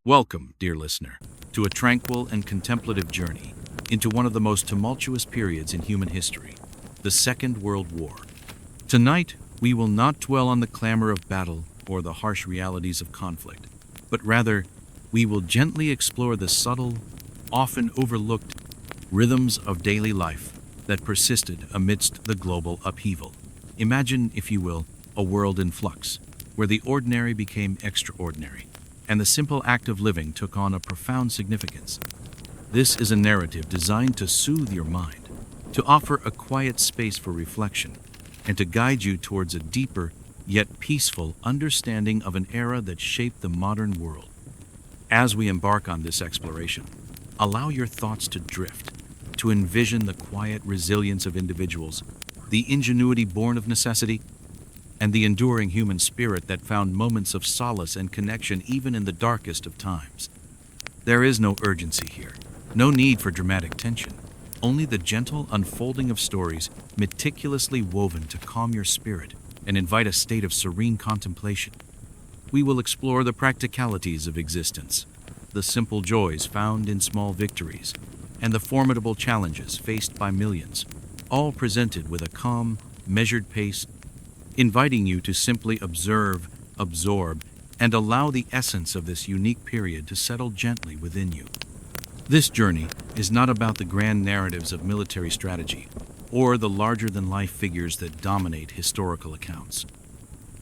Welcome, dear listener, to a tranquil and contemplative journey into one of the most tumultuous periods in human history, the Second World War. Tonight, we will not dwell on the clamor of battle or the harsh realities of conflict, but rather, we will gently explore the subtle, often overlooked rhythms of daily life that persisted amidst the global upheaval. Imagine, if you will, a world in flux, where the ordinary became extraordinary, and the simple act of living took on a profound significance. This is a narrative designed to soothe your mind, to offer a quiet space for reflection, and to guide you towards a deeper, yet peaceful understanding of an era that shaped the modern world. As we embark on this exploration, allow your thoughts to drift, to envision the quiet resilience of individuals, the ingenuity born of necessity, and the enduring human spirit that found moments of solace and connection even in the darkest of times. There is no urgency here, no need for dramatic tension, only the gentle unfolding of stories meticulously woven to calm your spirit and invite a state of serene contemplation. We will explore the practicalities of existence, the simple joys found in small victories, and the formidable challenges faced by millions, all presented with a calm, measured pace, inviting you to simply observe, absorb, and allow the essence of this unique period to settle gently within you. This journey is not about the grand narratives of military strategy or the larger-than-life figures that dominate historical accounts.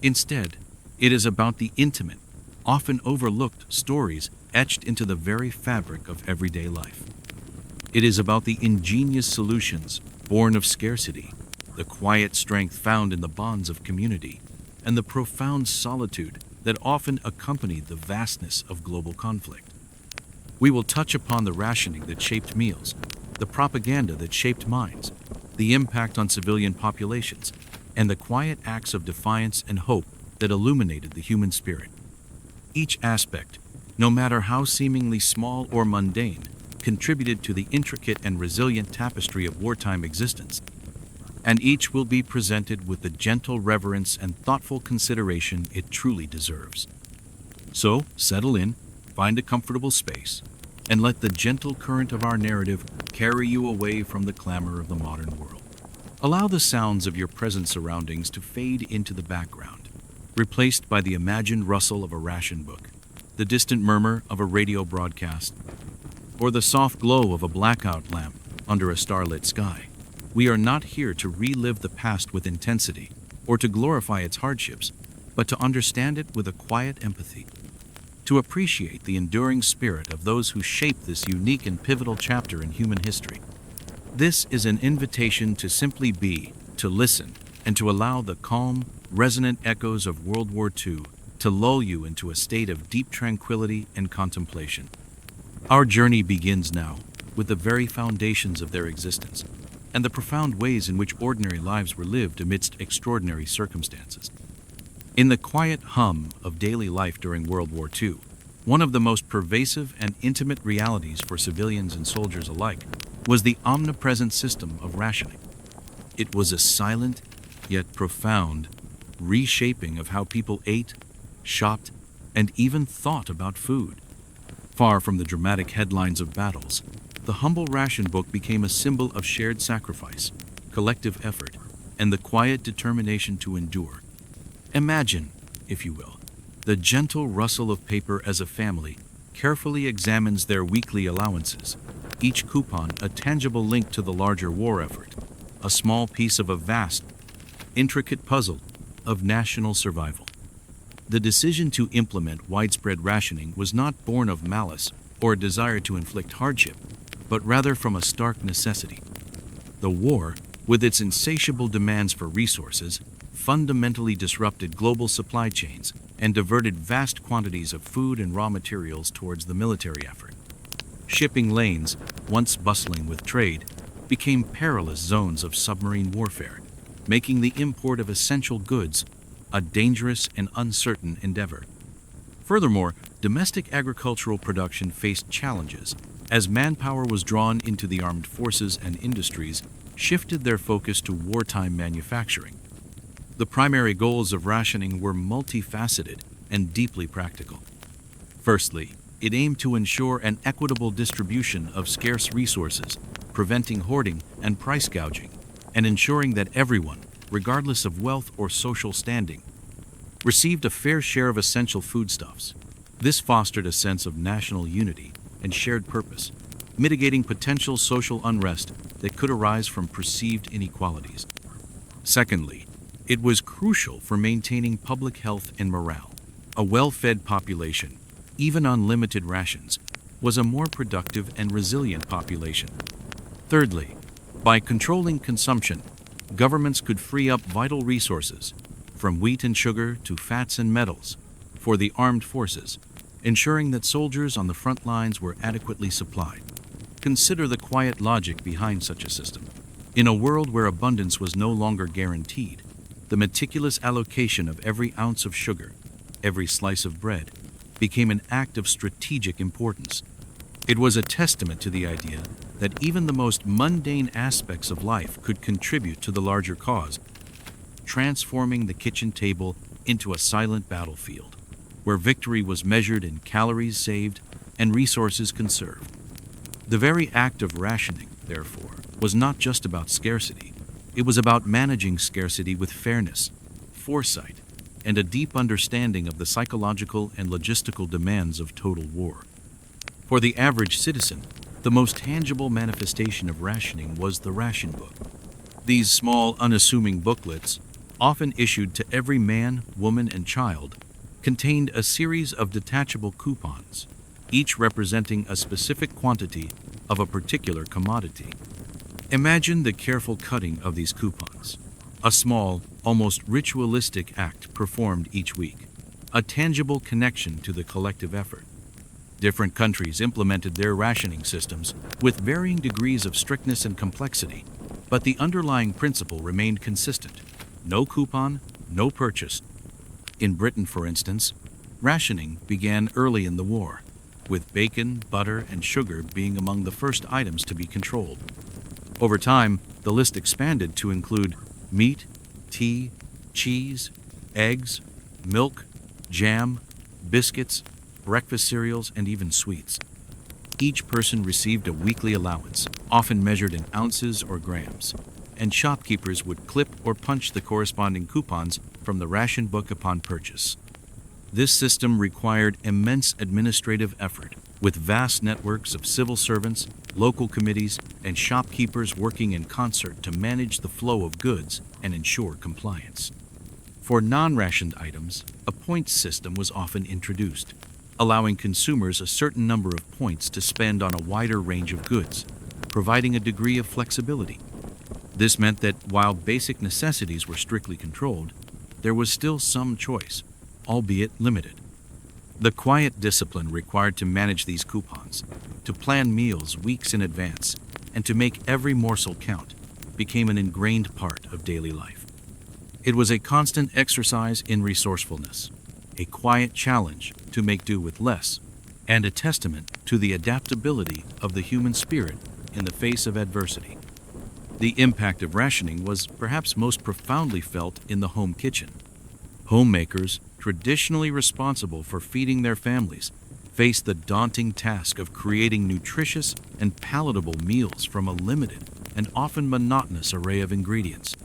Instead, it is about the intimate, often overlooked stories etched into the very fabric of everyday life. It is about the ingenious solutions born of scarcity, the quiet strength found in the bonds of community, and the profound solitude that often accompanied the vastness of global conflict. We will touch upon the rationing that shaped meals, the propaganda that shaped minds, the impact on civilian populations, and the quiet acts of defiance and hope that illuminated the human spirit. Each aspect, no matter how seemingly small or mundane, contributed to the intricate and resilient tapestry of wartime existence, and each will be presented with the gentle reverence and thoughtful consideration it truly deserves. So, settle in, find a comfortable space, and let the gentle current of our narrative carry you away from the clamor of the modern world. Allow the sounds of your present surroundings to fade into the background, replaced by the imagined rustle of a ration book, the distant murmur of a radio broadcast, or the soft glow of a blackout lamp under a starlit sky. We are not here to relive the past with intensity or to glorify its hardships, but to understand it with a quiet empathy, to appreciate the enduring spirit of those who shaped this unique and pivotal chapter in human history. This is an invitation to simply be, to listen, and to allow the calm, resonant echoes of World War II to lull you into a state of deep tranquility and contemplation. Our journey begins now with the very foundations of their existence, and the profound ways in which ordinary lives were lived amidst extraordinary circumstances. In the quiet hum of daily life during World War II, one of the most pervasive and intimate realities for civilians and soldiers alike was the omnipresent system of rationing. It was a silent, yet profound, reshaping of how people ate, shopped, and even thought about food. Far from the dramatic headlines of battles, the humble ration book became a symbol of shared sacrifice, collective effort, and the quiet determination to endure. Imagine, if you will, the gentle rustle of paper as a family carefully examines their weekly allowances, each coupon a tangible link to the larger war effort, a small piece of a vast, intricate puzzle of national survival. The decision to implement widespread rationing was not born of malice or a desire to inflict hardship, but rather from a stark necessity. The war, with its insatiable demands for resources, fundamentally disrupted global supply chains and diverted vast quantities of food and raw materials towards the military effort. Shipping lanes, once bustling with trade, became perilous zones of submarine warfare, making the import of essential goods a dangerous and uncertain endeavor. Furthermore, domestic agricultural production faced challenges as manpower was drawn into the armed forces and industries shifted their focus to wartime manufacturing. The primary goals of rationing were multifaceted and deeply practical. Firstly, It aimed to ensure an equitable distribution of scarce resources, preventing hoarding and price gouging, and ensuring that everyone, regardless of wealth or social standing, received a fair share of essential foodstuffs. This fostered a sense of national unity and shared purpose, mitigating potential social unrest that could arise from perceived inequalities. Secondly, it was crucial for maintaining public health and morale. A well-fed population, even on limited rations, was a more productive and resilient population. Thirdly, by controlling consumption, governments could free up vital resources, from wheat and sugar to fats and metals, for the armed forces, ensuring that soldiers on the front lines were adequately supplied. Consider the quiet logic behind such a system. In a world where abundance was no longer guaranteed, the meticulous allocation of every ounce of sugar, every slice of bread, became an act of strategic importance. It was a testament to the idea that even the most mundane aspects of life could contribute to the larger cause, transforming the kitchen table into a silent battlefield, where victory was measured in calories saved and resources conserved. The very act of rationing, therefore, was not just about scarcity. It was about managing scarcity with fairness, foresight, and a deep understanding of the psychological and logistical demands of total war. For the average citizen, the most tangible manifestation of rationing was the ration book. These small, unassuming booklets, often issued to every man, woman, and child, contained a series of detachable coupons, each representing a specific quantity of a particular commodity. Imagine the careful cutting of these coupons, a small, almost ritualistic act performed each week, a tangible connection to the collective effort. Different countries implemented their rationing systems with varying degrees of strictness and complexity, but the underlying principle remained consistent: no coupon, no purchase. In Britain, for instance, rationing began early in the war, with bacon, butter, and sugar being among the first items to be controlled. Over time, the list expanded to include meat, tea, cheese, eggs, milk, jam, biscuits, breakfast cereals, and even sweets. Each person received a weekly allowance, often measured in ounces or grams, and shopkeepers would clip or punch the corresponding coupons from the ration book upon purchase. This system required immense administrative effort, with vast networks of civil servants, local committees, and shopkeepers working in concert to manage the flow of goods and ensure compliance. For non-rationed items, a points system was often introduced, allowing consumers a certain number of points to spend on a wider range of goods, providing a degree of flexibility. This meant that while basic necessities were strictly controlled, there was still some choice, albeit limited. The quiet discipline required to manage these coupons, to plan meals weeks in advance, and to make every morsel count, became an ingrained part of daily life. It was a constant exercise in resourcefulness, a quiet challenge to make do with less, and a testament to the adaptability of the human spirit in the face of adversity. The impact of rationing was perhaps most profoundly felt in the home kitchen. Homemakers, traditionally responsible for feeding their families, faced the daunting task of creating nutritious and palatable meals from a limited and often monotonous array of ingredients.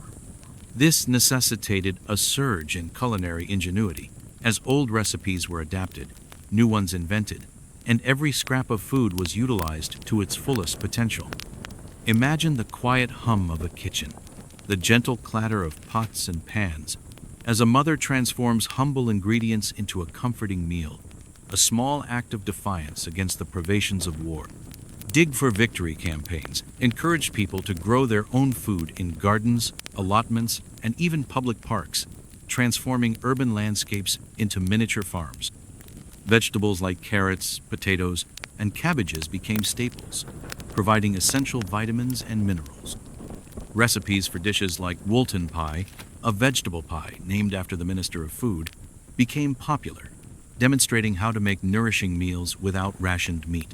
This necessitated a surge in culinary ingenuity, as old recipes were adapted, new ones invented, and every scrap of food was utilized to its fullest potential. Imagine the quiet hum of a kitchen, the gentle clatter of pots and pans, as a mother transforms humble ingredients into a comforting meal, a small act of defiance against the privations of war. Dig for Victory campaigns encouraged people to grow their own food in gardens, allotments, and even public parks, transforming urban landscapes into miniature farms. Vegetables like carrots, potatoes, and cabbages became staples, providing essential vitamins and minerals. Recipes for dishes like Woolton pie, a vegetable pie named after the Minister of Food, became popular, demonstrating how to make nourishing meals without rationed meat.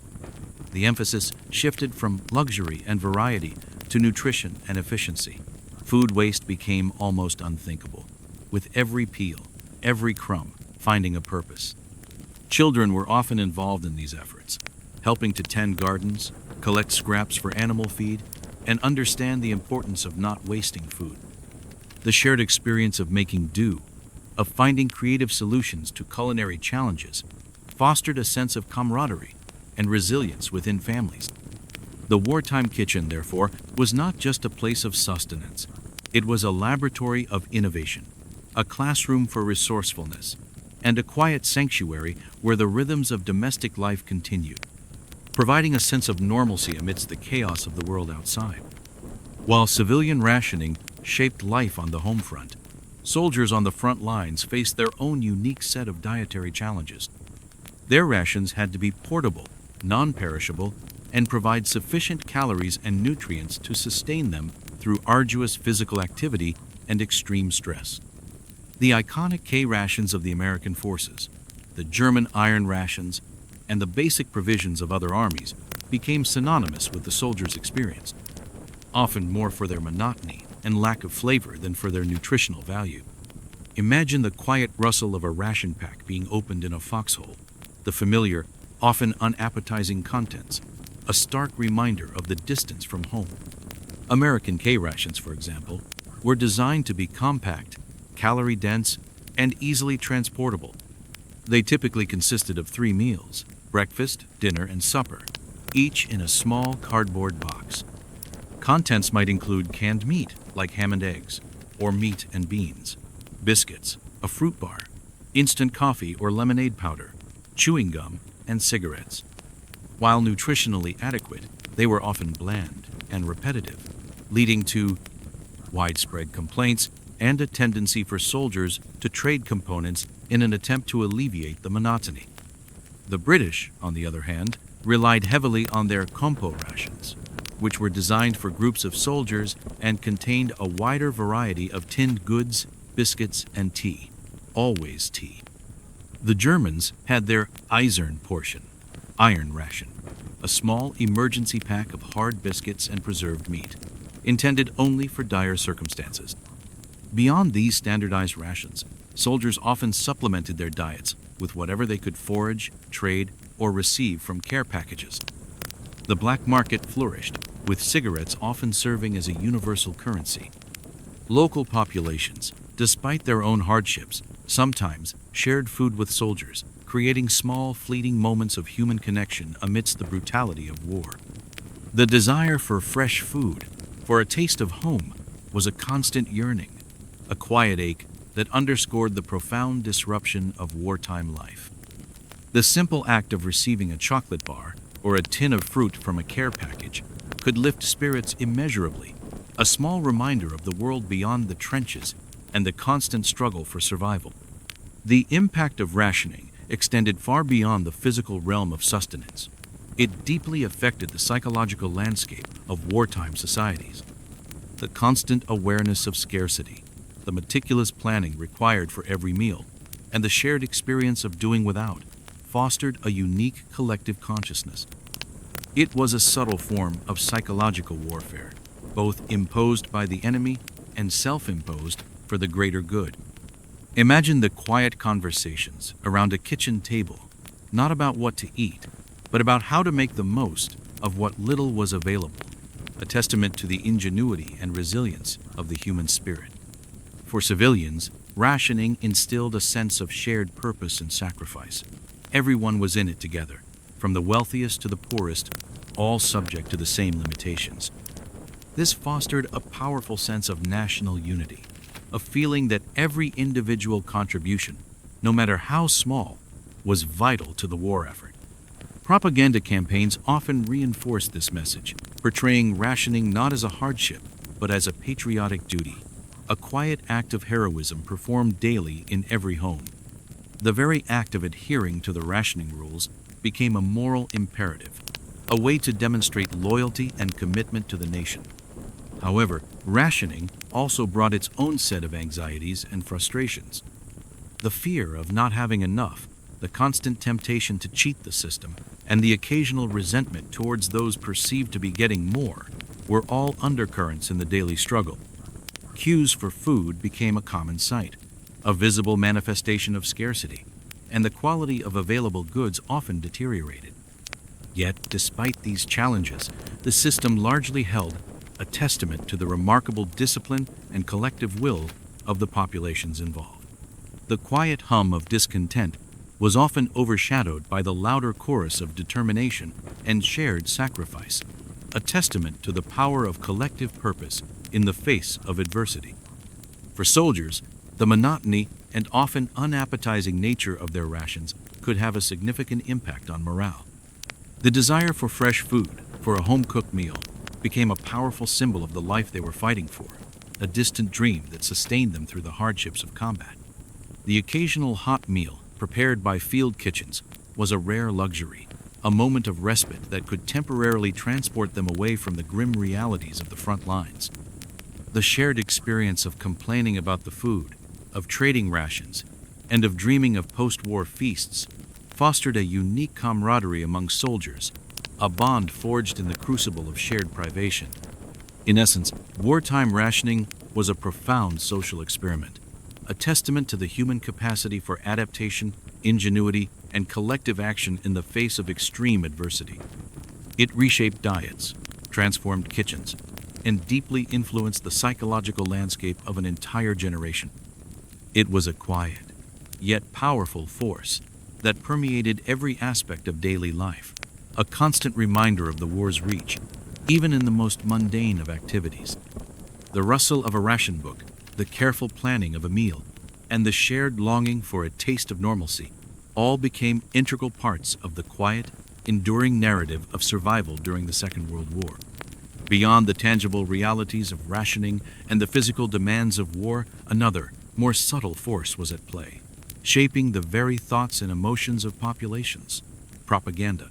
The emphasis shifted from luxury and variety to nutrition and efficiency. Food waste became almost unthinkable, with every peel, every crumb finding a purpose. Children were often involved in these efforts, helping to tend gardens, collect scraps for animal feed, and understand the importance of not wasting food. The shared experience of making do, of finding creative solutions to culinary challenges, fostered a sense of camaraderie and resilience within families. The wartime kitchen, therefore, was not just a place of sustenance. It was a laboratory of innovation, a classroom for resourcefulness, and a quiet sanctuary where the rhythms of domestic life continued, providing a sense of normalcy amidst the chaos of the world outside. While civilian rationing shaped life on the home front, soldiers on the front lines faced their own unique set of dietary challenges. Their rations had to be portable, non-perishable, and provide sufficient calories and nutrients to sustain them through arduous physical activity and extreme stress. The iconic K rations of the American forces, the German iron rations, and the basic provisions of other armies became synonymous with the soldiers' experience, often more for their monotony and lack of flavor than for their nutritional value. Imagine the quiet rustle of a ration pack being opened in a foxhole, the familiar, often unappetizing contents, a stark reminder of the distance from home. American K rations, for example, were designed to be compact, calorie-dense, and easily transportable. They typically consisted of 3 meals: breakfast, dinner, and supper, each in a small cardboard box. Contents might include canned meat, like ham and eggs, or meat and beans, biscuits, a fruit bar, instant coffee or lemonade powder, chewing gum, and cigarettes. While nutritionally adequate, they were often bland and repetitive, leading to widespread complaints and a tendency for soldiers to trade components in an attempt to alleviate the monotony. The British, on the other hand, relied heavily on their compo rations, which were designed for groups of soldiers and contained a wider variety of tinned goods, biscuits, and tea, always tea. The Germans had their Eisern portion, iron ration, a small emergency pack of hard biscuits and preserved meat, intended only for dire circumstances. Beyond these standardized rations, soldiers often supplemented their diets with whatever they could forage, trade, or receive from care packages. The black market flourished, with cigarettes often serving as a universal currency. Local populations, despite their own hardships, sometimes shared food with soldiers, creating small, fleeting moments of human connection amidst the brutality of war. The desire for fresh food, for a taste of home, was a constant yearning, a quiet ache that underscored the profound disruption of wartime life. The simple act of receiving a chocolate bar or a tin of fruit from a care package could lift spirits immeasurably, a small reminder of the world beyond the trenches and the constant struggle for survival. The impact of rationing extended far beyond the physical realm of sustenance. It deeply affected the psychological landscape of wartime societies. The constant awareness of scarcity, the meticulous planning required for every meal, and the shared experience of doing without fostered a unique collective consciousness. It was a subtle form of psychological warfare, both imposed by the enemy and self-imposed for the greater good. Imagine the quiet conversations around a kitchen table, not about what to eat, but about how to make the most of what little was available, a testament to the ingenuity and resilience of the human spirit. For civilians, rationing instilled a sense of shared purpose and sacrifice. Everyone was in it together, from the wealthiest to the poorest, all subject to the same limitations. This fostered a powerful sense of national unity, a feeling that every individual contribution, no matter how small, was vital to the war effort. Propaganda campaigns often reinforced this message, portraying rationing not as a hardship, but as a patriotic duty, a quiet act of heroism performed daily in every home. The very act of adhering to the rationing rules became a moral imperative, a way to demonstrate loyalty and commitment to the nation. However, rationing also brought its own set of anxieties and frustrations. The fear of not having enough, the constant temptation to cheat the system, and the occasional resentment towards those perceived to be getting more were all undercurrents in the daily struggle. Queues for food became a common sight, a visible manifestation of scarcity, and the quality of available goods often deteriorated. Yet, despite these challenges, the system largely held, a testament to the remarkable discipline and collective will of the populations involved. The quiet hum of discontent was often overshadowed by the louder chorus of determination and shared sacrifice, a testament to the power of collective purpose in the face of adversity. For soldiers, the monotony and often unappetizing nature of their rations could have a significant impact on morale. The desire for fresh food, for a home-cooked meal, became a powerful symbol of the life they were fighting for, a distant dream that sustained them through the hardships of combat. The occasional hot meal, prepared by field kitchens, was a rare luxury, a moment of respite that could temporarily transport them away from the grim realities of the front lines. The shared experience of complaining about the food, of trading rations, and of dreaming of post-war feasts fostered a unique camaraderie among soldiers, a bond forged in the crucible of shared privation. In essence, wartime rationing was a profound social experiment, a testament to the human capacity for adaptation, ingenuity, and collective action in the face of extreme adversity. It reshaped diets, transformed kitchens, and deeply influenced the psychological landscape of an entire generation. It was a quiet, yet powerful force that permeated every aspect of daily life, a constant reminder of the war's reach, even in the most mundane of activities. The rustle of a ration book, the careful planning of a meal, and the shared longing for a taste of normalcy all became integral parts of the quiet, enduring narrative of survival during the Second World War. Beyond the tangible realities of rationing and the physical demands of war, another, more subtle force was at play, shaping the very thoughts and emotions of populations: propaganda.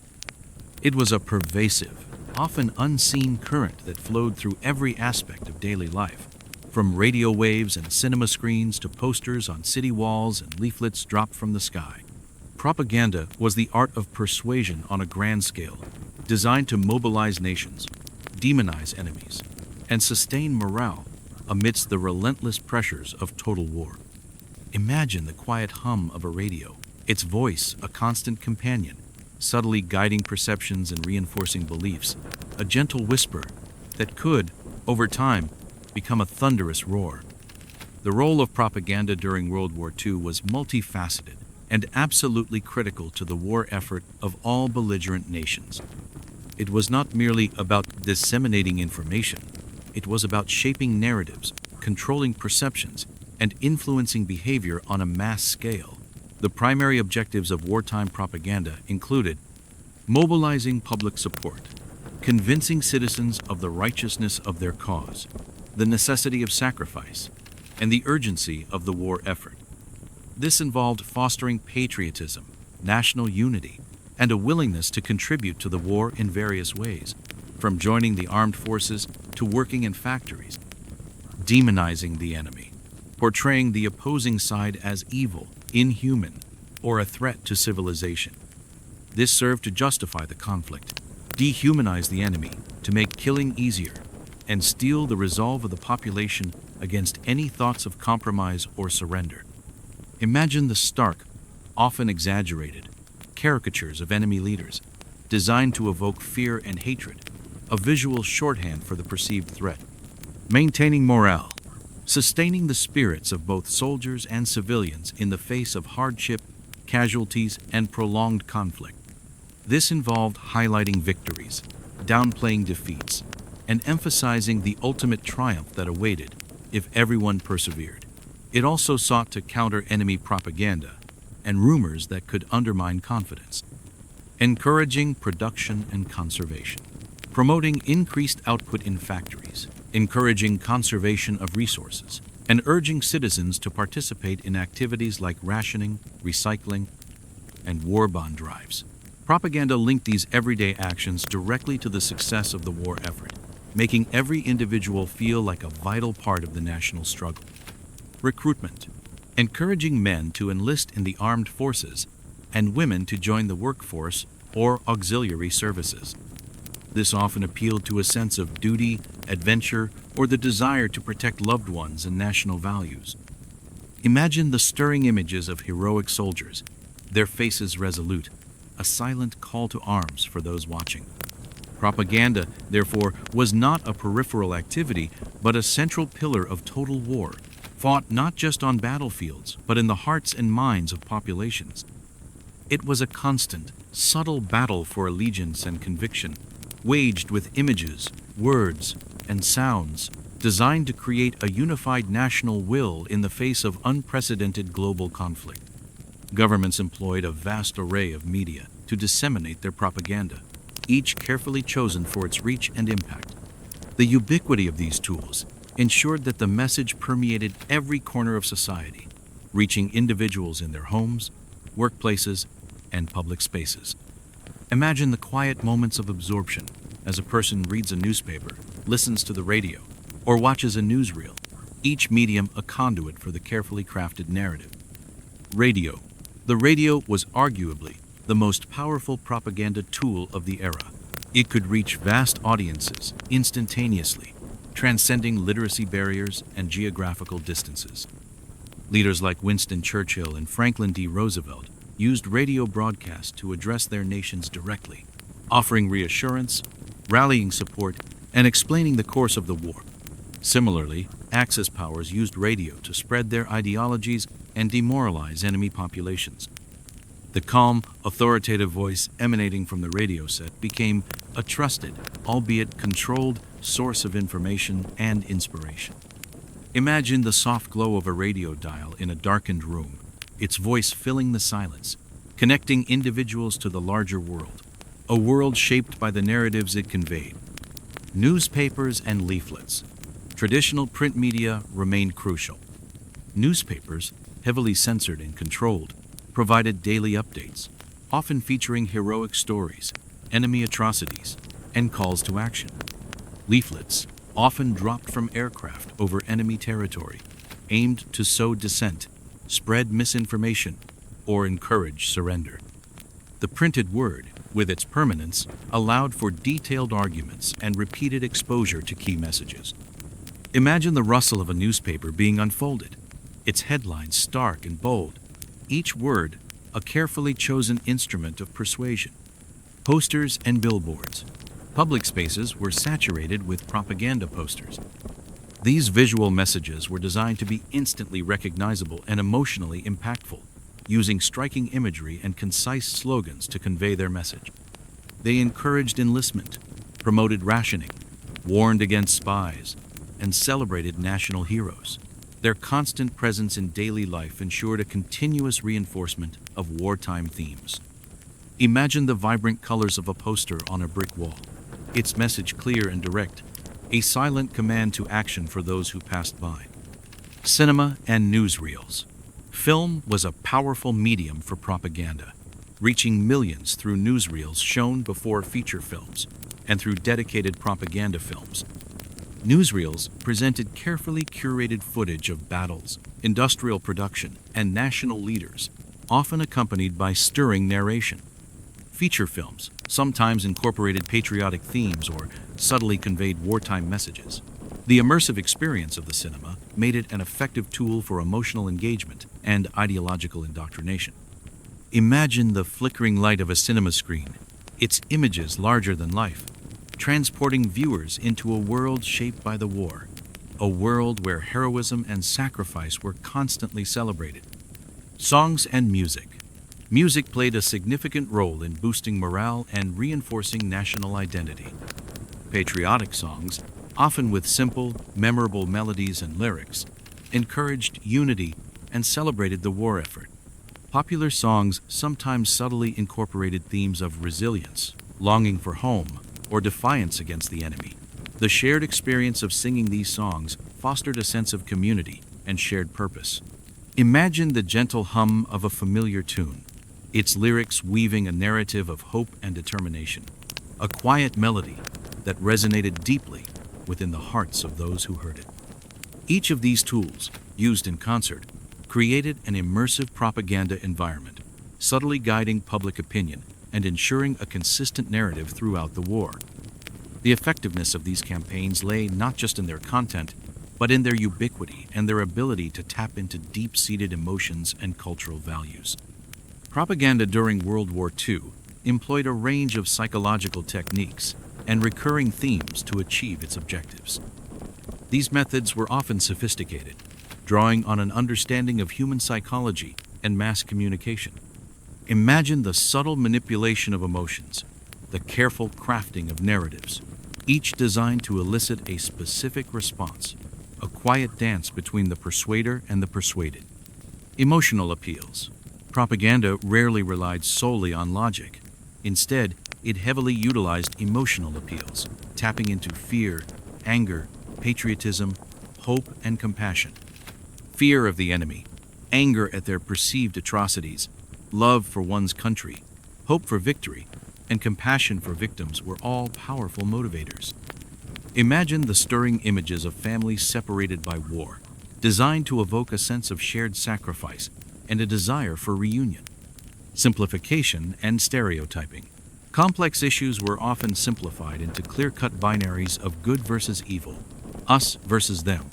It was a pervasive, often unseen current that flowed through every aspect of daily life, from radio waves and cinema screens to posters on city walls and leaflets dropped from the sky. Propaganda was the art of persuasion on a grand scale, designed to mobilize nations, demonize enemies, and sustain morale amidst the relentless pressures of total war. Imagine the quiet hum of a radio, its voice a constant companion, subtly guiding perceptions and reinforcing beliefs, a gentle whisper that could, over time, become a thunderous roar. The role of propaganda during World War II was multifaceted and absolutely critical to the war effort of all belligerent nations. It was not merely about disseminating information, it was about shaping narratives, controlling perceptions, and influencing behavior on a mass scale. The primary objectives of wartime propaganda included mobilizing public support, convincing citizens of the righteousness of their cause, the necessity of sacrifice, and the urgency of the war effort. This involved fostering patriotism, national unity, and a willingness to contribute to the war in various ways, from joining the armed forces to working in factories. Demonizing the enemy, portraying the opposing side as evil, inhuman, or a threat to civilization. This served to justify the conflict, dehumanize the enemy to make killing easier, and steel the resolve of the population against any thoughts of compromise or surrender. Imagine the stark, often exaggerated, caricatures of enemy leaders, designed to evoke fear and hatred, a visual shorthand for the perceived threat. Maintaining morale, sustaining the spirits of both soldiers and civilians in the face of hardship, casualties, and prolonged conflict. This involved highlighting victories, downplaying defeats, and emphasizing the ultimate triumph that awaited if everyone persevered. It also sought to counter enemy propaganda and rumors that could undermine confidence. Encouraging production and conservation, promoting increased output in factories, encouraging conservation of resources, and urging citizens to participate in activities like rationing, recycling, and war bond drives. Propaganda linked these everyday actions directly to the success of the war effort, making every individual feel like a vital part of the national struggle. Recruitment, encouraging men to enlist in the armed forces and women to join the workforce or auxiliary services. This often appealed to a sense of duty, adventure, or the desire to protect loved ones and national values. Imagine the stirring images of heroic soldiers their faces resolute, a silent call to arms for those watching. Propaganda, therefore, was not a peripheral activity, but a central pillar of total war, fought not just on battlefields, but in the hearts and minds of populations. It was a constant, subtle battle for allegiance and conviction, waged with images, words, and sounds, designed to create a unified national will in the face of unprecedented global conflict. Governments employed a vast array of media to disseminate their propaganda, each carefully chosen for its reach and impact. The ubiquity of these tools ensured that the message permeated every corner of society, reaching individuals in their homes, workplaces, and public spaces. Imagine the quiet moments of absorption as a person reads a newspaper, listens to the radio, or watches a newsreel, each medium a conduit for the carefully crafted narrative. Radio. The radio was arguably the most powerful propaganda tool of the era. It could reach vast audiences instantaneously, transcending literacy barriers and geographical distances. Leaders like Winston Churchill and Franklin D. Roosevelt used radio broadcasts to address their nations directly, offering reassurance, rallying support, and explaining the course of the war. Similarly, Axis powers used radio to spread their ideologies and demoralize enemy populations. The calm, authoritative voice emanating from the radio set became a trusted, albeit controlled, source of information and inspiration. Imagine the soft glow of a radio dial in a darkened room, its voice filling the silence, connecting individuals to the larger world, a world shaped by the narratives it conveyed. Newspapers and leaflets. Traditional print media remained crucial. Newspapers, heavily censored and controlled, provided daily updates, often featuring heroic stories, enemy atrocities, and calls to action. Leaflets, often dropped from aircraft over enemy territory, aimed to sow dissent, spread misinformation, or encourage surrender. The printed word, with its permanence, allowed for detailed arguments and repeated exposure to key messages. Imagine the rustle of a newspaper being unfolded, its headlines stark and bold, each word a carefully chosen instrument of persuasion. Posters and billboards. Public spaces were saturated with propaganda posters. These visual messages were designed to be instantly recognizable and emotionally impactful, using striking imagery and concise slogans to convey their message. They encouraged enlistment, promoted rationing, warned against spies, and celebrated national heroes. Their constant presence in daily life ensured a continuous reinforcement of wartime themes. Imagine the vibrant colors of a poster on a brick wall, its message clear and direct, a silent command to action for those who passed by. Cinema and newsreels. Film was a powerful medium for propaganda, reaching millions through newsreels shown before feature films and through dedicated propaganda films. Newsreels presented carefully curated footage of battles, industrial production, and national leaders, often accompanied by stirring narration. Feature films sometimes incorporated patriotic themes or subtly conveyed wartime messages. The immersive experience of the cinema made it an effective tool for emotional engagement and ideological indoctrination. Imagine the flickering light of a cinema screen, its images larger than life, transporting viewers into a world shaped by the war, a world where heroism and sacrifice were constantly celebrated. Songs and music. Music played a significant role in boosting morale and reinforcing national identity. Patriotic songs, often with simple, memorable melodies and lyrics, encouraged unity and celebrated the war effort. Popular songs sometimes subtly incorporated themes of resilience, longing for home, or defiance against the enemy. The shared experience of singing these songs fostered a sense of community and shared purpose. Imagine the gentle hum of a familiar tune, its lyrics weaving a narrative of hope and determination, a quiet melody that resonated deeply within the hearts of those who heard it. Each of these tools, used in concert, created an immersive propaganda environment, subtly guiding public opinion and ensuring a consistent narrative throughout the war. The effectiveness of these campaigns lay not just in their content, but in their ubiquity and their ability to tap into deep-seated emotions and cultural values. Propaganda during World War II employed a range of psychological techniques and recurring themes to achieve its objectives. These methods were often sophisticated, drawing on an understanding of human psychology and mass communication. Imagine the subtle manipulation of emotions, the careful crafting of narratives, each designed to elicit a specific response, a quiet dance between the persuader and the persuaded. Emotional appeals. Propaganda rarely relied solely on logic. Instead, it heavily utilized emotional appeals, tapping into fear, anger, patriotism, hope, and compassion. Fear of the enemy, anger at their perceived atrocities, love for one's country, hope for victory, and compassion for victims were all powerful motivators. Imagine the stirring images of families separated by war, designed to evoke a sense of shared sacrifice and a desire for reunion. Simplification and stereotyping. Complex issues were often simplified into clear-cut binaries of good versus evil, us versus them.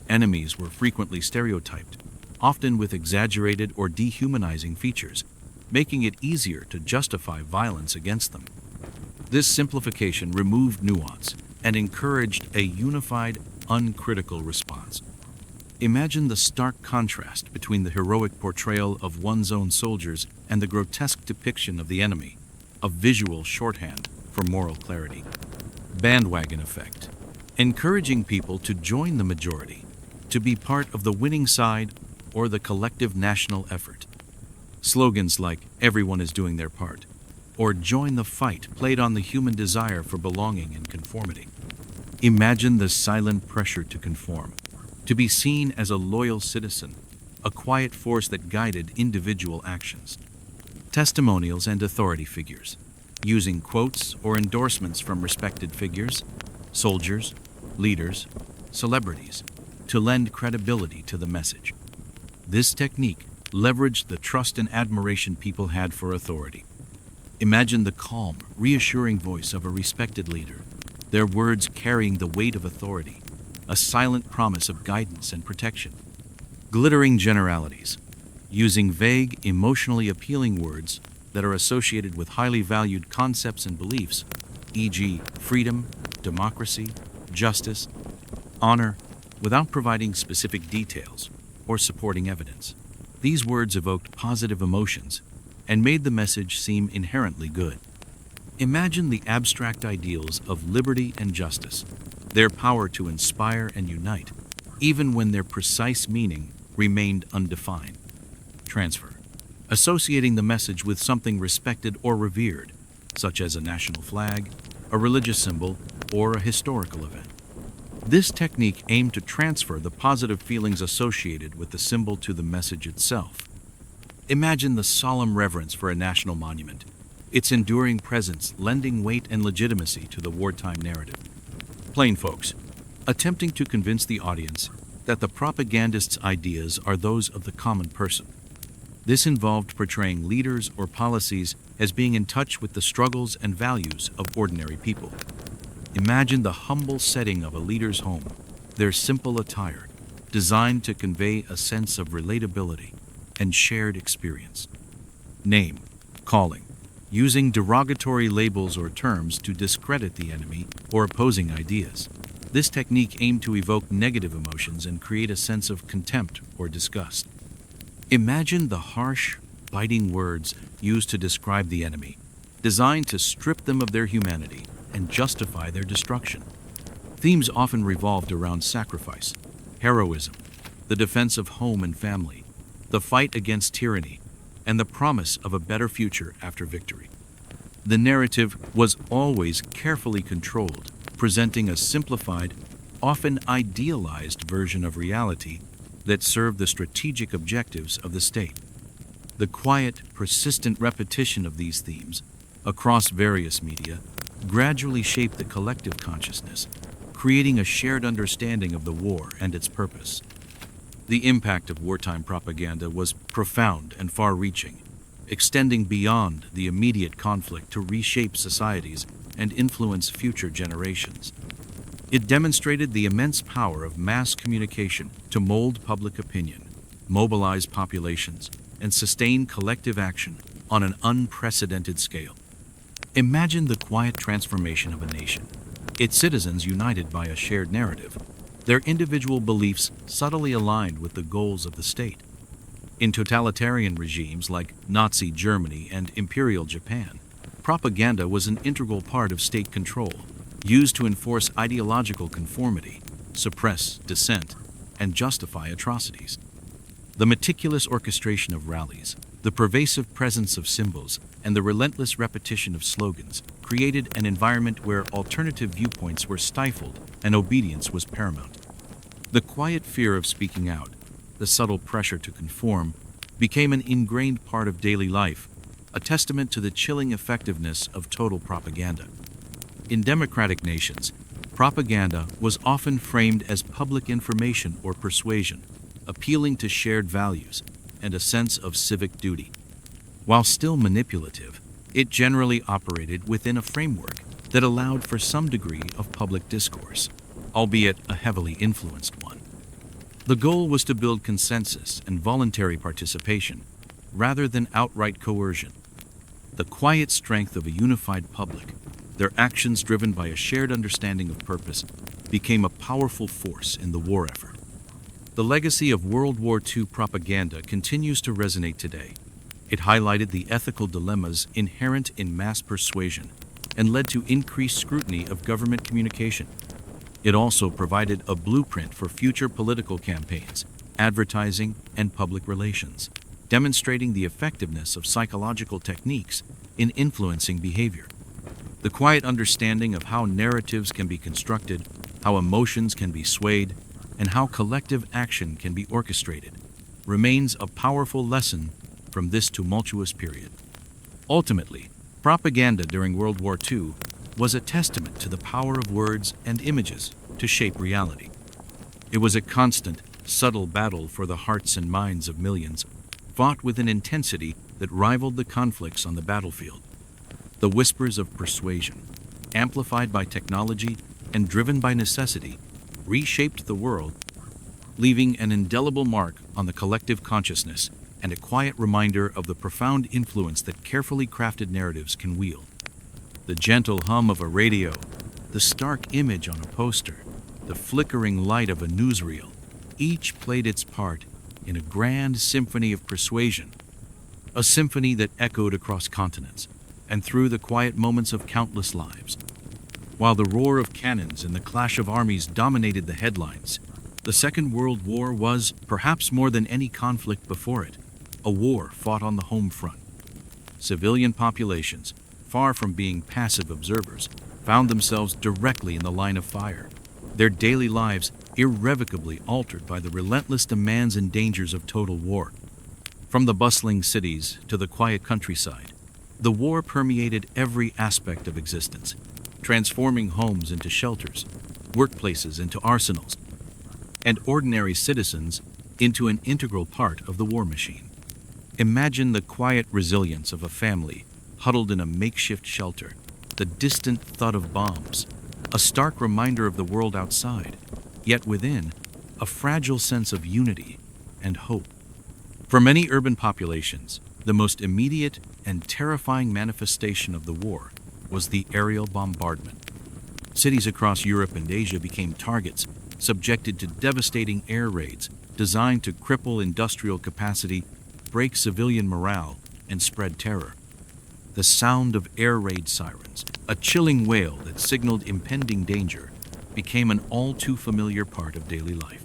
Enemies were frequently stereotyped, often with exaggerated or dehumanizing features, making it easier to justify violence against them. This simplification removed nuance and encouraged a unified, uncritical response. Imagine the stark contrast between the heroic portrayal of one's own soldiers and the grotesque depiction of the enemy, a visual shorthand for moral clarity. Bandwagon effect. Encouraging people to join the majority, to be part of the winning side or the collective national effort. Slogans like "everyone is doing their part" or "join the fight" played on the human desire for belonging and conformity. Imagine the silent pressure to conform, to be seen as a loyal citizen, a quiet force that guided individual actions. Testimonials and authority figures, using quotes or endorsements from respected figures, soldiers, leaders, celebrities, to lend credibility to the message. This technique leveraged the trust and admiration people had for authority. Imagine the calm, reassuring voice of a respected leader, their words carrying the weight of authority, a silent promise of guidance and protection. Glittering generalities, using vague, emotionally appealing words that are associated with highly valued concepts and beliefs, e.g., freedom, democracy, justice, honor, without providing specific details or supporting evidence. These words evoked positive emotions and made the message seem inherently good. Imagine the abstract ideals of liberty and justice, their power to inspire and unite, even when their precise meaning remained undefined. Transfer. Associating the message with something respected or revered, such as a national flag, a religious symbol, or a historical event. This technique aimed to transfer the positive feelings associated with the symbol to the message itself. Imagine the solemn reverence for a national monument, its enduring presence lending weight and legitimacy to the wartime narrative. Plain folks, attempting to convince the audience that the propagandist's ideas are those of the common person. This involved portraying leaders or policies as being in touch with the struggles and values of ordinary people. Imagine the humble setting of a leader's home, their simple attire, designed to convey a sense of relatability and shared experience. Name, calling, using derogatory labels or terms to discredit the enemy or opposing ideas. This technique aimed to evoke negative emotions and create a sense of contempt or disgust. Imagine the harsh, biting words used to describe the enemy, designed to strip them of their humanity and justify their destruction. Themes often revolved around sacrifice, heroism, the defense of home and family, the fight against tyranny, and the promise of a better future after victory. The narrative was always carefully controlled, presenting a simplified, often idealized version of reality that served the strategic objectives of the state. The quiet, persistent repetition of these themes across various media gradually shaped the collective consciousness, creating a shared understanding of the war and its purpose. The impact of wartime propaganda was profound and far-reaching, extending beyond the immediate conflict to reshape societies and influence future generations. It demonstrated the immense power of mass communication to mold public opinion, mobilize populations, and sustain collective action on an unprecedented scale. Imagine the quiet transformation of a nation, its citizens united by a shared narrative, their individual beliefs subtly aligned with the goals of the state. In totalitarian regimes like Nazi Germany and Imperial Japan, propaganda was an integral part of state control, used to enforce ideological conformity, suppress dissent, and justify atrocities. The meticulous orchestration of rallies, the pervasive presence of symbols, and the relentless repetition of slogans created an environment where alternative viewpoints were stifled and obedience was paramount. The quiet fear of speaking out, the subtle pressure to conform, became an ingrained part of daily life, a testament to the chilling effectiveness of total propaganda. In democratic nations, propaganda was often framed as public information or persuasion, appealing to shared values and a sense of civic duty. While still manipulative, it generally operated within a framework that allowed for some degree of public discourse, albeit a heavily influenced one. The goal was to build consensus and voluntary participation, rather than outright coercion. The quiet strength of a unified public, their actions driven by a shared understanding of purpose, became a powerful force in the war effort. The legacy of World War II propaganda continues to resonate today. It highlighted the ethical dilemmas inherent in mass persuasion and led to increased scrutiny of government communication. It also provided a blueprint for future political campaigns, advertising, and public relations, demonstrating the effectiveness of psychological techniques in influencing behavior. The quiet understanding of how narratives can be constructed, how emotions can be swayed, and how collective action can be orchestrated remains a powerful lesson from this tumultuous period. Ultimately, propaganda during World War II was a testament to the power of words and images to shape reality. It was a constant, subtle battle for the hearts and minds of millions, fought with an intensity that rivaled the conflicts on the battlefield. The whispers of persuasion, amplified by technology and driven by necessity, reshaped the world, leaving an indelible mark on the collective consciousness and a quiet reminder of the profound influence that carefully crafted narratives can wield. The gentle hum of a radio, the stark image on a poster, the flickering light of a newsreel, each played its part in a grand symphony of persuasion, a symphony that echoed across continents and through the quiet moments of countless lives. While the roar of cannons and the clash of armies dominated the headlines, the Second World War was, perhaps more than any conflict before it, a war fought on the home front. Civilian populations, far from being passive observers, found themselves directly in the line of fire, their daily lives irrevocably altered by the relentless demands and dangers of total war. From the bustling cities to the quiet countryside, the war permeated every aspect of existence, transforming homes into shelters, workplaces into arsenals, and ordinary citizens into an integral part of the war machine. Imagine the quiet resilience of a family huddled in a makeshift shelter, the distant thud of bombs, a stark reminder of the world outside, yet within, a fragile sense of unity and hope. For many urban populations, the most immediate and terrifying manifestation of the war was the aerial bombardment. Cities across Europe and Asia became targets, subjected to devastating air raids designed to cripple industrial capacity, break civilian morale, and spread terror. The sound of air raid sirens, a chilling wail that signaled impending danger, became an all-too-familiar part of daily life.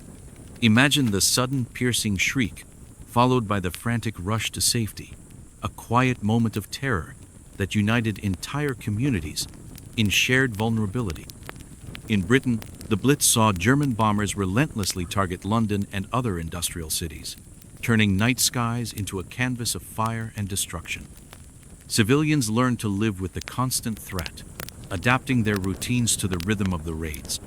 Imagine the sudden piercing shriek, followed by the frantic rush to safety, a quiet moment of terror that united entire communities in shared vulnerability. In Britain, the Blitz saw German bombers relentlessly target London and other industrial cities, turning night skies into a canvas of fire and destruction. Civilians learned to live with the constant threat, adapting their routines to the rhythm of the raids.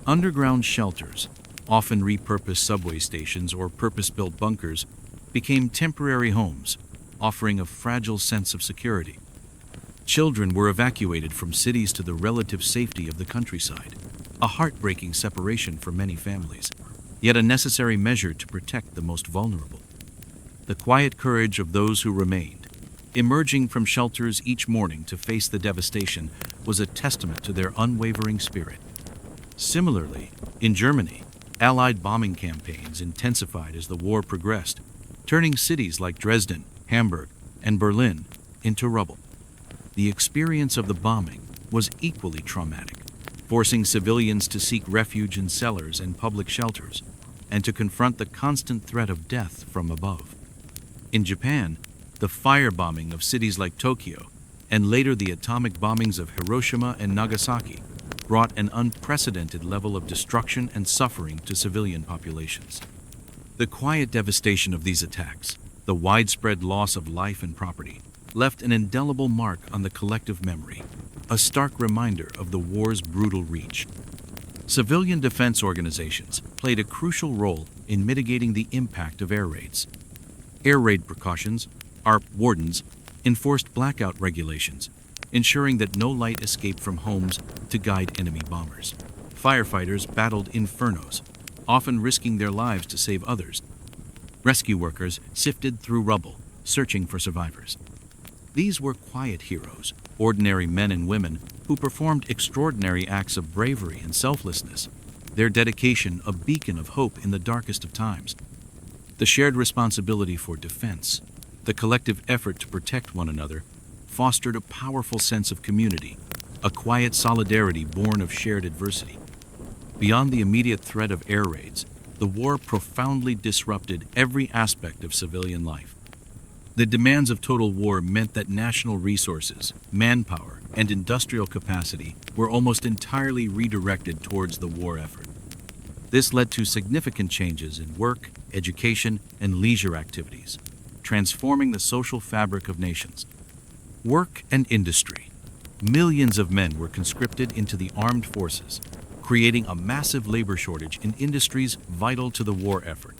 Underground shelters, often repurposed subway stations or purpose-built bunkers, became temporary homes, offering a fragile sense of security. Children were evacuated from cities to the relative safety of the countryside, a heartbreaking separation for many families, yet a necessary measure to protect the most vulnerable. the quiet courage of those who remained, emerging from shelters each morning to face the devastation, was a testament to their unwavering spirit. Similarly, in Germany, Allied bombing campaigns intensified as the war progressed, turning cities like Dresden, Hamburg, and Berlin into rubble. The experience of the bombing was equally traumatic, forcing civilians to seek refuge in cellars and public shelters, and to confront the constant threat of death from above. In Japan, the firebombing of cities like Tokyo, and later the atomic bombings of Hiroshima and Nagasaki, brought an unprecedented level of destruction and suffering to civilian populations. The quiet devastation of these attacks, the widespread loss of life and property, left an indelible mark on the collective memory, a stark reminder of the war's brutal reach. Civilian defense organizations played a crucial role in mitigating the impact of air raids. Air raid precautions, ARP wardens, enforced blackout regulations, ensuring that no light escaped from homes to guide enemy bombers. Firefighters battled infernos, often risking their lives to save others. Rescue workers sifted through rubble, searching for survivors. These were quiet heroes, ordinary men and women who performed extraordinary acts of bravery and selflessness, their dedication a beacon of hope in the darkest of times. The shared responsibility for defense, the collective effort to protect one another, fostered a powerful sense of community, a quiet solidarity born of shared adversity. Beyond the immediate threat of air raids, the war profoundly disrupted every aspect of civilian life. The demands of total war meant that national resources, manpower, and industrial capacity were almost entirely redirected towards the war effort. This led to significant changes in work, education, and leisure activities, transforming the social fabric of nations. Work and industry. Millions of men were conscripted into the armed forces, creating a massive labor shortage in industries vital to the war effort.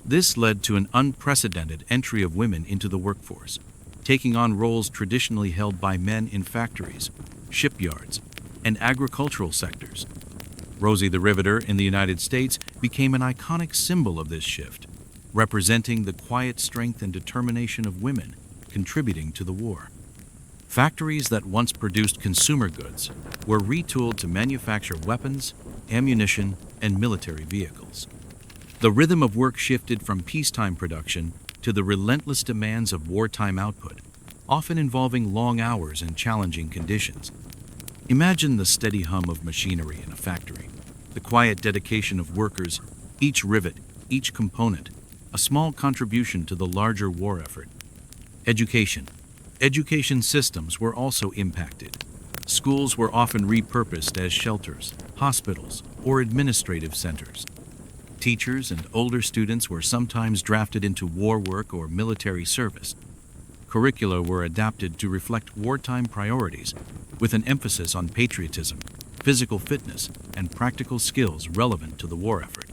This led to an unprecedented entry of women into the workforce, taking on roles traditionally held by men in factories, shipyards, and agricultural sectors. Rosie the Riveter in the United States became an iconic symbol of this shift, representing the quiet strength and determination of women contributing to the war. Factories that once produced consumer goods were retooled to manufacture weapons, ammunition, and military vehicles. The rhythm of work shifted from peacetime production to the relentless demands of wartime output, often involving long hours and challenging conditions. Imagine the steady hum of machinery in a factory, the quiet dedication of workers, each rivet, each component, a small contribution to the larger war effort. Education. Education systems were also impacted. Schools were often repurposed as shelters, hospitals, or administrative centers. Teachers and older students were sometimes drafted into war work or military service. Curricula were adapted to reflect wartime priorities, with an emphasis on patriotism, physical fitness, and practical skills relevant to the war effort.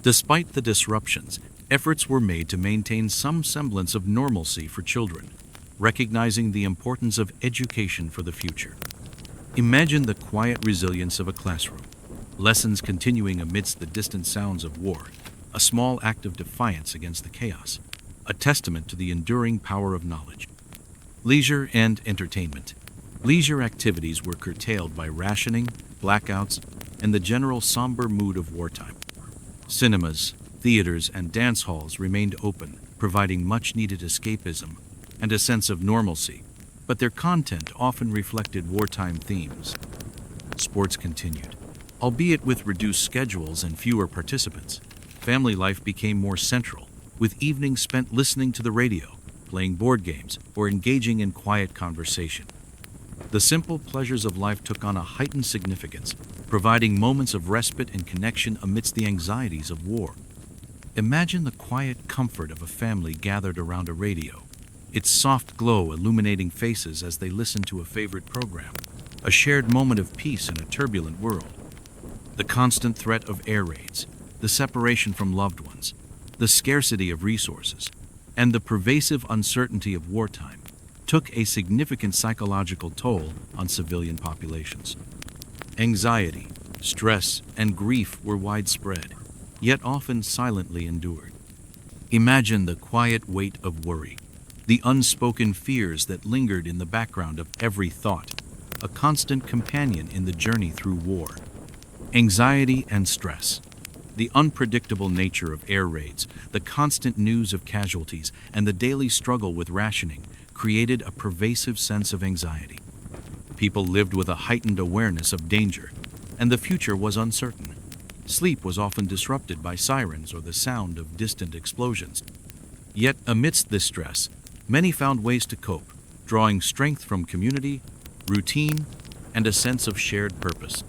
Despite the disruptions, efforts were made to maintain some semblance of normalcy for children, recognizing the importance of education for the future. Imagine the quiet resilience of a classroom, lessons continuing amidst the distant sounds of war, a small act of defiance against the chaos, a testament to the enduring power of knowledge. Leisure and entertainment. Leisure activities were curtailed by rationing, blackouts, and the general somber mood of wartime. Cinemas, theaters, and dance halls remained open, providing much-needed escapism and a sense of normalcy, but their content often reflected wartime themes. Sports continued, albeit with reduced schedules and fewer participants. Family life became more central, with evenings spent listening to the radio, playing board games, or engaging in quiet conversation. The simple pleasures of life took on a heightened significance, providing moments of respite and connection amidst the anxieties of war. Imagine the quiet comfort of a family gathered around a radio, its soft glow illuminating faces as they listen to a favorite program, a shared moment of peace in a turbulent world. The constant threat of air raids, the separation from loved ones, the scarcity of resources, and the pervasive uncertainty of wartime took a significant psychological toll on civilian populations. Anxiety, stress, and grief were widespread, yet often silently endured. Imagine the quiet weight of worry, the unspoken fears that lingered in the background of every thought, a constant companion in the journey through war. Anxiety and stress, the unpredictable nature of air raids, the constant news of casualties, and the daily struggle with rationing created a pervasive sense of anxiety. People lived with a heightened awareness of danger, and the future was uncertain. Sleep was often disrupted by sirens or the sound of distant explosions. Yet, amidst this stress, many found ways to cope, drawing strength from community, routine, and a sense of shared purpose.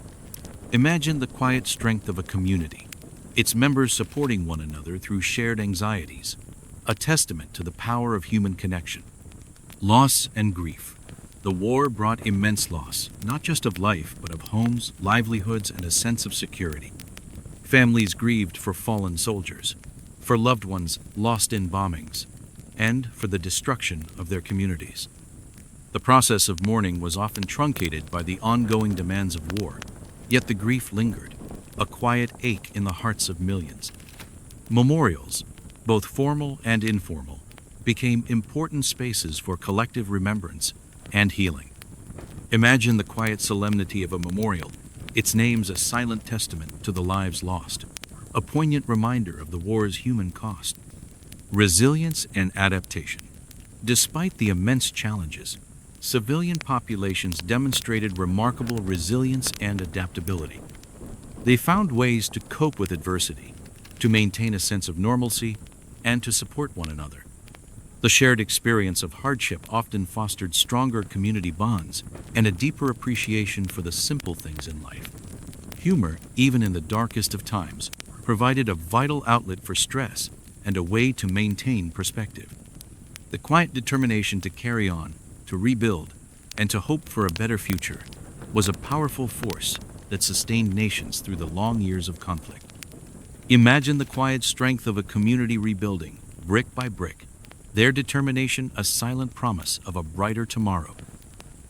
Imagine the quiet strength of a community, its members supporting one another through shared anxieties, a testament to the power of human connection. Loss and grief. The war brought immense loss, not just of life, but of homes, livelihoods, and a sense of security. Families grieved for fallen soldiers, for loved ones lost in bombings, and for the destruction of their communities. The process of mourning was often truncated by the ongoing demands of war, yet the grief lingered, a quiet ache in the hearts of millions. Memorials, both formal and informal, became important spaces for collective remembrance and healing. Imagine the quiet solemnity of a memorial, its names a silent testament to the lives lost, a poignant reminder of the war's human cost. Resilience and adaptation. Despite the immense challenges, civilian populations demonstrated remarkable resilience and adaptability. They found ways to cope with adversity, to maintain a sense of normalcy, and to support one another. The shared experience of hardship often fostered stronger community bonds and a deeper appreciation for the simple things in life. Humor, even in the darkest of times, provided a vital outlet for stress and a way to maintain perspective. The quiet determination to carry on, to rebuild, and to hope for a better future was a powerful force that sustained nations through the long years of conflict. Imagine the quiet strength of a community rebuilding, brick by brick, their determination a silent promise of a brighter tomorrow.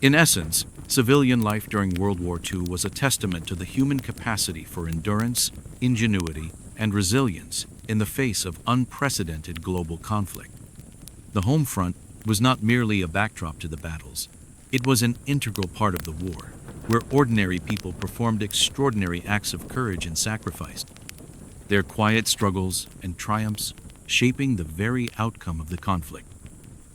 In essence, civilian life during World War II was a testament to the human capacity for endurance, ingenuity, and resilience in the face of unprecedented global conflict. The home front was not merely a backdrop to the battles. It was an integral part of the war, where ordinary people performed extraordinary acts of courage and sacrifice. Their quiet struggles and triumphs shaping the very outcome of the conflict.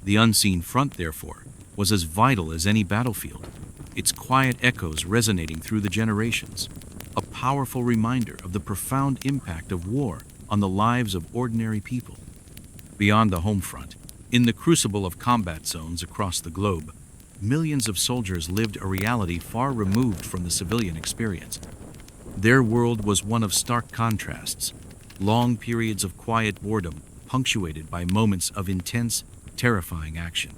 The unseen front, therefore, was as vital as any battlefield, its quiet echoes resonating through the generations, a powerful reminder of the profound impact of war on the lives of ordinary people. Beyond the home front, in the crucible of combat zones across the globe, millions of soldiers lived a reality far removed from the civilian experience. Their world was one of stark contrasts, long periods of quiet boredom punctuated by moments of intense, terrifying action.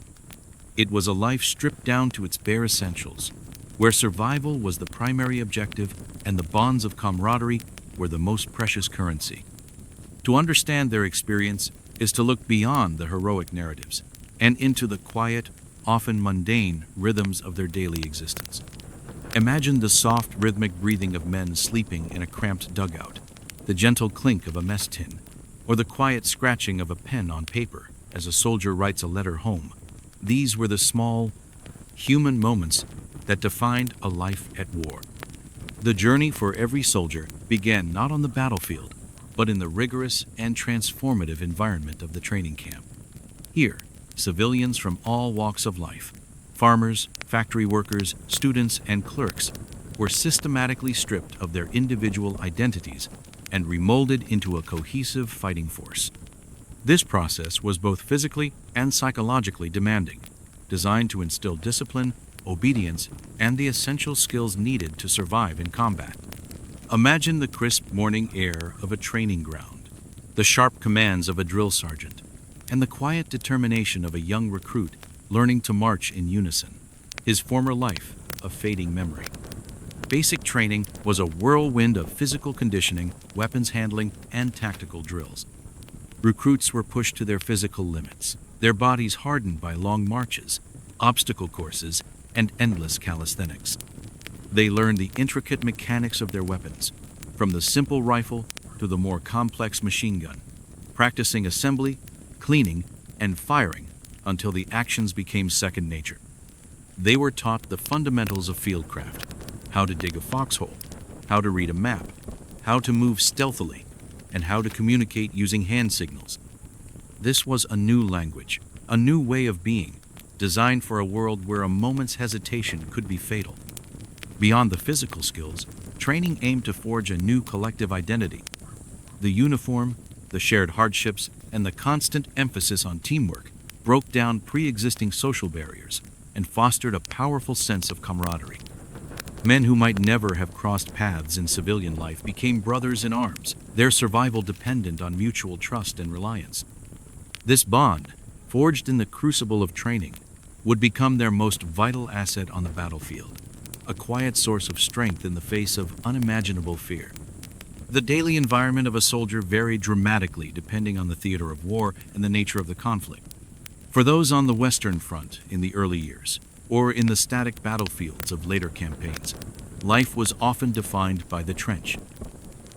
It was a life stripped down to its bare essentials, where survival was the primary objective and the bonds of camaraderie were the most precious currency. To understand their experience is to look beyond the heroic narratives and into the quiet, often mundane rhythms of their daily existence. Imagine the soft, rhythmic breathing of men sleeping in a cramped dugout, the gentle clink of a mess tin, or the quiet scratching of a pen on paper as a soldier writes a letter home. These were the small, human moments that defined a life at war. The journey for every soldier began not on the battlefield, but in the rigorous and transformative environment of the training camp. Here, civilians from all walks of life, farmers, factory workers, students, and clerks, were systematically stripped of their individual identities and remolded into a cohesive fighting force. This process was both physically and psychologically demanding, designed to instill discipline, obedience, and the essential skills needed to survive in combat. Imagine the crisp morning air of a training ground, the sharp commands of a drill sergeant, and the quiet determination of a young recruit learning to march in unison, his former life a fading memory. Basic training was a whirlwind of physical conditioning, weapons handling, and tactical drills. Recruits were pushed to their physical limits, their bodies hardened by long marches, obstacle courses, and endless calisthenics. They learned the intricate mechanics of their weapons, from the simple rifle to the more complex machine gun, practicing assembly, cleaning, and firing until the actions became second nature. They were taught the fundamentals of fieldcraft: how to dig a foxhole, how to read a map, how to move stealthily, and how to communicate using hand signals. This was a new language, a new way of being, designed for a world where a moment's hesitation could be fatal. Beyond the physical skills, training aimed to forge a new collective identity. The uniform, the shared hardships, and the constant emphasis on teamwork broke down pre-existing social barriers and fostered a powerful sense of camaraderie. Men who might never have crossed paths in civilian life became brothers in arms, their survival dependent on mutual trust and reliance. This bond, forged in the crucible of training, would become their most vital asset on the battlefield, a quiet source of strength in the face of unimaginable fear. The daily environment of a soldier varied dramatically depending on the theater of war and the nature of the conflict. For those on the Western Front in the early years, or in the static battlefields of later campaigns, life was often defined by the trench.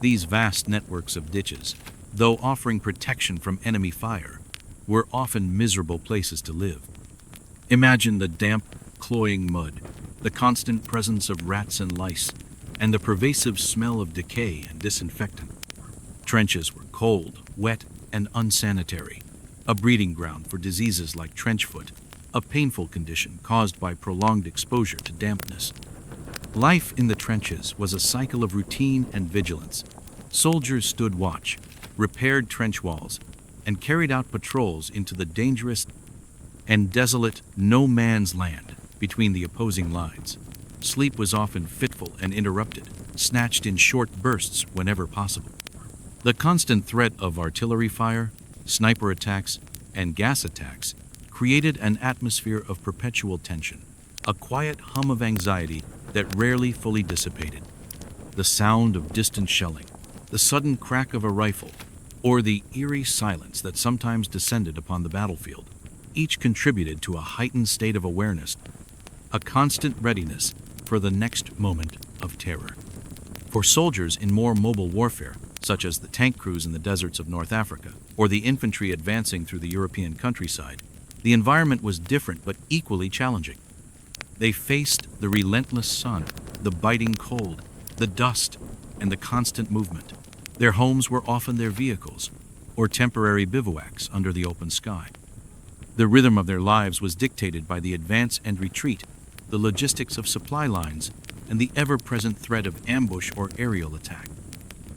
These vast networks of ditches, though offering protection from enemy fire, were often miserable places to live. Imagine the damp, cloying mud, the constant presence of rats and lice, and the pervasive smell of decay and disinfectant. Trenches were cold, wet, and unsanitary, a breeding ground for diseases like trench foot, a painful condition caused by prolonged exposure to dampness. Life in the trenches was a cycle of routine and vigilance. Soldiers stood watch, repaired trench walls, and carried out patrols into the dangerous and desolate no man's land between the opposing lines. Sleep was often fitful and interrupted, snatched in short bursts whenever possible. The constant threat of artillery fire, sniper attacks, and gas attacks created an atmosphere of perpetual tension, a quiet hum of anxiety that rarely fully dissipated. The sound of distant shelling, the sudden crack of a rifle, or the eerie silence that sometimes descended upon the battlefield, each contributed to a heightened state of awareness, a constant readiness for the next moment of terror. For soldiers in more mobile warfare, such as the tank crews in the deserts of North Africa, or the infantry advancing through the European countryside, the environment was different but equally challenging. They faced the relentless sun, the biting cold, the dust, and the constant movement. Their homes were often their vehicles, or temporary bivouacs under the open sky. The rhythm of their lives was dictated by the advance and retreat, the logistics of supply lines, and the ever-present threat of ambush or aerial attack.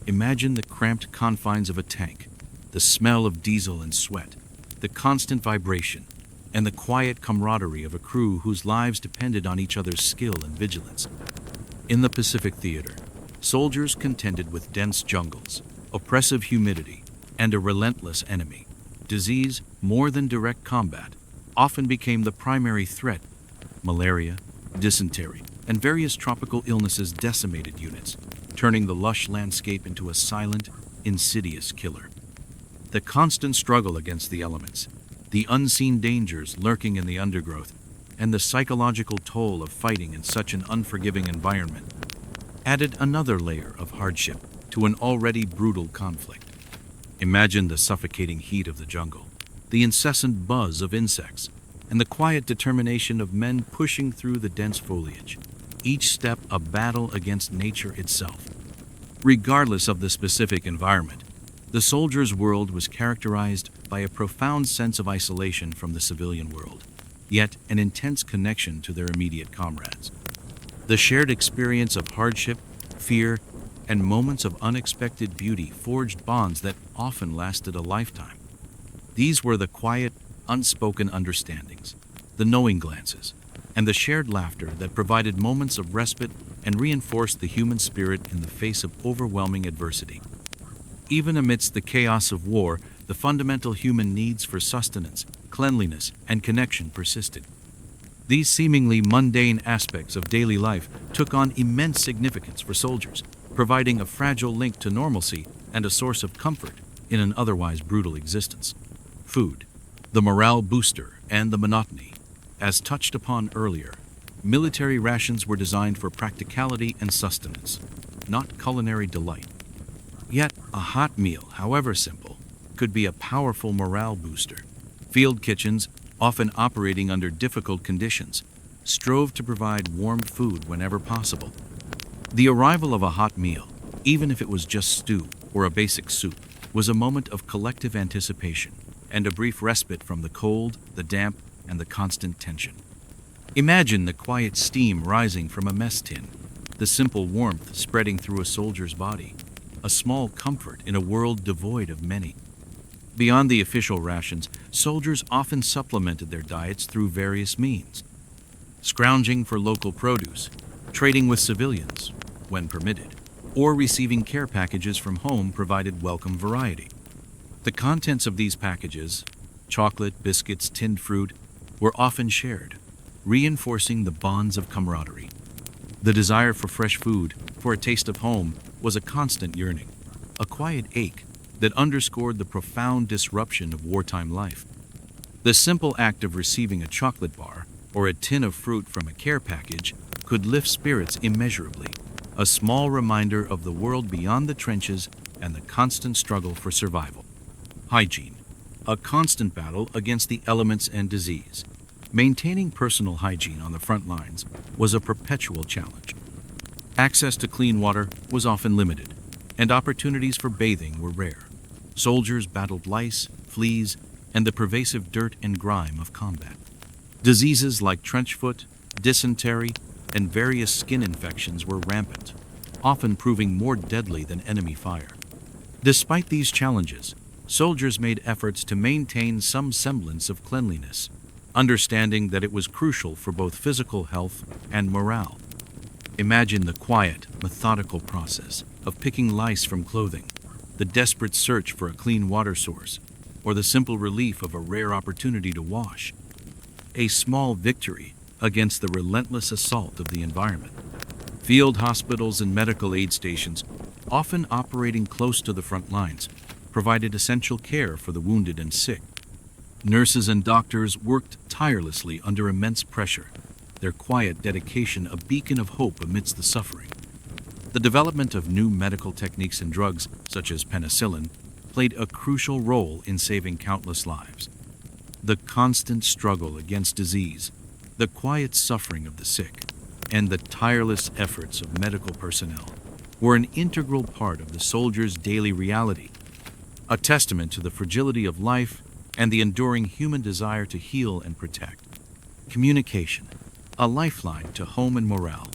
Imagine the cramped confines of a tank, the smell of diesel and sweat, the constant vibration, and the quiet camaraderie of a crew whose lives depended on each other's skill and vigilance. In the Pacific Theater, soldiers contended with dense jungles, oppressive humidity, and a relentless enemy. Disease, more than direct combat, often became the primary threat. Malaria, dysentery, and various tropical illnesses decimated units, turning the lush landscape into a silent, insidious killer. The constant struggle against the elements, the unseen dangers lurking in the undergrowth, and the psychological toll of fighting in such an unforgiving environment added another layer of hardship to an already brutal conflict. Imagine the suffocating heat of the jungle, the incessant buzz of insects, and the quiet determination of men pushing through the dense foliage, each step a battle against nature itself. Regardless of the specific environment, the soldier's world was characterized by a profound sense of isolation from the civilian world, yet an intense connection to their immediate comrades. The shared experience of hardship, fear, and moments of unexpected beauty forged bonds that often lasted a lifetime. These were the quiet, unspoken understandings, the knowing glances, and the shared laughter that provided moments of respite and reinforced the human spirit in the face of overwhelming adversity. Even amidst the chaos of war, the fundamental human needs for sustenance, cleanliness, and connection persisted. These seemingly mundane aspects of daily life took on immense significance for soldiers, providing a fragile link to normalcy and a source of comfort in an otherwise brutal existence. Food, the morale booster, and the monotony. As touched upon earlier, military rations were designed for practicality and sustenance, not culinary delight. Yet, a hot meal, however simple, could could be a powerful morale booster. Field kitchens, often operating under difficult conditions, strove to provide warm food whenever possible. The arrival of a hot meal, even if it was just stew or a basic soup, was a moment of collective anticipation and a brief respite from the cold, the damp, and the constant tension. Imagine the quiet steam rising from a mess tin, the simple warmth spreading through a soldier's body, a small comfort in a world devoid of many. Beyond the official rations, soldiers often supplemented their diets through various means, scrounging for local produce, trading with civilians, when permitted, or receiving care packages from home provided welcome variety. The contents of these packages, chocolate, biscuits, tinned fruit, were often shared, reinforcing the bonds of camaraderie. The desire for fresh food, for a taste of home, was a constant yearning, a quiet ache that underscored the profound disruption of wartime life. The simple act of receiving a chocolate bar or a tin of fruit from a care package could lift spirits immeasurably, a small reminder of the world beyond the trenches and the constant struggle for survival. Hygiene, a constant battle against the elements and disease. Maintaining personal hygiene on the front lines was a perpetual challenge. Access to clean water was often limited, and opportunities for bathing were rare. Soldiers battled lice, fleas, and the pervasive dirt and grime of combat. Diseases like trench foot, dysentery, and various skin infections were rampant, often proving more deadly than enemy fire. Despite these challenges, soldiers made efforts to maintain some semblance of cleanliness, understanding that it was crucial for both physical health and morale. Imagine the quiet, methodical process of picking lice from clothing, the desperate search for a clean water source, or the simple relief of a rare opportunity to wash. A small victory against the relentless assault of the environment. Field hospitals and medical aid stations, often operating close to the front lines, provided essential care for the wounded and sick. Nurses and doctors worked tirelessly under immense pressure, their quiet dedication a beacon of hope amidst the suffering. The development of new medical techniques and drugs, such as penicillin, played a crucial role in saving countless lives. The constant struggle against disease, the quiet suffering of the sick, and the tireless efforts of medical personnel were an integral part of the soldiers' daily reality, a testament to the fragility of life and the enduring human desire to heal and protect. Communication, a lifeline to home and morale.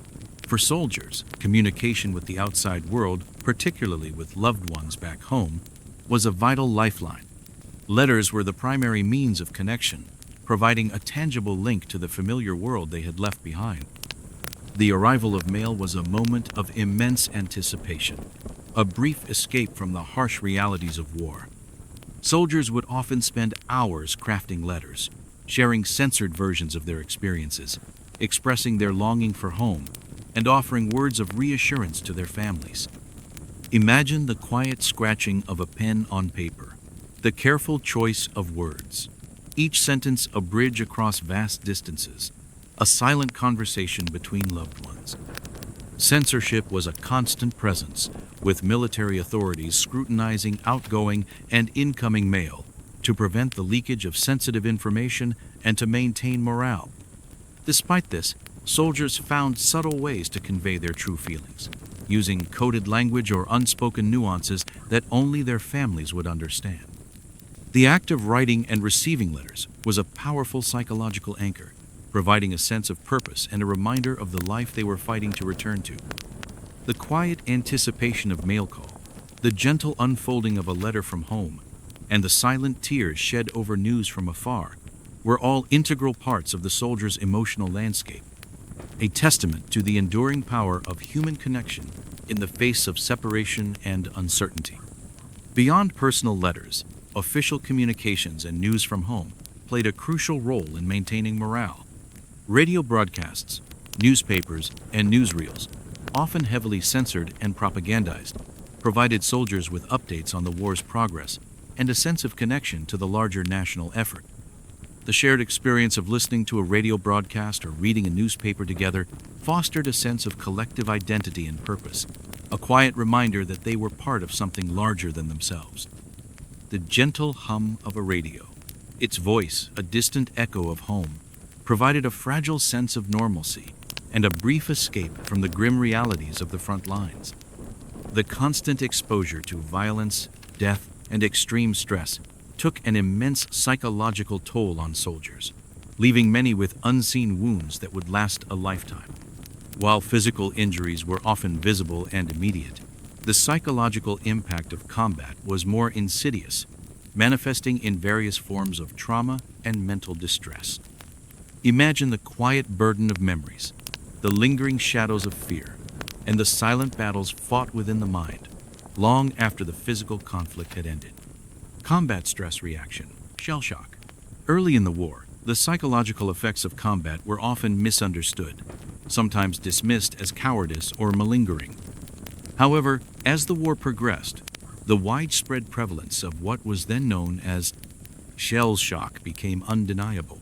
For soldiers, communication with the outside world, particularly with loved ones back home, was a vital lifeline. Letters were the primary means of connection, providing a tangible link to the familiar world they had left behind. The arrival of mail was a moment of immense anticipation, a brief escape from the harsh realities of war. Soldiers would often spend hours crafting letters, sharing censored versions of their experiences, expressing their longing for home, and offering words of reassurance to their families. Imagine the quiet scratching of a pen on paper, the careful choice of words, each sentence a bridge across vast distances, a silent conversation between loved ones. Censorship was a constant presence, with military authorities scrutinizing outgoing and incoming mail to prevent the leakage of sensitive information and to maintain morale. Despite this, soldiers found subtle ways to convey their true feelings, using coded language or unspoken nuances that only their families would understand. The act of writing and receiving letters was a powerful psychological anchor, providing a sense of purpose and a reminder of the life they were fighting to return to. The quiet anticipation of mail call, the gentle unfolding of a letter from home, and the silent tears shed over news from afar were all integral parts of the soldier's emotional landscape, a testament to the enduring power of human connection in the face of separation and uncertainty. Beyond personal letters, official communications and news from home played a crucial role in maintaining morale. Radio broadcasts, newspapers, and newsreels, often heavily censored and propagandized, provided soldiers with updates on the war's progress and a sense of connection to the larger national effort. The shared experience of listening to a radio broadcast or reading a newspaper together fostered a sense of collective identity and purpose, a quiet reminder that they were part of something larger than themselves. the gentle hum of a radio. Its voice, a distant echo of home, provided a fragile sense of normalcy and a brief escape from the grim realities of the front lines. The constant exposure to violence, death, and extreme stress took an immense psychological toll on soldiers, leaving many with unseen wounds that would last a lifetime. While physical injuries were often visible and immediate, the psychological impact of combat was more insidious, manifesting in various forms of trauma and mental distress. Imagine the quiet burden of memories, the lingering shadows of fear, and the silent battles fought within the mind, long after the physical conflict had ended. Combat stress reaction, shell shock. Early in the war, the psychological effects of combat were often misunderstood, sometimes dismissed as cowardice or malingering. However, as the war progressed, the widespread prevalence of what was then known as shell shock became undeniable.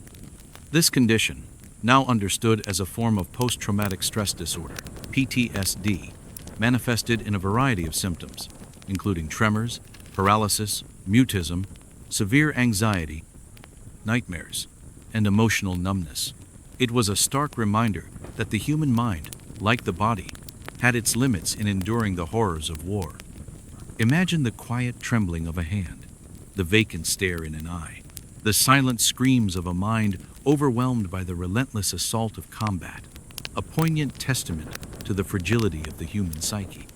This condition, now understood as a form of post-traumatic stress disorder, PTSD, manifested in a variety of symptoms, including tremors, paralysis, mutism, severe anxiety, nightmares, and emotional numbness. It was a stark reminder that the human mind, like the body, had its limits in enduring the horrors of war. Imagine the quiet trembling of a hand, the vacant stare in an eye, the silent screams of a mind overwhelmed by the relentless assault of combat, a poignant testament to the fragility of the human psyche.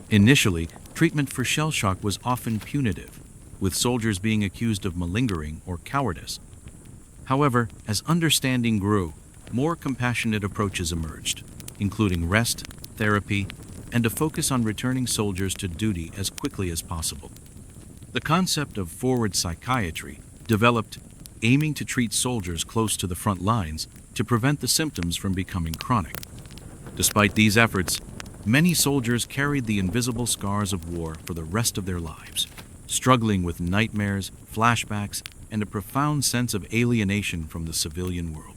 Initially, treatment for shell shock was often punitive, with soldiers being accused of malingering or cowardice. However, as understanding grew, more compassionate approaches emerged, including rest, therapy, and a focus on returning soldiers to duty as quickly as possible. The concept of forward psychiatry developed, aiming to treat soldiers close to the front lines to prevent the symptoms from becoming chronic. Despite these efforts, many soldiers carried the invisible scars of war for the rest of their lives, struggling with nightmares, flashbacks, and a profound sense of alienation from the civilian world.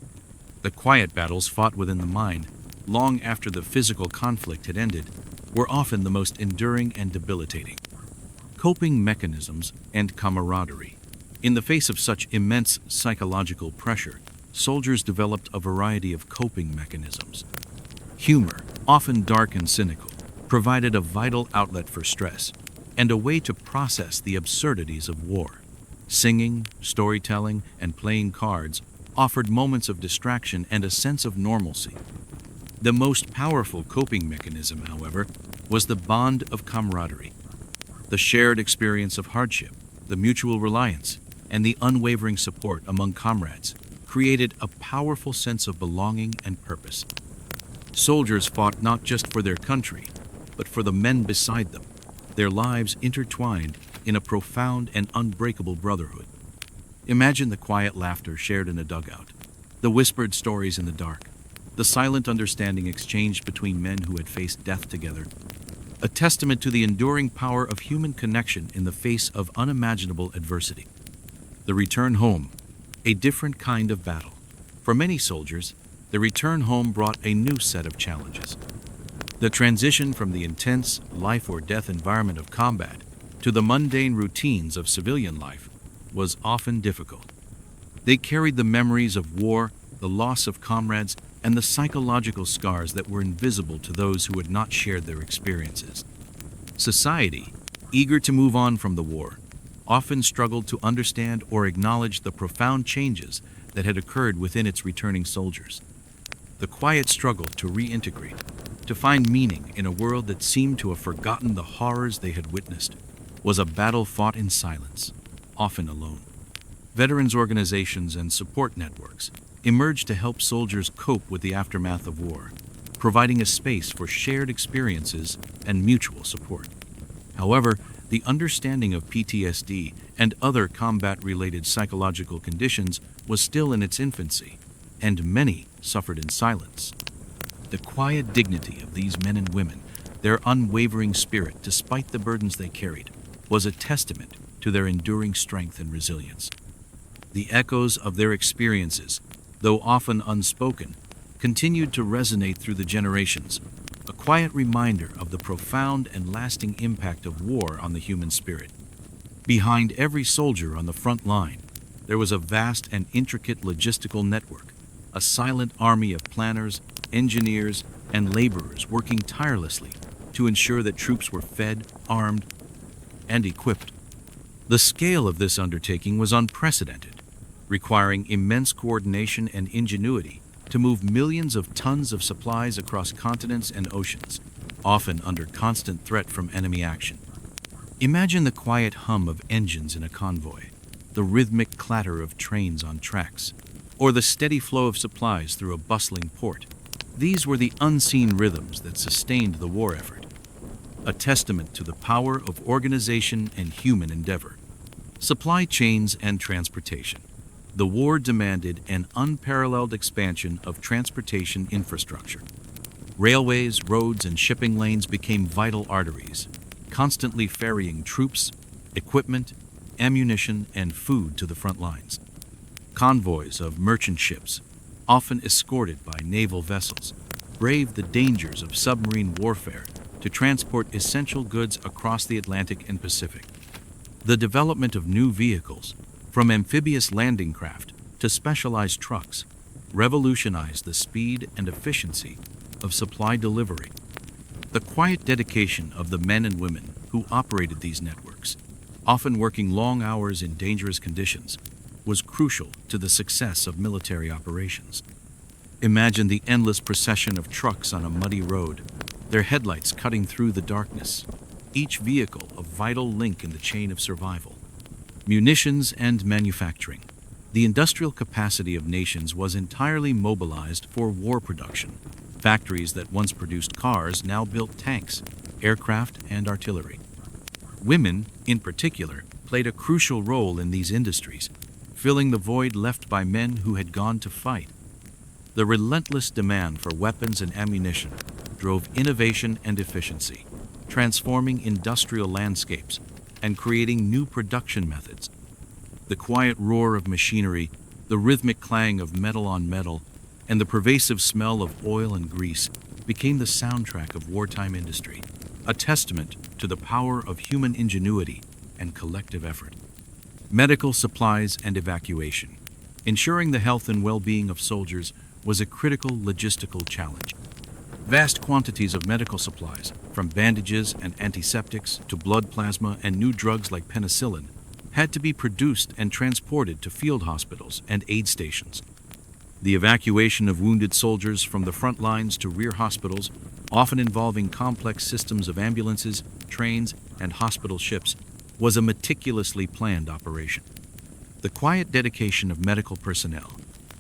The quiet battles fought within the mind, long after the physical conflict had ended, were often the most enduring and debilitating. Coping mechanisms and camaraderie. In the face of such immense psychological pressure, soldiers developed a variety of coping mechanisms. Humor, often dark and cynical, provided a vital outlet for stress and a way to process the absurdities of war. Singing, storytelling, and playing cards offered moments of distraction and a sense of normalcy. The most powerful coping mechanism, however, was the bond of camaraderie. The shared experience of hardship, the mutual reliance, and the unwavering support among comrades created a powerful sense of belonging and purpose. Soldiers fought not just for their country, but for the men beside them, their lives intertwined in a profound and unbreakable brotherhood. Imagine the quiet laughter shared in a dugout, the whispered stories in the dark, the silent understanding exchanged between men who had faced death together, a testament to the enduring power of human connection in the face of unimaginable adversity. The return home, a different kind of battle. For many soldiers, the return home brought a new set of challenges. The transition from the intense life or death environment of combat to the mundane routines of civilian life was often difficult. They carried the memories of war, the loss of comrades, and the psychological scars that were invisible to those who had not shared their experiences. Society, eager to move on from the war, often struggled to understand or acknowledge the profound changes that had occurred within its returning soldiers. The quiet struggle to reintegrate, to find meaning in a world that seemed to have forgotten the horrors they had witnessed, was a battle fought in silence, often alone. Veterans organizations and support networks emerged to help soldiers cope with the aftermath of war, providing a space for shared experiences and mutual support. However, the understanding of PTSD and other combat-related psychological conditions was still in its infancy, and many suffered in silence. The quiet dignity of these men and women, their unwavering spirit despite the burdens they carried, was a testament to their enduring strength and resilience. The echoes of their experiences, though often unspoken, continued to resonate through the generations, a quiet reminder of the profound and lasting impact of war on the human spirit. Behind every soldier on the front line, there was a vast and intricate logistical network, a silent army of planners, engineers, and laborers working tirelessly to ensure that troops were fed, armed, and equipped. The scale of this undertaking was unprecedented, requiring immense coordination and ingenuity to move millions of tons of supplies across continents and oceans, often under constant threat from enemy action. Imagine the quiet hum of engines in a convoy, the rhythmic clatter of trains on tracks, or the steady flow of supplies through a bustling port. These were the unseen rhythms that sustained the war effort, a testament to the power of organization and human endeavor. Supply chains and transportation. The war demanded an unparalleled expansion of transportation infrastructure. Railways, roads, and shipping lanes became vital arteries, constantly ferrying troops, equipment, ammunition, and food to the front lines. Convoys of merchant ships, often escorted by naval vessels, braved the dangers of submarine warfare to transport essential goods across the Atlantic and Pacific. The development of new vehicles, from amphibious landing craft to specialized trucks, revolutionized the speed and efficiency of supply delivery. The quiet dedication of the men and women who operated these networks, often working long hours in dangerous conditions, was crucial to the success of military operations. Imagine the endless procession of trucks on a muddy road, their headlights cutting through the darkness, each vehicle a vital link in the chain of survival. Munitions and manufacturing. The industrial capacity of nations was entirely mobilized for war production. Factories that once produced cars now built tanks, aircraft, and artillery. Women, in particular, played a crucial role in these industries, filling the void left by men who had gone to fight. The relentless demand for weapons and ammunition drove innovation and efficiency, transforming industrial landscapes and creating new production methods. The quiet roar of machinery, the rhythmic clang of metal on metal, and the pervasive smell of oil and grease became the soundtrack of wartime industry, a testament to the power of human ingenuity and collective effort. Medical supplies and evacuation. Ensuring the health and well-being of soldiers was a critical logistical challenge. Vast quantities of medical supplies, from bandages and antiseptics to blood plasma and new drugs like penicillin, had to be produced and transported to field hospitals and aid stations. The evacuation of wounded soldiers from the front lines to rear hospitals, often involving complex systems of ambulances, trains, and hospital ships, was a meticulously planned operation. The quiet dedication of medical personnel,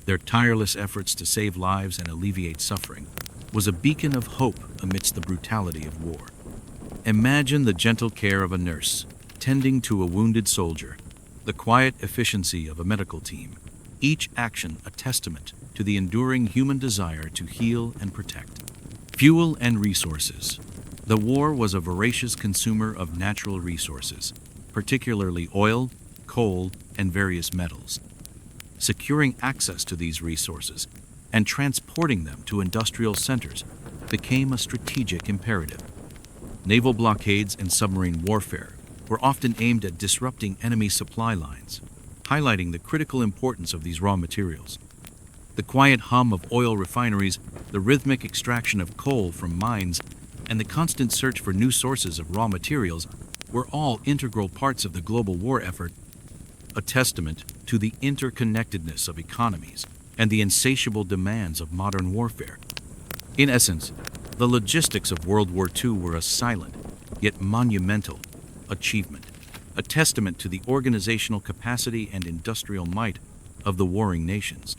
their tireless efforts to save lives and alleviate suffering, was a beacon of hope amidst the brutality of war. Imagine the gentle care of a nurse tending to a wounded soldier, the quiet efficiency of a medical team, each action a testament to the enduring human desire to heal and protect. Fuel and resources. The war was a voracious consumer of natural resources, particularly oil, coal, and various metals. Securing access to these resources and transporting them to industrial centers became a strategic imperative. Naval blockades and submarine warfare were often aimed at disrupting enemy supply lines, highlighting the critical importance of these raw materials. The quiet hum of oil refineries, the rhythmic extraction of coal from mines, and the constant search for new sources of raw materials were all integral parts of the global war effort, a testament to the interconnectedness of economies and the insatiable demands of modern warfare. In essence, the logistics of World War II were a silent, yet monumental, achievement, a testament to the organizational capacity and industrial might of the warring nations.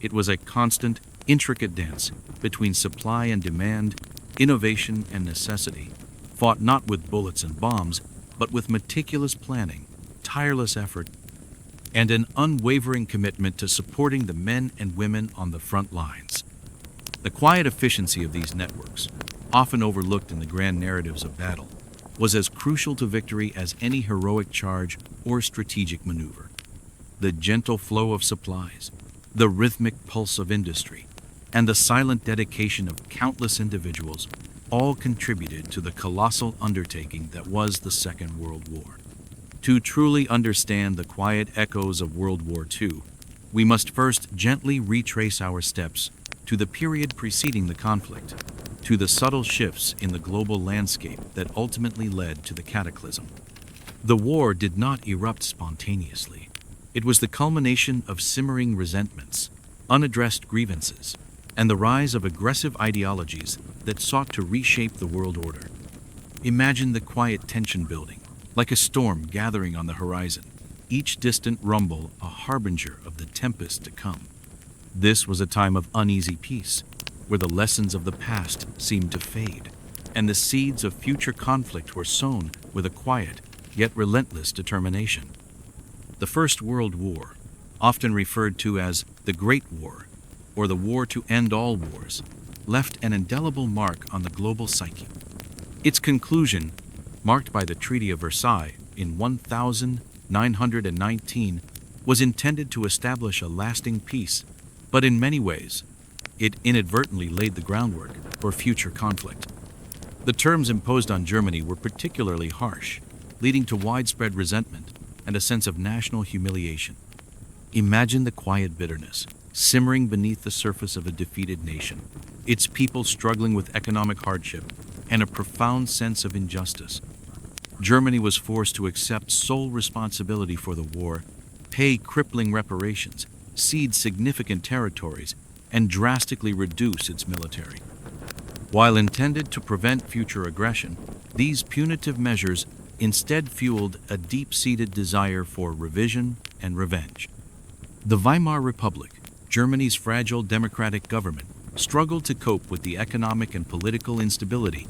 It was a constant, intricate dance between supply and demand, innovation and necessity, fought not with bullets and bombs, but with meticulous planning, tireless effort, and an unwavering commitment to supporting the men and women on the front lines. The quiet efficiency of these networks, often overlooked in the grand narratives of battle, was as crucial to victory as any heroic charge or strategic maneuver. The gentle flow of supplies, the rhythmic pulse of industry, and the silent dedication of countless individuals all contributed to the colossal undertaking that was the Second World War. To truly understand the quiet echoes of World War II, we must first gently retrace our steps to the period preceding the conflict, to the subtle shifts in the global landscape that ultimately led to the cataclysm. The war did not erupt spontaneously. It was the culmination of simmering resentments, unaddressed grievances, and the rise of aggressive ideologies that sought to reshape the world order. Imagine the quiet tension building, like a storm gathering on the horizon, each distant rumble a harbinger of the tempest to come. This was a time of uneasy peace, where the lessons of the past seemed to fade, and the seeds of future conflict were sown with a quiet, yet relentless determination. The First World War, often referred to as the Great War, or the War to End All Wars, left an indelible mark on the global psyche. Its conclusion, marked by the Treaty of Versailles in 1919, was intended to establish a lasting peace, but in many ways, it inadvertently laid the groundwork for future conflict. The terms imposed on Germany were particularly harsh, leading to widespread resentment and a sense of national humiliation. Imagine the quiet bitterness simmering beneath the surface of a defeated nation, its people struggling with economic hardship and a profound sense of injustice. Germany was forced to accept sole responsibility for the war, pay crippling reparations, cede significant territories, and drastically reduce its military. While intended to prevent future aggression, these punitive measures instead fueled a deep-seated desire for revision and revenge. The Weimar Republic, Germany's fragile democratic government, struggled to cope with the economic and political instability,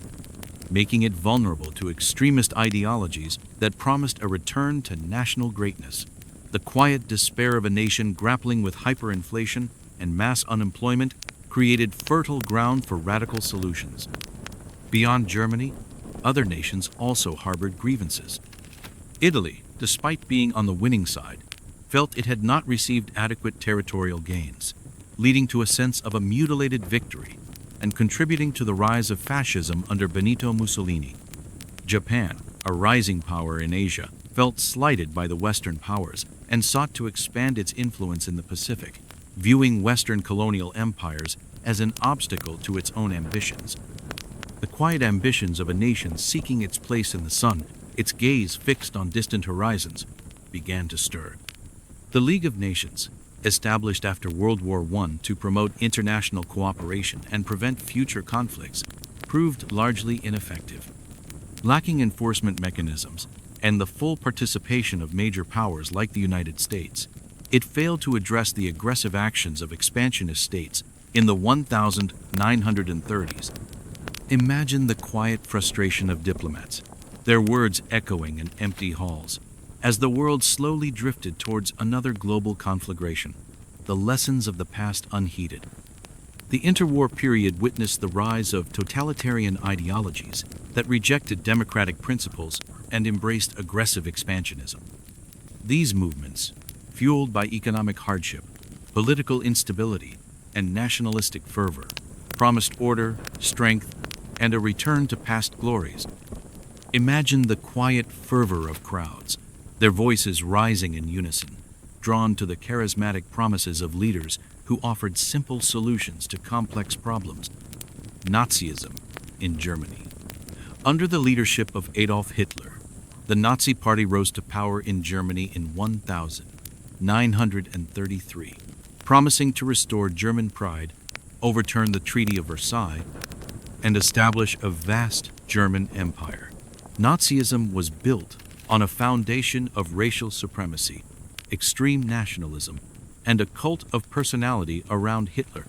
making it vulnerable to extremist ideologies that promised a return to national greatness. The quiet despair of a nation grappling with hyperinflation and mass unemployment created fertile ground for radical solutions. Beyond Germany, other nations also harbored grievances. Italy, despite being on the winning side, felt it had not received adequate territorial gains, leading to a sense of a mutilated victory and contributing to the rise of fascism under Benito Mussolini. Japan, a rising power in Asia, felt slighted by the Western powers and sought to expand its influence in the Pacific, viewing Western colonial empires as an obstacle to its own ambitions. The quiet ambitions of a nation seeking its place in the sun, its gaze fixed on distant horizons, began to stir. The League of Nations, established after World War I to promote international cooperation and prevent future conflicts, proved largely ineffective. Lacking enforcement mechanisms and the full participation of major powers like the United States, it failed to address the aggressive actions of expansionist states in the 1930s. Imagine the quiet frustration of diplomats, their words echoing in empty halls, as the world slowly drifted towards another global conflagration, the lessons of the past unheeded. The interwar period witnessed the rise of totalitarian ideologies that rejected democratic principles and embraced aggressive expansionism. These movements, fueled by economic hardship, political instability, and nationalistic fervor, promised order, strength, and a return to past glories. Imagine the quiet fervor of crowds, their voices rising in unison, drawn to the charismatic promises of leaders who offered simple solutions to complex problems. Nazism in Germany. Under the leadership of Adolf Hitler, the Nazi Party rose to power in Germany in 1933, promising to restore German pride, overturn the Treaty of Versailles, and establish a vast German empire. Nazism was built on a foundation of racial supremacy, extreme nationalism, and a cult of personality around Hitler.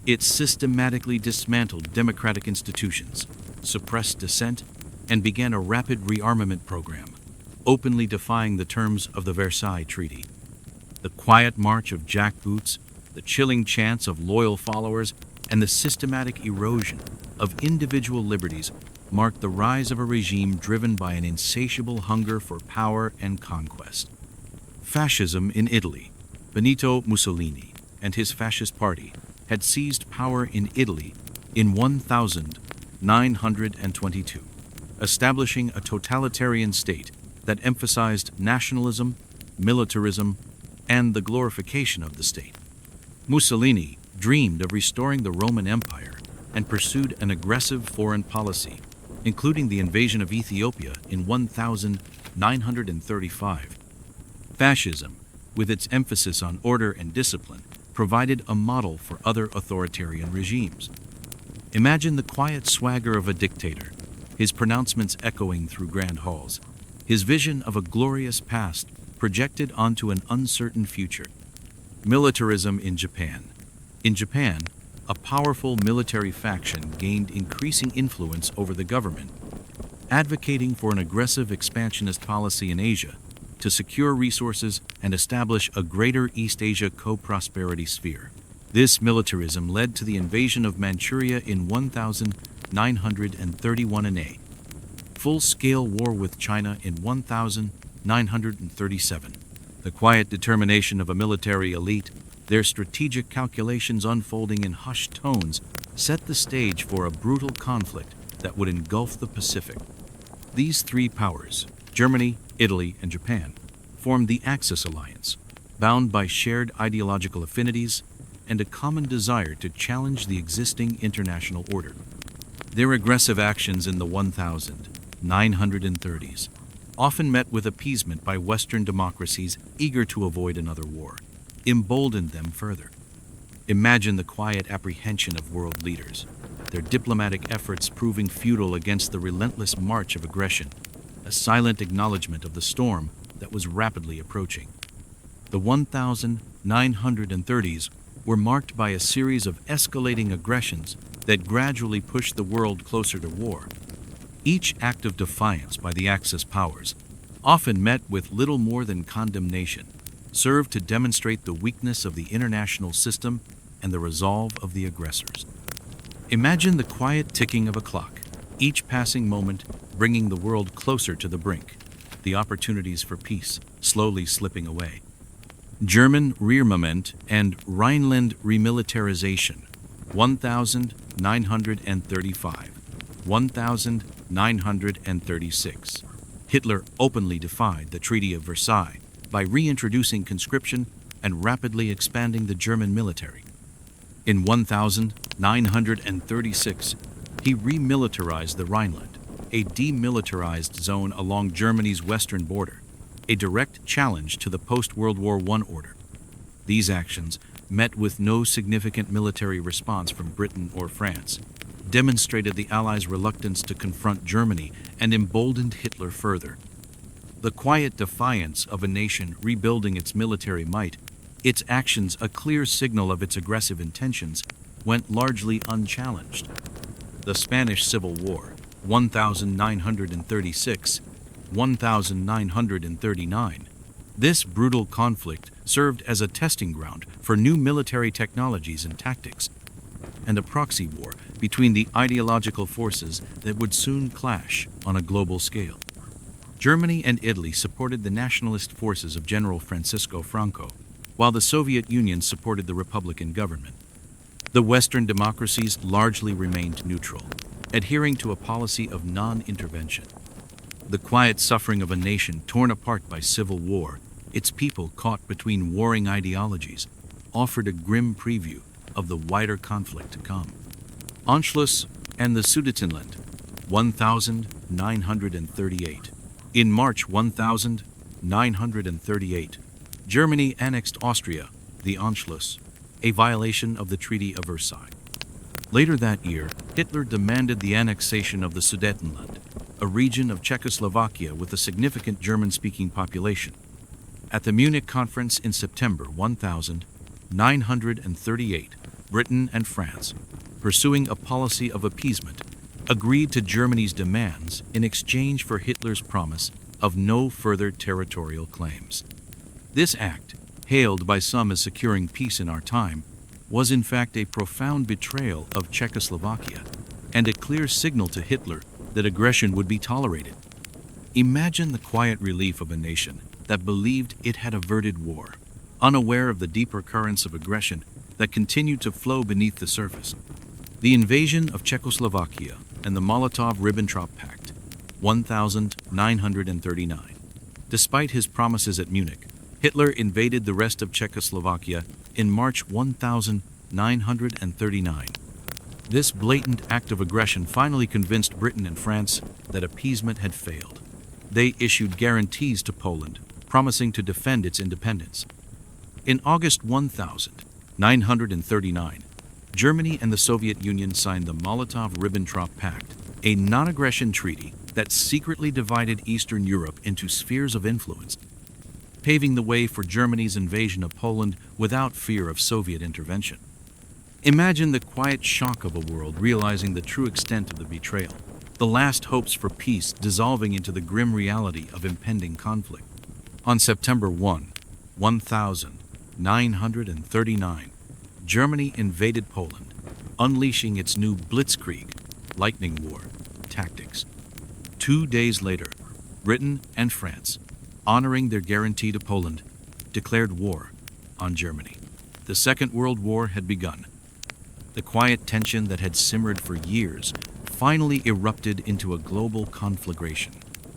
It systematically dismantled democratic institutions, suppressed dissent, and began a rapid rearmament program, openly defying the terms of the Versailles Treaty. The quiet march of jackboots, the chilling chants of loyal followers, and the systematic erosion of individual liberties marked the rise of a regime driven by an insatiable hunger for power and conquest. Fascism in Italy. Benito Mussolini and his fascist party had seized power in Italy in 1922, establishing a totalitarian state that emphasized nationalism, militarism, and the glorification of the state. Mussolini dreamed of restoring the Roman Empire and pursued an aggressive foreign policy, including the invasion of Ethiopia in 1935. Fascism, with its emphasis on order and discipline, provided a model for other authoritarian regimes. Imagine the quiet swagger of a dictator, his pronouncements echoing through grand halls, his vision of a glorious past projected onto an uncertain future. Militarism in Japan. In Japan, a powerful military faction gained increasing influence over the government, advocating for an aggressive expansionist policy in Asia to secure resources and establish a greater East Asia co-prosperity sphere. This militarism led to the invasion of Manchuria in 1931 and a full-scale war with China in 1937. The quiet determination of a military elite, their strategic calculations unfolding in hushed tones, set the stage for a brutal conflict that would engulf the Pacific. These three powers, Germany, Italy, and Japan, formed the Axis alliance, bound by shared ideological affinities and a common desire to challenge the existing international order. Their aggressive actions in the 1930s often met with appeasement by Western democracies eager to avoid another war, emboldened them further. Imagine the quiet apprehension of world leaders, their diplomatic efforts proving futile against the relentless march of aggression, a silent acknowledgement of the storm that was rapidly approaching. The 1930s were marked by a series of escalating aggressions that gradually pushed the world closer to war. Each act of defiance by the Axis powers, often met with little more than condemnation, served to demonstrate the weakness of the international system and the resolve of the aggressors. Imagine the quiet ticking of a clock, each passing moment bringing the world closer to the brink, the opportunities for peace slowly slipping away. German rearmament and Rhineland remilitarization, 1935, 1936. Hitler openly defied the Treaty of Versailles by reintroducing conscription and rapidly expanding the German military. In 1936, he remilitarized the Rhineland, a demilitarized zone along Germany's western border, a direct challenge to the post-World War I order. These actions met with no significant military response from Britain or France, demonstrated the Allies' reluctance to confront Germany, and emboldened Hitler further. The quiet defiance of a nation rebuilding its military might, its actions a clear signal of its aggressive intentions, went largely unchallenged. The Spanish Civil War, 1936, 1939. This brutal conflict served as a testing ground for new military technologies and tactics, and a proxy war between the ideological forces that would soon clash on a global scale. Germany and Italy supported the nationalist forces of General Francisco Franco, while the Soviet Union supported the Republican government. The Western democracies largely remained neutral, adhering to a policy of non-intervention. The quiet suffering of a nation torn apart by civil war, its people caught between warring ideologies, offered a grim preview of the wider conflict to come. Anschluss and the Sudetenland, 1938. In March 1938, Germany annexed Austria, the Anschluss, a violation of the Treaty of Versailles. Later that year, Hitler demanded the annexation of the Sudetenland, a region of Czechoslovakia with a significant German-speaking population. At the Munich Conference in September 1938, Britain and France, pursuing a policy of appeasement, agreed to Germany's demands in exchange for Hitler's promise of no further territorial claims. This act, hailed by some as securing peace in our time, was in fact a profound betrayal of Czechoslovakia and a clear signal to Hitler that aggression would be tolerated. Imagine the quiet relief of a nation that believed it had averted war, unaware of the deeper currents of aggression that continued to flow beneath the surface. The invasion of Czechoslovakia and the Molotov-Ribbentrop Pact, 1939, Despite his promises at Munich, Hitler invaded the rest of Czechoslovakia in March 1939. This blatant act of aggression finally convinced Britain and France that appeasement had failed. They issued guarantees to Poland, promising to defend its independence. In August 1939, Germany and the Soviet Union signed the Molotov-Ribbentrop Pact, a non-aggression treaty that secretly divided Eastern Europe into spheres of influence, paving the way for Germany's invasion of Poland without fear of Soviet intervention. Imagine the quiet shock of a world realizing the true extent of the betrayal, the last hopes for peace dissolving into the grim reality of impending conflict. On September 1939, Germany invaded Poland, unleashing its new Blitzkrieg, lightning war, tactics. 2 days later, Britain and France, honoring their guarantee to Poland, declared war on Germany. The Second World War had begun. The quiet tension that had simmered for years finally erupted into a global conflagration,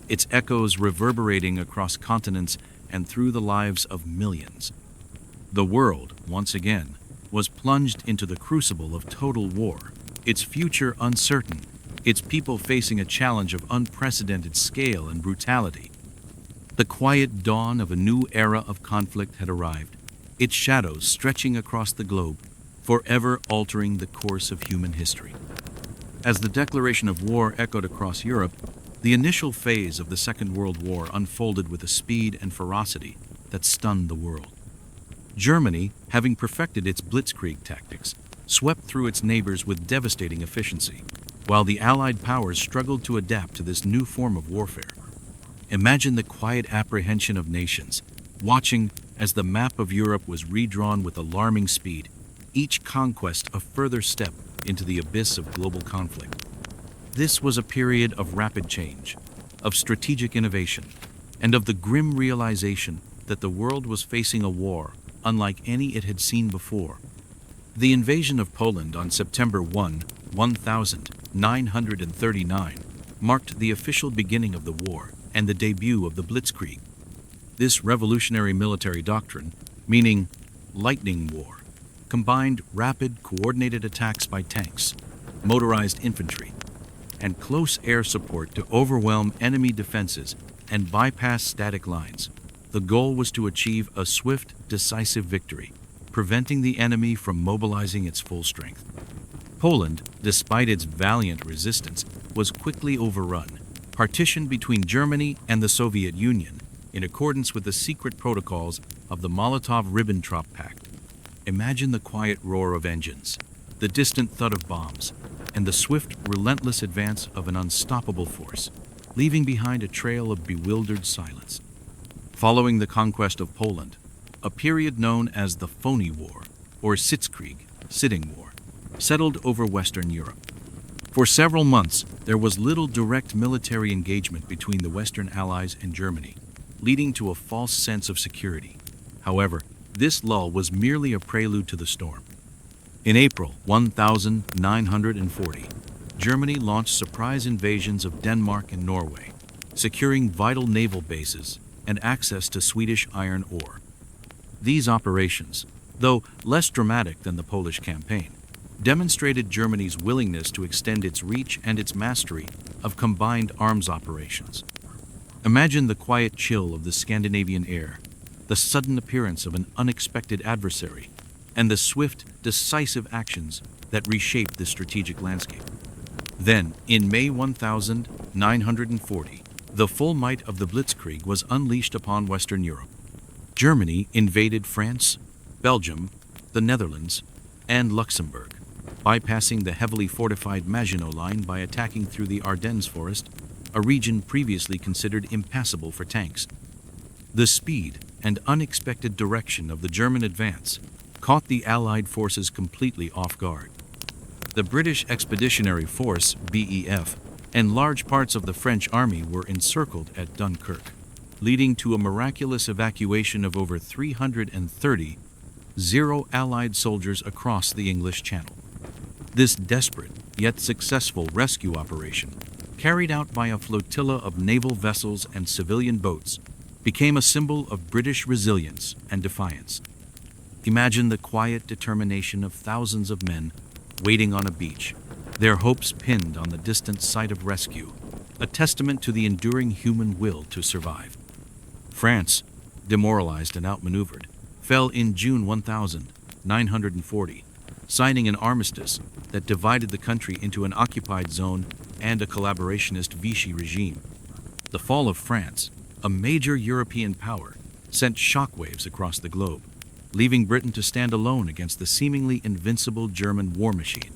its echoes reverberating across continents and through the lives of millions. The world, once again, was plunged into the crucible of total war, its future uncertain, its people facing a challenge of unprecedented scale and brutality. The quiet dawn of a new era of conflict had arrived, its shadows stretching across the globe, forever altering the course of human history. As the declaration of war echoed across Europe, the initial phase of the Second World War unfolded with a speed and ferocity that stunned the world. Germany, having perfected its Blitzkrieg tactics, swept through its neighbors with devastating efficiency, while the Allied powers struggled to adapt to this new form of warfare. Imagine the quiet apprehension of nations, watching as the map of Europe was redrawn with alarming speed, each conquest a further step into the abyss of global conflict. This was a period of rapid change, of strategic innovation, and of the grim realization that the world was facing a war unlike any it had seen before. The invasion of Poland on September 1939, marked the official beginning of the war and the debut of the Blitzkrieg. This revolutionary military doctrine, meaning lightning war, combined rapid, coordinated attacks by tanks, motorized infantry, and close air support to overwhelm enemy defenses and bypass static lines. The goal was to achieve a swift, decisive victory, preventing the enemy from mobilizing its full strength. Poland, despite its valiant resistance, was quickly overrun, partitioned between Germany and the Soviet Union in accordance with the secret protocols of the Molotov-Ribbentrop Pact. Imagine the quiet roar of engines, the distant thud of bombs, and the swift, relentless advance of an unstoppable force, leaving behind a trail of bewildered silence. Following the conquest of Poland, a period known as the Phony War, or Sitzkrieg, sitting war, settled over Western Europe. For several months, there was little direct military engagement between the Western Allies and Germany, leading to a false sense of security. However, this lull was merely a prelude to the storm. In April 1940, Germany launched surprise invasions of Denmark and Norway, securing vital naval bases and access to Swedish iron ore. These operations, though less dramatic than the Polish campaign, demonstrated Germany's willingness to extend its reach and its mastery of combined arms operations. Imagine the quiet chill of the Scandinavian air, the sudden appearance of an unexpected adversary, and the swift, decisive actions that reshaped the strategic landscape. Then, in May 1940, the full might of the Blitzkrieg was unleashed upon Western Europe. Germany invaded France, Belgium, the Netherlands, and Luxembourg, bypassing the heavily fortified Maginot Line by attacking through the Ardennes forest, a region previously considered impassable for tanks. The speed and unexpected direction of the German advance caught the Allied forces completely off guard. The British Expeditionary Force, BEF, and large parts of the French army were encircled at Dunkirk, leading to a miraculous evacuation of over 330 Allied soldiers across the English Channel. This desperate, yet successful rescue operation, carried out by a flotilla of naval vessels and civilian boats, became a symbol of British resilience and defiance. Imagine the quiet determination of thousands of men waiting on a beach, their hopes pinned on the distant site of rescue, a testament to the enduring human will to survive. France, demoralized and outmaneuvered, fell in June 1940, signing an armistice that divided the country into an occupied zone and a collaborationist Vichy regime. The fall of France, a major European power, sent shockwaves across the globe, leaving Britain to stand alone against the seemingly invincible German war machine.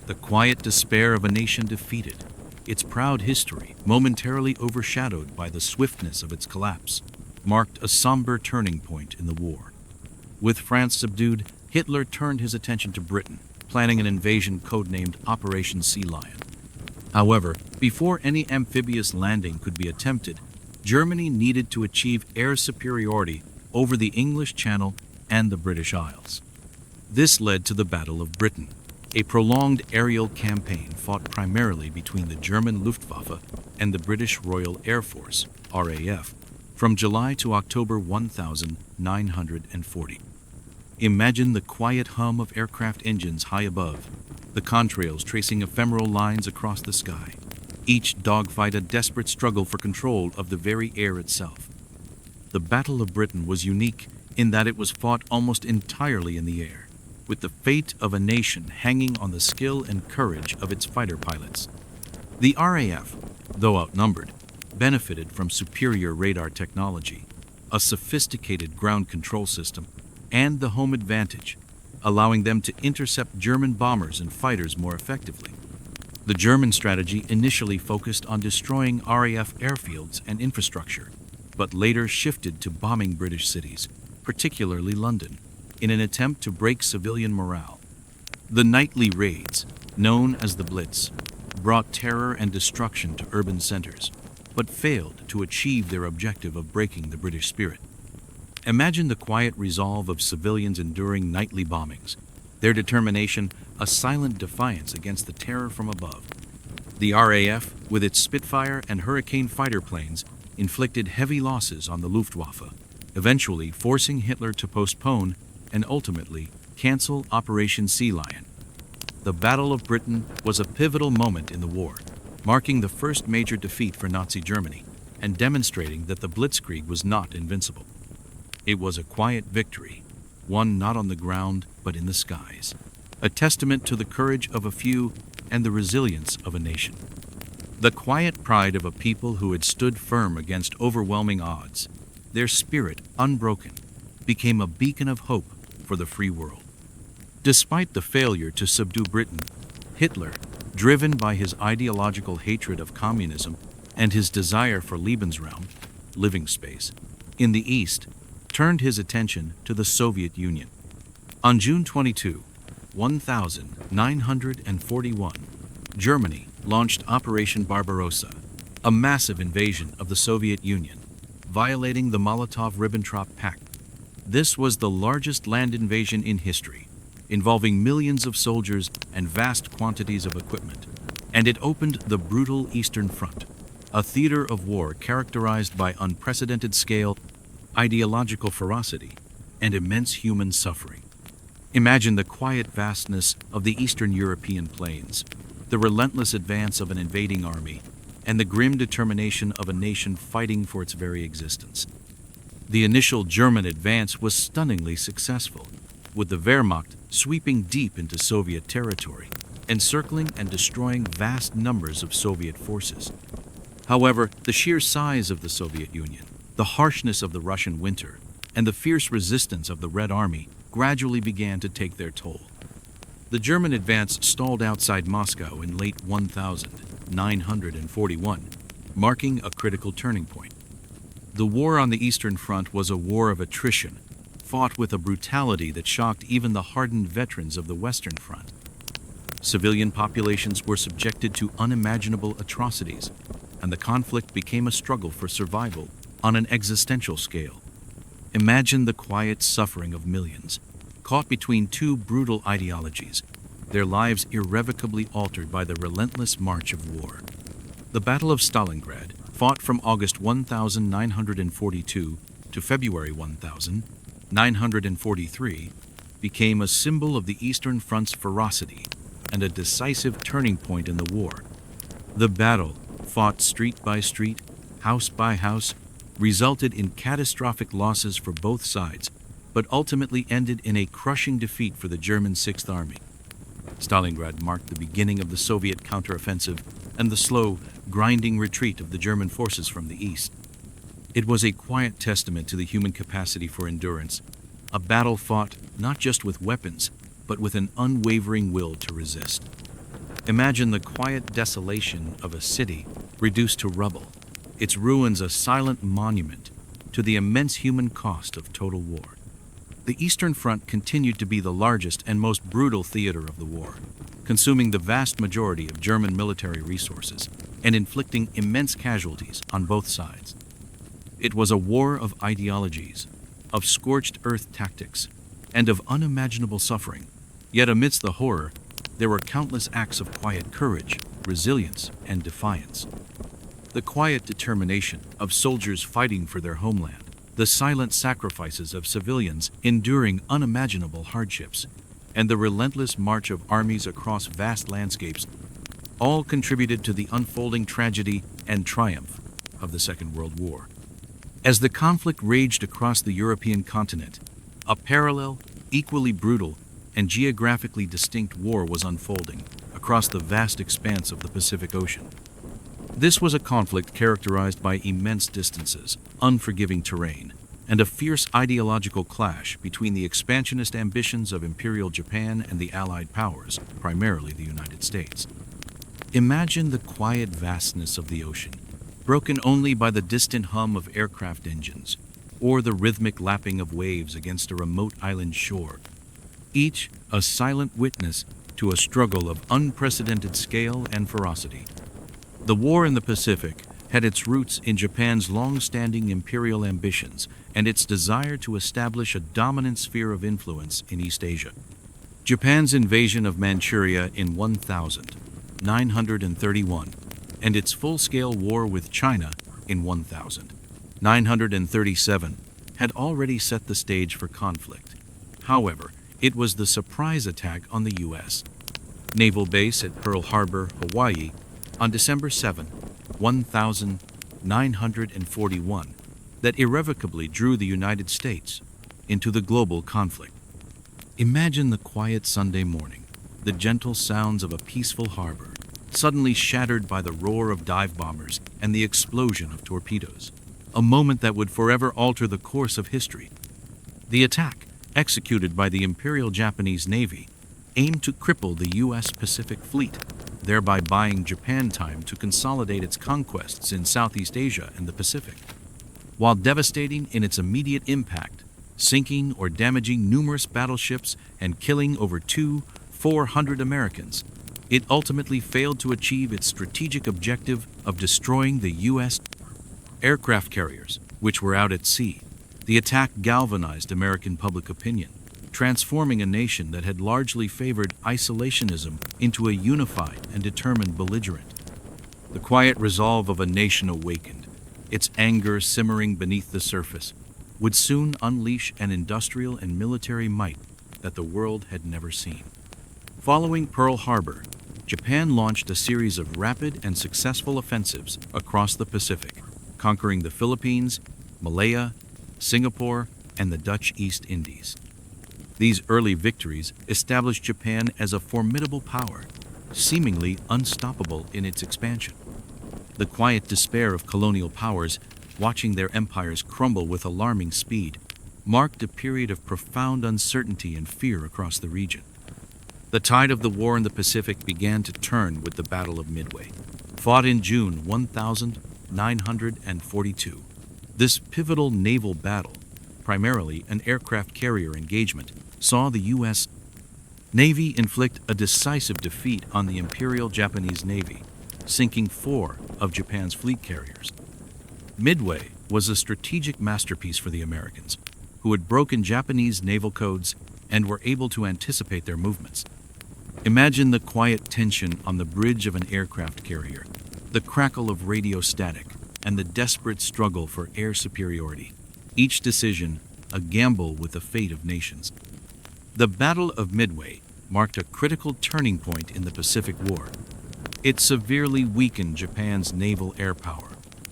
The quiet despair of a nation defeated, its proud history momentarily overshadowed by the swiftness of its collapse, marked a somber turning point in the war. With France subdued, Hitler turned his attention to Britain, planning an invasion codenamed Operation Sea Lion. However, before any amphibious landing could be attempted, Germany needed to achieve air superiority over the English Channel and the British Isles. This led to the Battle of Britain, a prolonged aerial campaign fought primarily between the German Luftwaffe and the British Royal Air Force, RAF, from July to October 1940. Imagine the quiet hum of aircraft engines high above, the contrails tracing ephemeral lines across the sky, each dogfight a desperate struggle for control of the very air itself. The Battle of Britain was unique in that it was fought almost entirely in the air, with the fate of a nation hanging on the skill and courage of its fighter pilots. The RAF, though outnumbered, benefited from superior radar technology, a sophisticated ground control system, and the home advantage, allowing them to intercept German bombers and fighters more effectively. The German strategy initially focused on destroying RAF airfields and infrastructure, but later shifted to bombing British cities, particularly London, in an attempt to break civilian morale. The nightly raids, known as the Blitz, brought terror and destruction to urban centers, but failed to achieve their objective of breaking the British spirit. Imagine the quiet resolve of civilians enduring nightly bombings, their determination a silent defiance against the terror from above. The RAF, with its Spitfire and Hurricane fighter planes, inflicted heavy losses on the Luftwaffe, eventually forcing Hitler to postpone and ultimately cancel Operation Sea Lion. The Battle of Britain was a pivotal moment in the war, marking the first major defeat for Nazi Germany and demonstrating that the Blitzkrieg was not invincible. It was a quiet victory, won not on the ground but in the skies, a testament to the courage of a few and the resilience of a nation. The quiet pride of a people who had stood firm against overwhelming odds, their spirit unbroken, became a beacon of hope for the free world. Despite the failure to subdue Britain, Hitler, driven by his ideological hatred of communism and his desire for Lebensraum, living space, in the East, turned his attention to the Soviet Union. On June 22, 1941, Germany launched Operation Barbarossa, a massive invasion of the Soviet Union, violating the Molotov-Ribbentrop Pact. This was the largest land invasion in history, involving millions of soldiers and vast quantities of equipment, and it opened the brutal Eastern Front, a theater of war characterized by unprecedented scale, ideological ferocity, and immense human suffering. Imagine the quiet vastness of the Eastern European plains, the relentless advance of an invading army, and the grim determination of a nation fighting for its very existence. The initial German advance was stunningly successful, with the Wehrmacht sweeping deep into Soviet territory, encircling and destroying vast numbers of Soviet forces. However, the sheer size of the Soviet Union, the harshness of the Russian winter, and the fierce resistance of the Red Army gradually began to take their toll. The German advance stalled outside Moscow in late 1941, marking a critical turning point. The war on the Eastern Front was a war of attrition, fought with a brutality that shocked even the hardened veterans of the Western Front. Civilian populations were subjected to unimaginable atrocities, and the conflict became a struggle for survival on an existential scale. Imagine the quiet suffering of millions, caught between two brutal ideologies, their lives irrevocably altered by the relentless march of war. The Battle of Stalingrad, fought fought from August 1942 to February 1943, became a symbol of the Eastern Front's ferocity and a decisive turning point in the war. The battle, fought street by street, house by house, resulted in catastrophic losses for both sides, but ultimately ended in a crushing defeat for the German Sixth Army. Stalingrad marked the beginning of the Soviet counteroffensive and the slow, grinding retreat of the German forces from the east. It was a quiet testament to the human capacity for endurance, a battle fought not just with weapons, but with an unwavering will to resist. Imagine the quiet desolation of a city reduced to rubble, its ruins a silent monument to the immense human cost of total war. The Eastern Front continued to be the largest and most brutal theater of the war, consuming the vast majority of German military resources and inflicting immense casualties on both sides. It was a war of ideologies, of scorched earth tactics, and of unimaginable suffering. Yet amidst the horror, there were countless acts of quiet courage, resilience, and defiance. The quiet determination of soldiers fighting for their homeland, the silent sacrifices of civilians enduring unimaginable hardships, and the relentless march of armies across vast landscapes all contributed to the unfolding tragedy and triumph of the Second World War. As the conflict raged across the European continent, a parallel, equally brutal, and geographically distinct war was unfolding across the vast expanse of the Pacific Ocean. This was a conflict characterized by immense distances, unforgiving terrain, and a fierce ideological clash between the expansionist ambitions of Imperial Japan and the Allied powers, primarily the United States. Imagine the quiet vastness of the ocean, broken only by the distant hum of aircraft engines, or the rhythmic lapping of waves against a remote island shore, each a silent witness to a struggle of unprecedented scale and ferocity. The war in the Pacific had its roots in Japan's long-standing imperial ambitions and its desire to establish a dominant sphere of influence in East Asia. Japan's invasion of Manchuria in 1931 and its full-scale war with China in 1937 had already set the stage for conflict. However, it was the surprise attack on the U.S. naval base at Pearl Harbor, Hawaii, on December 7, 1941, that irrevocably drew the United States into the global conflict. Imagine the quiet Sunday morning, the gentle sounds of a peaceful harbor, suddenly shattered by the roar of dive bombers and the explosion of torpedoes, a moment that would forever alter the course of history. The attack, executed by the Imperial Japanese Navy, aimed to cripple the U.S. Pacific Fleet, thereby buying Japan time to consolidate its conquests in Southeast Asia and the Pacific. While devastating in its immediate impact, sinking or damaging numerous battleships and killing over 400 Americans, it ultimately failed to achieve its strategic objective of destroying the U.S. aircraft carriers, which were out at sea. The attack galvanized American public opinion, transforming a nation that had largely favored isolationism into a unified and determined belligerent. The quiet resolve of a nation awakened, its anger simmering beneath the surface, would soon unleash an industrial and military might that the world had never seen. Following Pearl Harbor, Japan launched a series of rapid and successful offensives across the Pacific, conquering the Philippines, Malaya, Singapore, and the Dutch East Indies. These early victories established Japan as a formidable power, seemingly unstoppable in its expansion. The quiet despair of colonial powers, watching their empires crumble with alarming speed, marked a period of profound uncertainty and fear across the region. The tide of the war in the Pacific began to turn with the Battle of Midway, fought in June 1942. This pivotal naval battle, primarily an aircraft carrier engagement, saw the U.S. Navy inflict a decisive defeat on the Imperial Japanese Navy, sinking 4 of Japan's fleet carriers. Midway was a strategic masterpiece for the Americans, who had broken Japanese naval codes and were able to anticipate their movements. Imagine the quiet tension on the bridge of an aircraft carrier, the crackle of radio static, and the desperate struggle for air superiority. Each decision a gamble with the fate of nations. The Battle of Midway marked a critical turning point in the Pacific War. It severely weakened Japan's naval air power,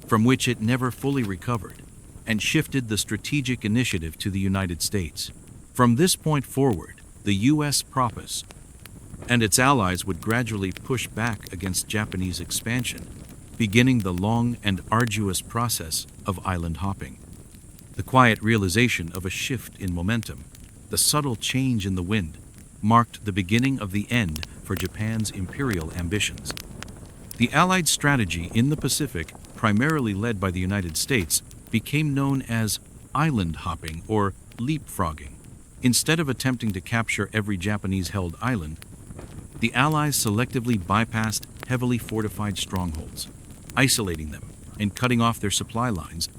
from which it never fully recovered, and shifted the strategic initiative to the United States. From this point forward, the U.S. proposed and its allies would gradually push back against Japanese expansion, beginning the long and arduous process of island hopping. The quiet realization of a shift in momentum, the subtle change in the wind, marked the beginning of the end for Japan's imperial ambitions. The Allied strategy in the Pacific, primarily led by the United States, became known as island hopping or leapfrogging. Instead of attempting to capture every Japanese-held island, the Allies selectively bypassed heavily fortified strongholds, isolating them and cutting off their supply lines,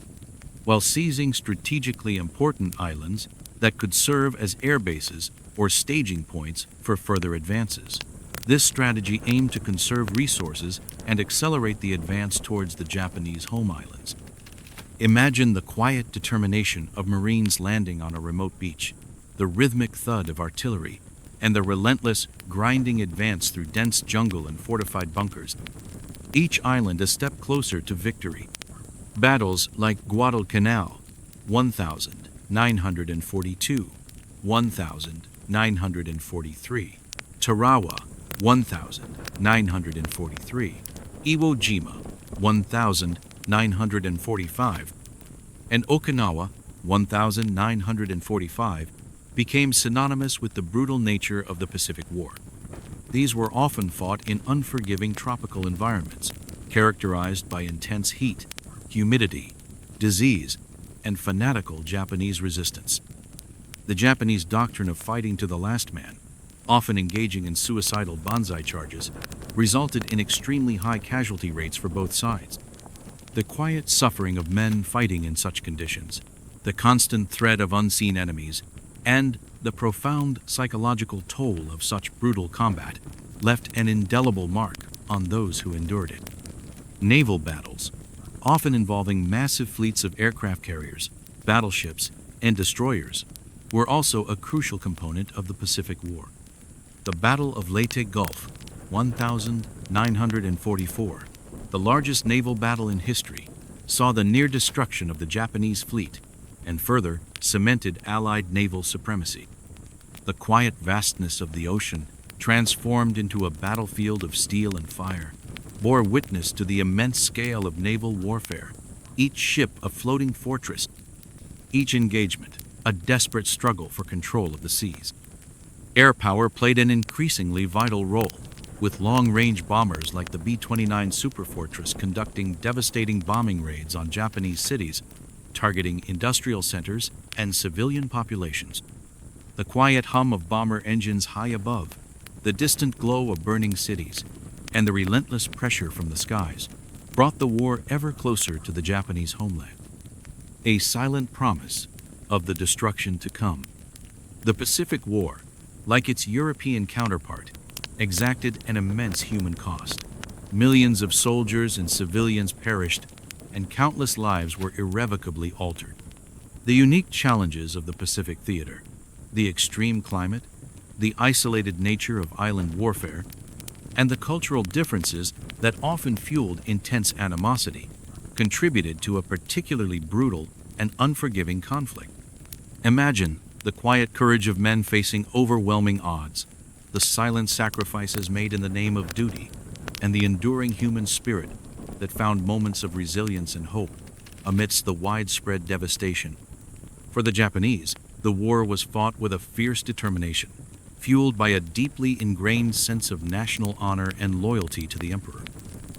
while seizing strategically important islands that could serve as air bases or staging points for further advances. This strategy aimed to conserve resources and accelerate the advance towards the Japanese home islands. Imagine the quiet determination of Marines landing on a remote beach, the rhythmic thud of artillery, and the relentless, grinding advance through dense jungle and fortified bunkers, each island a step closer to victory. Battles like Guadalcanal, 1942, 1943, Tarawa, 1943, Iwo Jima, 1945, and Okinawa, 1945, became synonymous with the brutal nature of the Pacific War. These were often fought in unforgiving tropical environments, characterized by intense heat, humidity, disease, and fanatical Japanese resistance. The Japanese doctrine of fighting to the last man, often engaging in suicidal banzai charges, resulted in extremely high casualty rates for both sides. The quiet suffering of men fighting in such conditions, the constant threat of unseen enemies, and the profound psychological toll of such brutal combat left an indelible mark on those who endured it. Naval battles, often involving massive fleets of aircraft carriers, battleships, and destroyers, were also a crucial component of the Pacific War. The Battle of Leyte Gulf, 1944, the largest naval battle in history, saw the near destruction of the Japanese fleet and further cemented Allied naval supremacy. The quiet vastness of the ocean, transformed into a battlefield of steel and fire, bore witness to the immense scale of naval warfare, each ship a floating fortress, each engagement a desperate struggle for control of the seas. Air power played an increasingly vital role, with long-range bombers like the B-29 Superfortress conducting devastating bombing raids on Japanese cities, targeting industrial centers and civilian populations. The quiet hum of bomber engines high above, the distant glow of burning cities, and the relentless pressure from the skies brought the war ever closer to the Japanese homeland, a silent promise of the destruction to come. The Pacific War, like its European counterpart, exacted an immense human cost. Millions of soldiers and civilians perished, and countless lives were irrevocably altered. The unique challenges of the Pacific theater, the extreme climate, the isolated nature of island warfare, and the cultural differences that often fueled intense animosity, contributed to a particularly brutal and unforgiving conflict. Imagine the quiet courage of men facing overwhelming odds, the silent sacrifices made in the name of duty, and the enduring human spirit that found moments of resilience and hope amidst the widespread devastation. For the Japanese, the war was fought with a fierce determination, fueled by a deeply ingrained sense of national honor and loyalty to the emperor.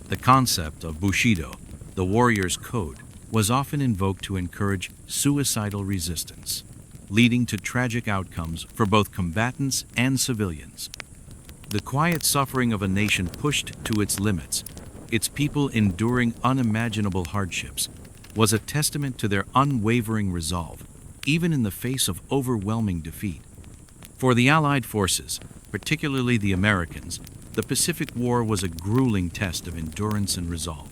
The concept of Bushido, the warrior's code, was often invoked to encourage suicidal resistance, leading to tragic outcomes for both combatants and civilians. The quiet suffering of a nation pushed to its limits, its people enduring unimaginable hardships, was a testament to their unwavering resolve, even in the face of overwhelming defeat. For the Allied forces, particularly the Americans, the Pacific War was a grueling test of endurance and resolve.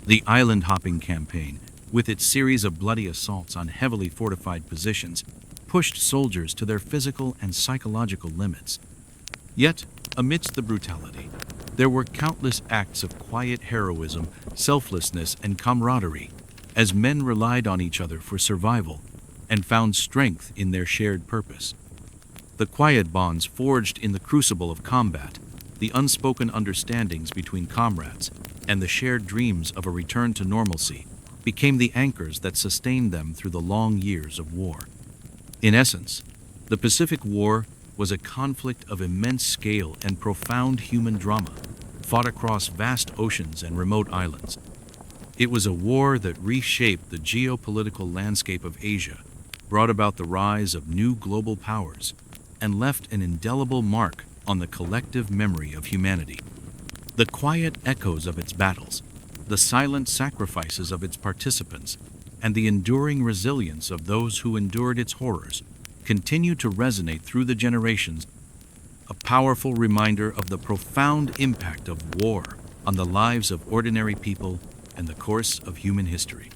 The island-hopping campaign, with its series of bloody assaults on heavily fortified positions, pushed soldiers to their physical and psychological limits. Yet, amidst the brutality, there were countless acts of quiet heroism, selflessness, and camaraderie, as men relied on each other for survival and found strength in their shared purpose. The quiet bonds forged in the crucible of combat, the unspoken understandings between comrades, and the shared dreams of a return to normalcy became the anchors that sustained them through the long years of war. In essence, the Pacific War was a conflict of immense scale and profound human drama, fought across vast oceans and remote islands. It was a war that reshaped the geopolitical landscape of Asia, brought about the rise of new global powers, and left an indelible mark on the collective memory of humanity. The quiet echoes of its battles, the silent sacrifices of its participants, and the enduring resilience of those who endured its horrors continue to resonate through the generations, a powerful reminder of the profound impact of war on the lives of ordinary people and the course of human history.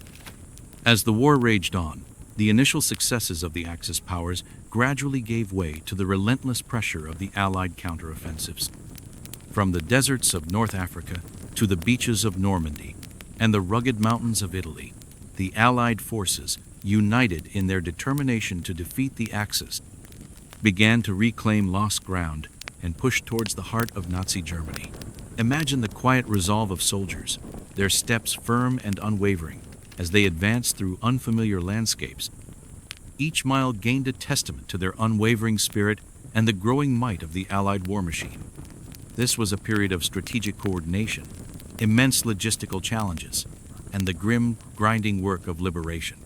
As the war raged on, the initial successes of the Axis powers gradually gave way to the relentless pressure of the Allied counteroffensives. From the deserts of North Africa to the beaches of Normandy and the rugged mountains of Italy, the Allied forces, united in their determination to defeat the Axis, began to reclaim lost ground and push towards the heart of Nazi Germany. Imagine the quiet resolve of soldiers, their steps firm and unwavering, as they advanced through unfamiliar landscapes. Each mile gained a testament to their unwavering spirit and the growing might of the Allied war machine. This was a period of strategic coordination, immense logistical challenges, and the grim, grinding work of liberation.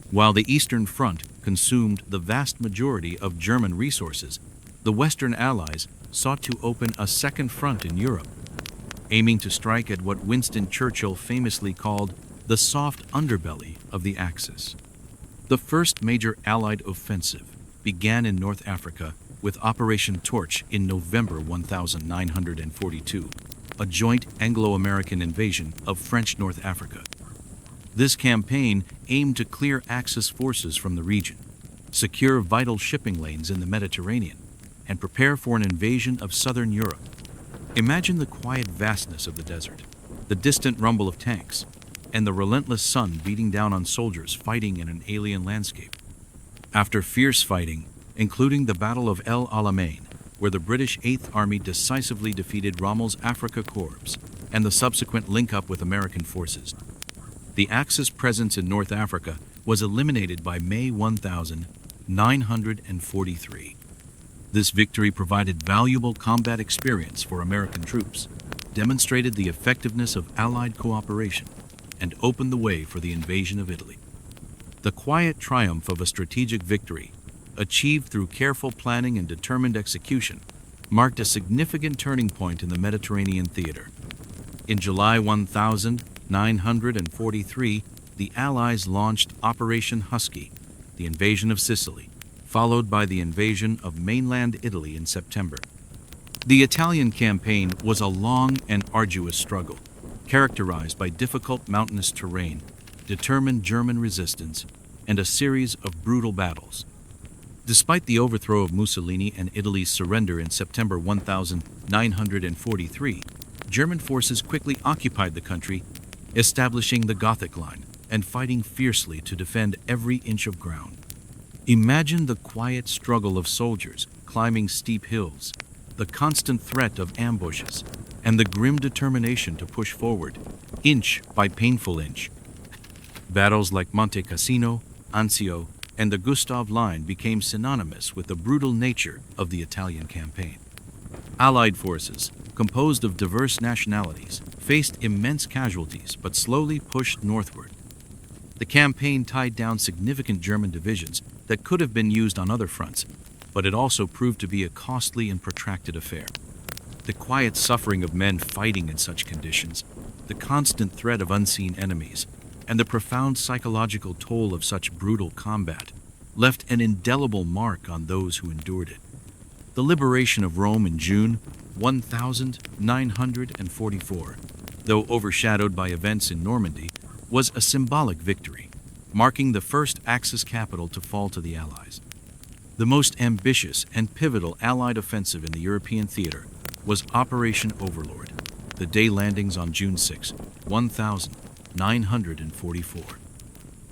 While the Eastern Front consumed the vast majority of German resources, the Western Allies sought to open a second front in Europe, aiming to strike at what Winston Churchill famously called the soft underbelly of the Axis. The first major Allied offensive began in North Africa with Operation Torch in November 1942, a joint Anglo-American invasion of French North Africa. This campaign aimed to clear Axis forces from the region, secure vital shipping lanes in the Mediterranean, and prepare for an invasion of southern Europe. Imagine the quiet vastness of the desert, the distant rumble of tanks, and the relentless sun beating down on soldiers fighting in an alien landscape. After fierce fighting, including the Battle of El Alamein, where the British 8th Army decisively defeated Rommel's Afrika Korps, and the subsequent link-up with American forces, the Axis presence in North Africa was eliminated by May 1943. This victory provided valuable combat experience for American troops, demonstrated the effectiveness of Allied cooperation, and opened the way for the invasion of Italy. The quiet triumph of a strategic victory, achieved through careful planning and determined execution, marked a significant turning point in the Mediterranean theater. In July 1943, the Allies launched Operation Husky, the invasion of Sicily, followed by the invasion of mainland Italy in September. The Italian campaign was a long and arduous struggle, characterized by difficult mountainous terrain, determined German resistance, and a series of brutal battles. Despite the overthrow of Mussolini and Italy's surrender in September 1943, German forces quickly occupied the country, establishing the Gothic Line and fighting fiercely to defend every inch of ground. Imagine the quiet struggle of soldiers climbing steep hills, the constant threat of ambushes, and the grim determination to push forward, inch by painful inch. Battles like Monte Cassino, Anzio, and the Gustav Line became synonymous with the brutal nature of the Italian campaign. Allied forces, composed of diverse nationalities, faced immense casualties but slowly pushed northward. The campaign tied down significant German divisions that could have been used on other fronts, but it also proved to be a costly and protracted affair. The quiet suffering of men fighting in such conditions, the constant threat of unseen enemies, and the profound psychological toll of such brutal combat left an indelible mark on those who endured it. The liberation of Rome in June 1944 though overshadowed by events in Normandy, was a symbolic victory, marking the first Axis capital to fall to the Allies. The most ambitious and pivotal Allied offensive in the European theater was Operation Overlord, the day landings on June 6, 1944.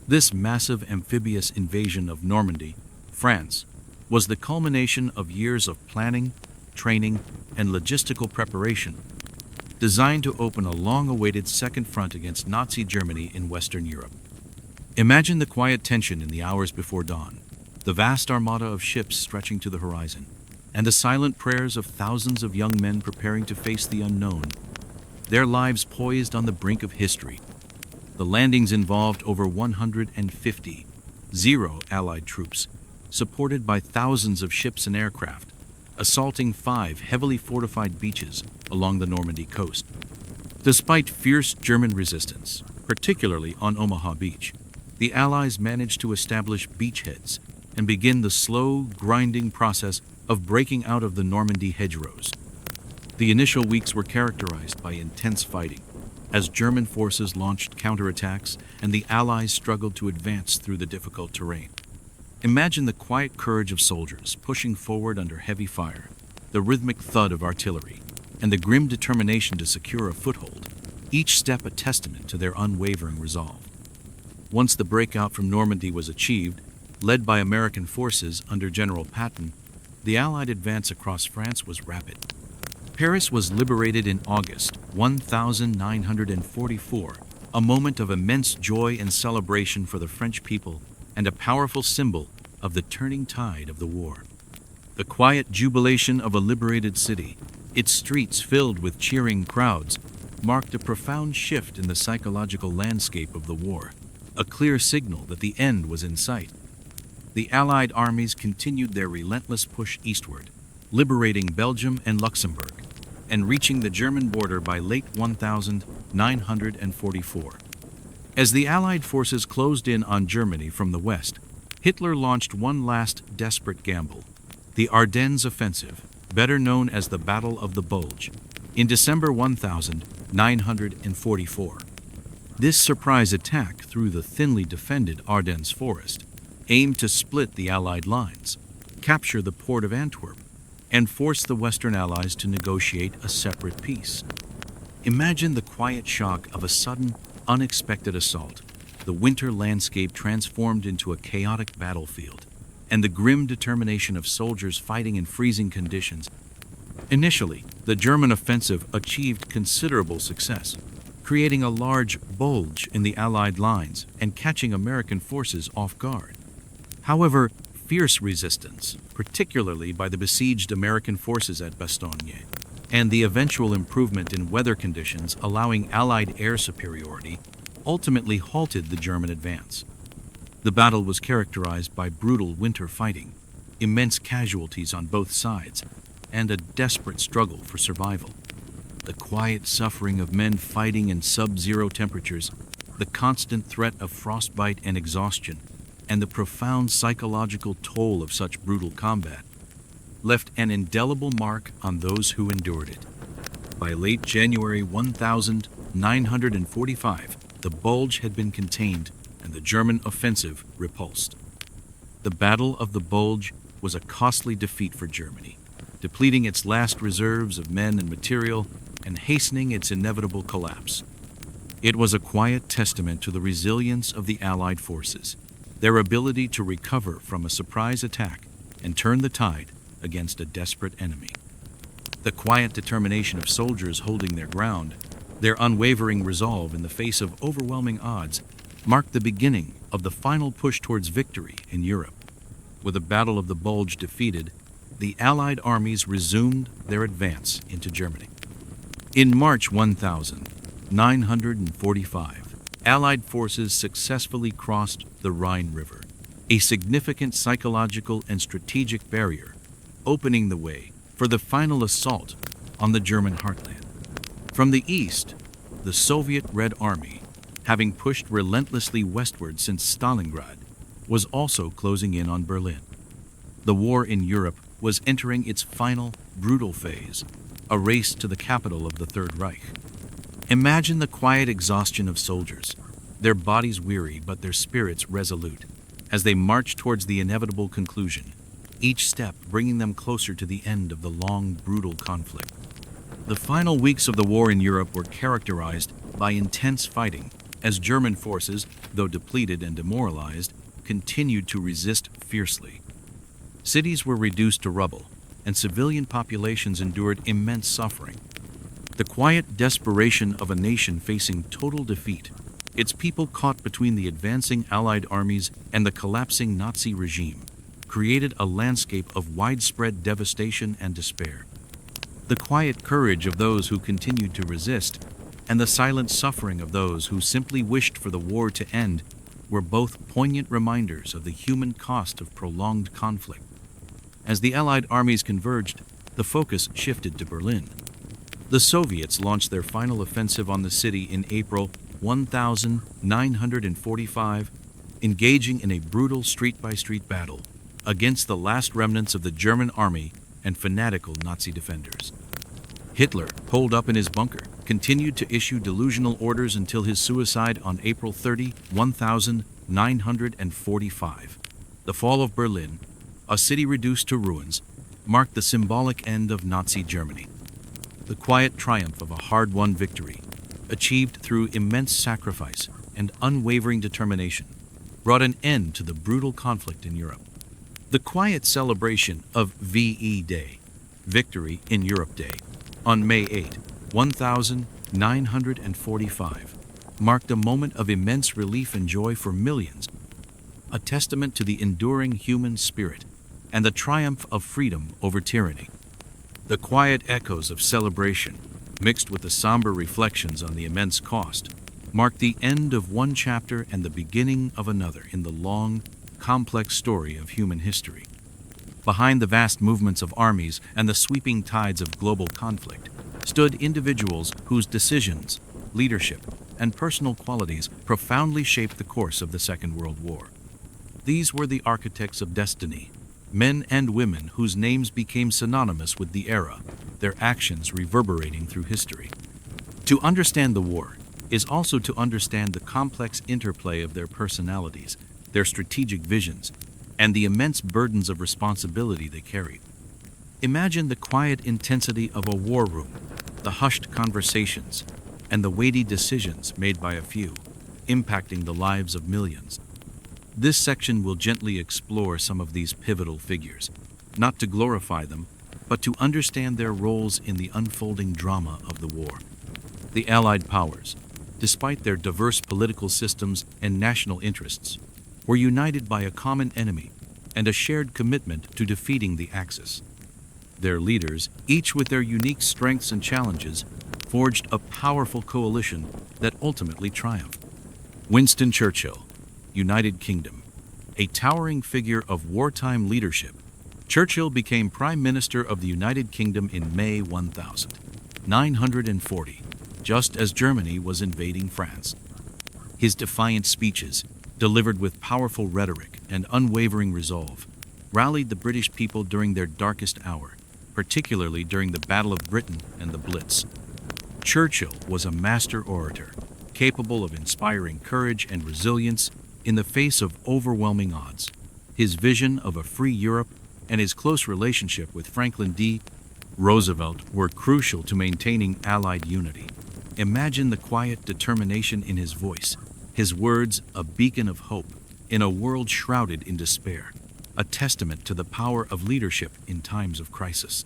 This massive amphibious invasion of Normandy, France, was the culmination of years of planning, training, and logistical preparation, designed to open a long-awaited second front against Nazi Germany in Western Europe. Imagine the quiet tension in the hours before dawn, the vast armada of ships stretching to the horizon, and the silent prayers of thousands of young men preparing to face the unknown, their lives poised on the brink of history. The landings involved over 150 Allied troops, supported by thousands of ships and aircraft, assaulting 5 heavily fortified beaches along the Normandy coast. Despite fierce German resistance, particularly on Omaha Beach, the Allies managed to establish beachheads and begin the slow, grinding process of breaking out of the Normandy hedgerows. The initial weeks were characterized by intense fighting, as German forces launched counterattacks and the Allies struggled to advance through the difficult terrain. Imagine the quiet courage of soldiers pushing forward under heavy fire, the rhythmic thud of artillery, and the grim determination to secure a foothold, each step a testament to their unwavering resolve. Once the breakout from Normandy was achieved, led by American forces under General Patton, the Allied advance across France was rapid. Paris was liberated in August 1944, a moment of immense joy and celebration for the French people and a powerful symbol of the turning tide of the war. The quiet jubilation of a liberated city, its streets filled with cheering crowds, marked a profound shift in the psychological landscape of the war, a clear signal that the end was in sight. The Allied armies continued their relentless push eastward, liberating Belgium and Luxembourg, and reaching the German border by late 1944. As the Allied forces closed in on Germany from the west, Hitler launched one last desperate gamble, the Ardennes Offensive, better known as the Battle of the Bulge, in December 1944. This surprise attack through the thinly defended Ardennes forest aimed to split the Allied lines, capture the port of Antwerp, and force the Western Allies to negotiate a separate peace. Imagine the quiet shock of a sudden, unexpected assault, the winter landscape transformed into a chaotic battlefield, and the grim determination of soldiers fighting in freezing conditions. Initially, the German offensive achieved considerable success, creating a large bulge in the Allied lines and catching American forces off guard. However, fierce resistance, particularly by the besieged American forces at Bastogne, and the eventual improvement in weather conditions allowing Allied air superiority, ultimately halted the German advance. The battle was characterized by brutal winter fighting, immense casualties on both sides, and a desperate struggle for survival. The quiet suffering of men fighting in sub-zero temperatures, the constant threat of frostbite and exhaustion, and the profound psychological toll of such brutal combat left an indelible mark on those who endured it. By late January 1945, the bulge had been contained and the German offensive repulsed. The Battle of the Bulge was a costly defeat for Germany, depleting its last reserves of men and material and hastening its inevitable collapse. It was a quiet testament to the resilience of the Allied forces, their ability to recover from a surprise attack and turn the tide against a desperate enemy. The quiet determination of soldiers holding their ground, their unwavering resolve in the face of overwhelming odds, marked the beginning of the final push towards victory in Europe. With the Battle of the Bulge defeated, the Allied armies resumed their advance into Germany. In March 1945, Allied forces successfully crossed the Rhine River, a significant psychological and strategic barrier, opening the way for the final assault on the German heartland. From the east, the Soviet Red Army, having pushed relentlessly westward since Stalingrad, was also closing in on Berlin. The war in Europe was entering its final, brutal phase, a race to the capital of the Third Reich. Imagine the quiet exhaustion of soldiers, their bodies weary but their spirits resolute, as they march towards the inevitable conclusion, each step bringing them closer to the end of the long, brutal conflict. The final weeks of the war in Europe were characterized by intense fighting, as German forces, though depleted and demoralized, continued to resist fiercely. Cities were reduced to rubble, and civilian populations endured immense suffering. The quiet desperation of a nation facing total defeat, its people caught between the advancing Allied armies and the collapsing Nazi regime, created a landscape of widespread devastation and despair. The quiet courage of those who continued to resist, and the silent suffering of those who simply wished for the war to end, were both poignant reminders of the human cost of prolonged conflict. As the Allied armies converged, the focus shifted to Berlin. The Soviets launched their final offensive on the city in April 1945, engaging in a brutal street-by-street battle against the last remnants of the German army and fanatical Nazi defenders. Hitler, holed up in his bunker, continued to issue delusional orders until his suicide on April 30, 1945. The fall of Berlin, a city reduced to ruins, marked the symbolic end of Nazi Germany. The quiet triumph of a hard-won victory, achieved through immense sacrifice and unwavering determination, brought an end to the brutal conflict in Europe. The quiet celebration of VE Day, Victory in Europe Day, on May 8, 1945, marked a moment of immense relief and joy for millions, a testament to the enduring human spirit and the triumph of freedom over tyranny. The quiet echoes of celebration, mixed with the somber reflections on the immense cost, marked the end of one chapter and the beginning of another in the long, complex story of human history. Behind the vast movements of armies and the sweeping tides of global conflict stood individuals whose decisions, leadership, and personal qualities profoundly shaped the course of the Second World War. These were the architects of destiny, men and women whose names became synonymous with the era, their actions reverberating through history. To understand the war is also to understand the complex interplay of their personalities, their strategic visions, and the immense burdens of responsibility they carried. Imagine the quiet intensity of a war room, the hushed conversations, and the weighty decisions made by a few, impacting the lives of millions. This section will gently explore some of these pivotal figures, not to glorify them, but to understand their roles in the unfolding drama of the war. The Allied powers, despite their diverse political systems and national interests, were united by a common enemy and a shared commitment to defeating the Axis. Their leaders, each with their unique strengths and challenges, forged a powerful coalition that ultimately triumphed. Winston Churchill, United Kingdom. A towering figure of wartime leadership, Churchill became Prime Minister of the United Kingdom in May 1940, just as Germany was invading France. His defiant speeches, delivered with powerful rhetoric and unwavering resolve, rallied the British people during their darkest hour, particularly during the Battle of Britain and the Blitz. Churchill was a master orator, capable of inspiring courage and resilience in the face of overwhelming odds. His vision of a free Europe and his close relationship with Franklin D. Roosevelt were crucial to maintaining Allied unity. Imagine the quiet determination in his voice, his words a beacon of hope in a world shrouded in despair, a testament to the power of leadership in times of crisis.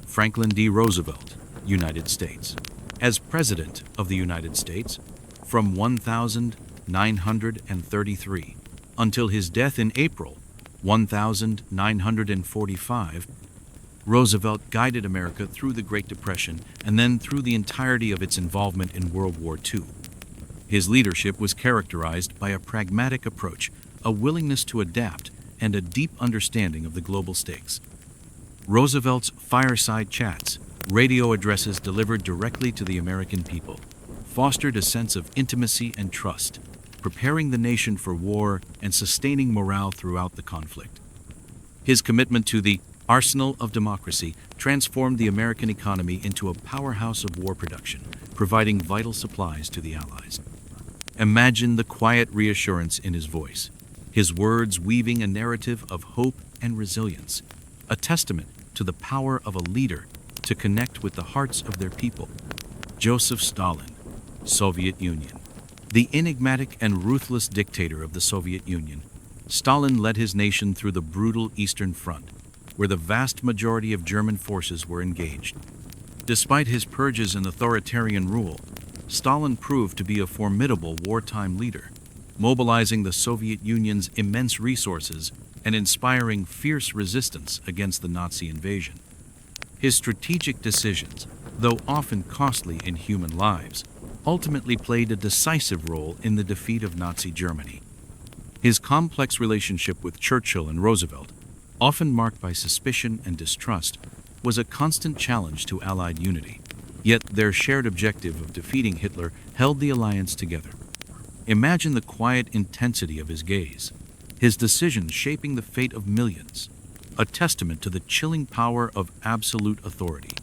Franklin D. Roosevelt, United States. As President of the United States, from 1933 until his death in April 1945, Roosevelt guided America through the Great Depression and then through the entirety of its involvement in World War II. His leadership was characterized by a pragmatic approach, a willingness to adapt, and a deep understanding of the global stakes. Roosevelt's fireside chats, radio addresses delivered directly to the American people, fostered a sense of intimacy and trust, preparing the nation for war and sustaining morale throughout the conflict. His commitment to the arsenal of democracy transformed the American economy into a powerhouse of war production, providing vital supplies to the Allies. Imagine the quiet reassurance in his voice, his words weaving a narrative of hope and resilience, a testament to the power of a leader to connect with the hearts of their people. Joseph Stalin, Soviet Union. The enigmatic and ruthless dictator of the Soviet Union, Stalin led his nation through the brutal Eastern Front, where the vast majority of German forces were engaged. Despite his purges and authoritarian rule, Stalin proved to be a formidable wartime leader, mobilizing the Soviet Union's immense resources and inspiring fierce resistance against the Nazi invasion. His strategic decisions, though often costly in human lives, ultimately played a decisive role in the defeat of Nazi Germany. His complex relationship with Churchill and Roosevelt, often marked by suspicion and distrust, was a constant challenge to Allied unity. Yet their shared objective of defeating Hitler held the alliance together. Imagine the quiet intensity of his gaze, his decisions shaping the fate of millions, a testament to the chilling power of absolute authority.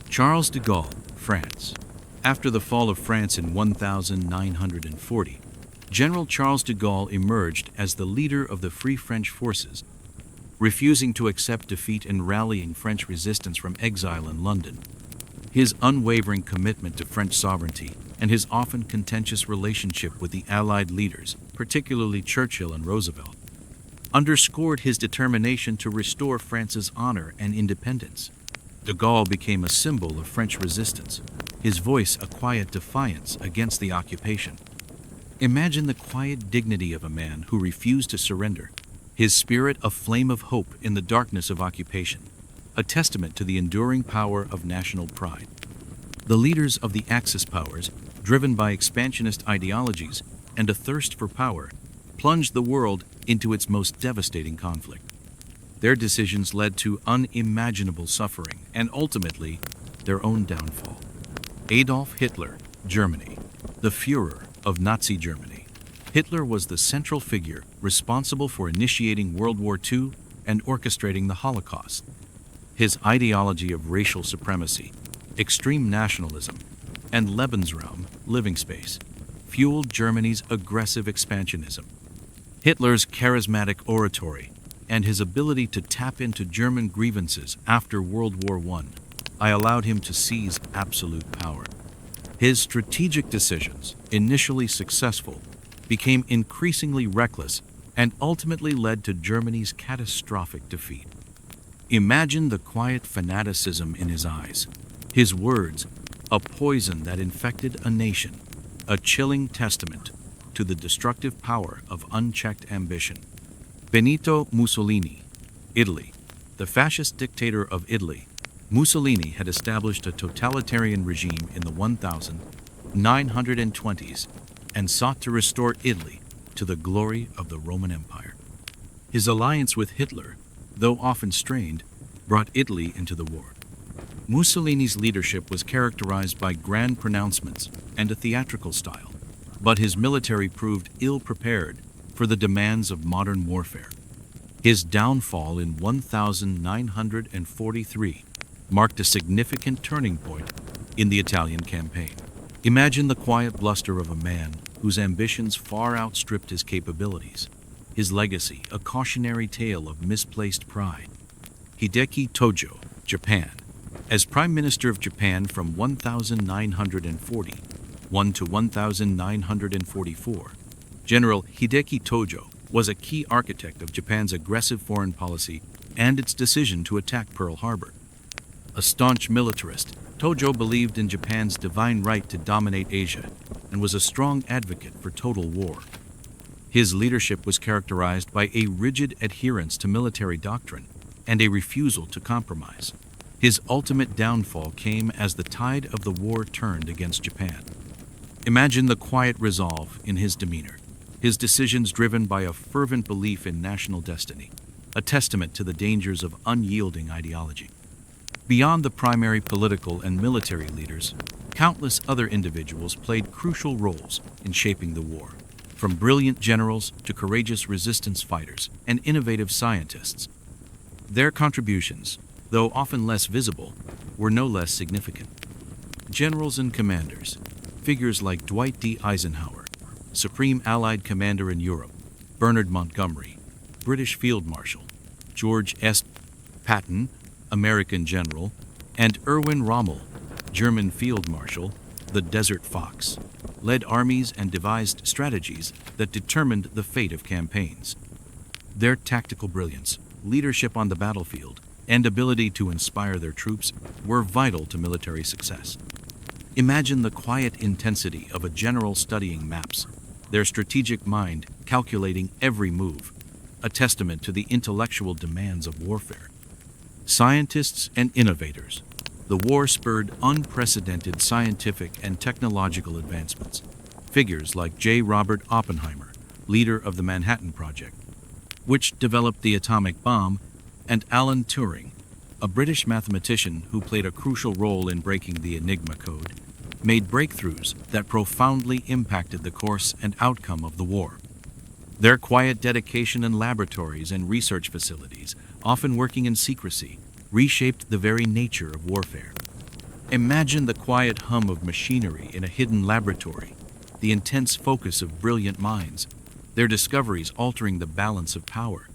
Charles de Gaulle, France. After the fall of France in 1940, General Charles de Gaulle emerged as the leader of the Free French forces, refusing to accept defeat and rallying French resistance from exile in London. His unwavering commitment to French sovereignty and his often contentious relationship with the Allied leaders, particularly Churchill and Roosevelt, underscored his determination to restore France's honor and independence. De Gaulle became a symbol of French resistance, his voice a quiet defiance against the occupation. Imagine the quiet dignity of a man who refused to surrender, his spirit a flame of hope in the darkness of occupation, a testament to the enduring power of national pride. The leaders of the Axis powers, driven by expansionist ideologies and a thirst for power, plunged the world into its most devastating conflict. Their decisions led to unimaginable suffering and ultimately their own downfall. Adolf Hitler, Germany, the Führer of Nazi Germany. Hitler was the central figure responsible for initiating World War II and orchestrating the Holocaust. His ideology of racial supremacy, extreme nationalism, and Lebensraum, living space, fueled Germany's aggressive expansionism. Hitler's charismatic oratory and his ability to tap into German grievances after World War I allowed him to seize absolute power. His strategic decisions, initially successful, became increasingly reckless and ultimately led to Germany's catastrophic defeat. Imagine the quiet fanaticism in his eyes, his words, a poison that infected a nation, a chilling testament to the destructive power of unchecked ambition. Benito Mussolini, Italy. The fascist dictator of Italy, Mussolini had established a totalitarian regime in the 1920s and sought to restore Italy to the glory of the Roman Empire. His alliance with Hitler, though often strained, brought Italy into the war. Mussolini's leadership was characterized by grand pronouncements and a theatrical style, but his military proved ill-prepared for the demands of modern warfare. His downfall in 1943 marked a significant turning point in the Italian campaign. Imagine the quiet bluster of a man whose ambitions far outstripped his capabilities. His legacy, a cautionary tale of misplaced pride. Hideki Tojo, Japan. As Prime Minister of Japan from 1941 to 1944, General Hideki Tojo was a key architect of Japan's aggressive foreign policy and its decision to attack Pearl Harbor. A staunch militarist, Tojo believed in Japan's divine right to dominate Asia and was a strong advocate for total war. His leadership was characterized by a rigid adherence to military doctrine and a refusal to compromise. His ultimate downfall came as the tide of the war turned against Japan. Imagine the quiet resolve in his demeanor, his decisions driven by a fervent belief in national destiny, a testament to the dangers of unyielding ideology. Beyond the primary political and military leaders, countless other individuals played crucial roles in shaping the war, from brilliant generals to courageous resistance fighters and innovative scientists. Their contributions, though often less visible, were no less significant. Generals and commanders, figures like Dwight D. Eisenhower, Supreme Allied Commander in Europe, Bernard Montgomery, British Field Marshal, George S. Patton, American General, and Erwin Rommel, German Field Marshal, the Desert Fox, led armies and devised strategies that determined the fate of campaigns. Their tactical brilliance, leadership on the battlefield, and ability to inspire their troops were vital to military success. Imagine the quiet intensity of a general studying maps, their strategic mind calculating every move, a testament to the intellectual demands of warfare. Scientists and innovators, the war spurred unprecedented scientific and technological advancements. Figures like J. Robert Oppenheimer, leader of the Manhattan Project, which developed the atomic bomb, and Alan Turing, a British mathematician who played a crucial role in breaking the Enigma code, made breakthroughs that profoundly impacted the course and outcome of the war. Their quiet dedication in laboratories and research facilities, often working in secrecy, reshaped the very nature of warfare. Imagine the quiet hum of machinery in a hidden laboratory, the intense focus of brilliant minds, their discoveries altering the balance of power.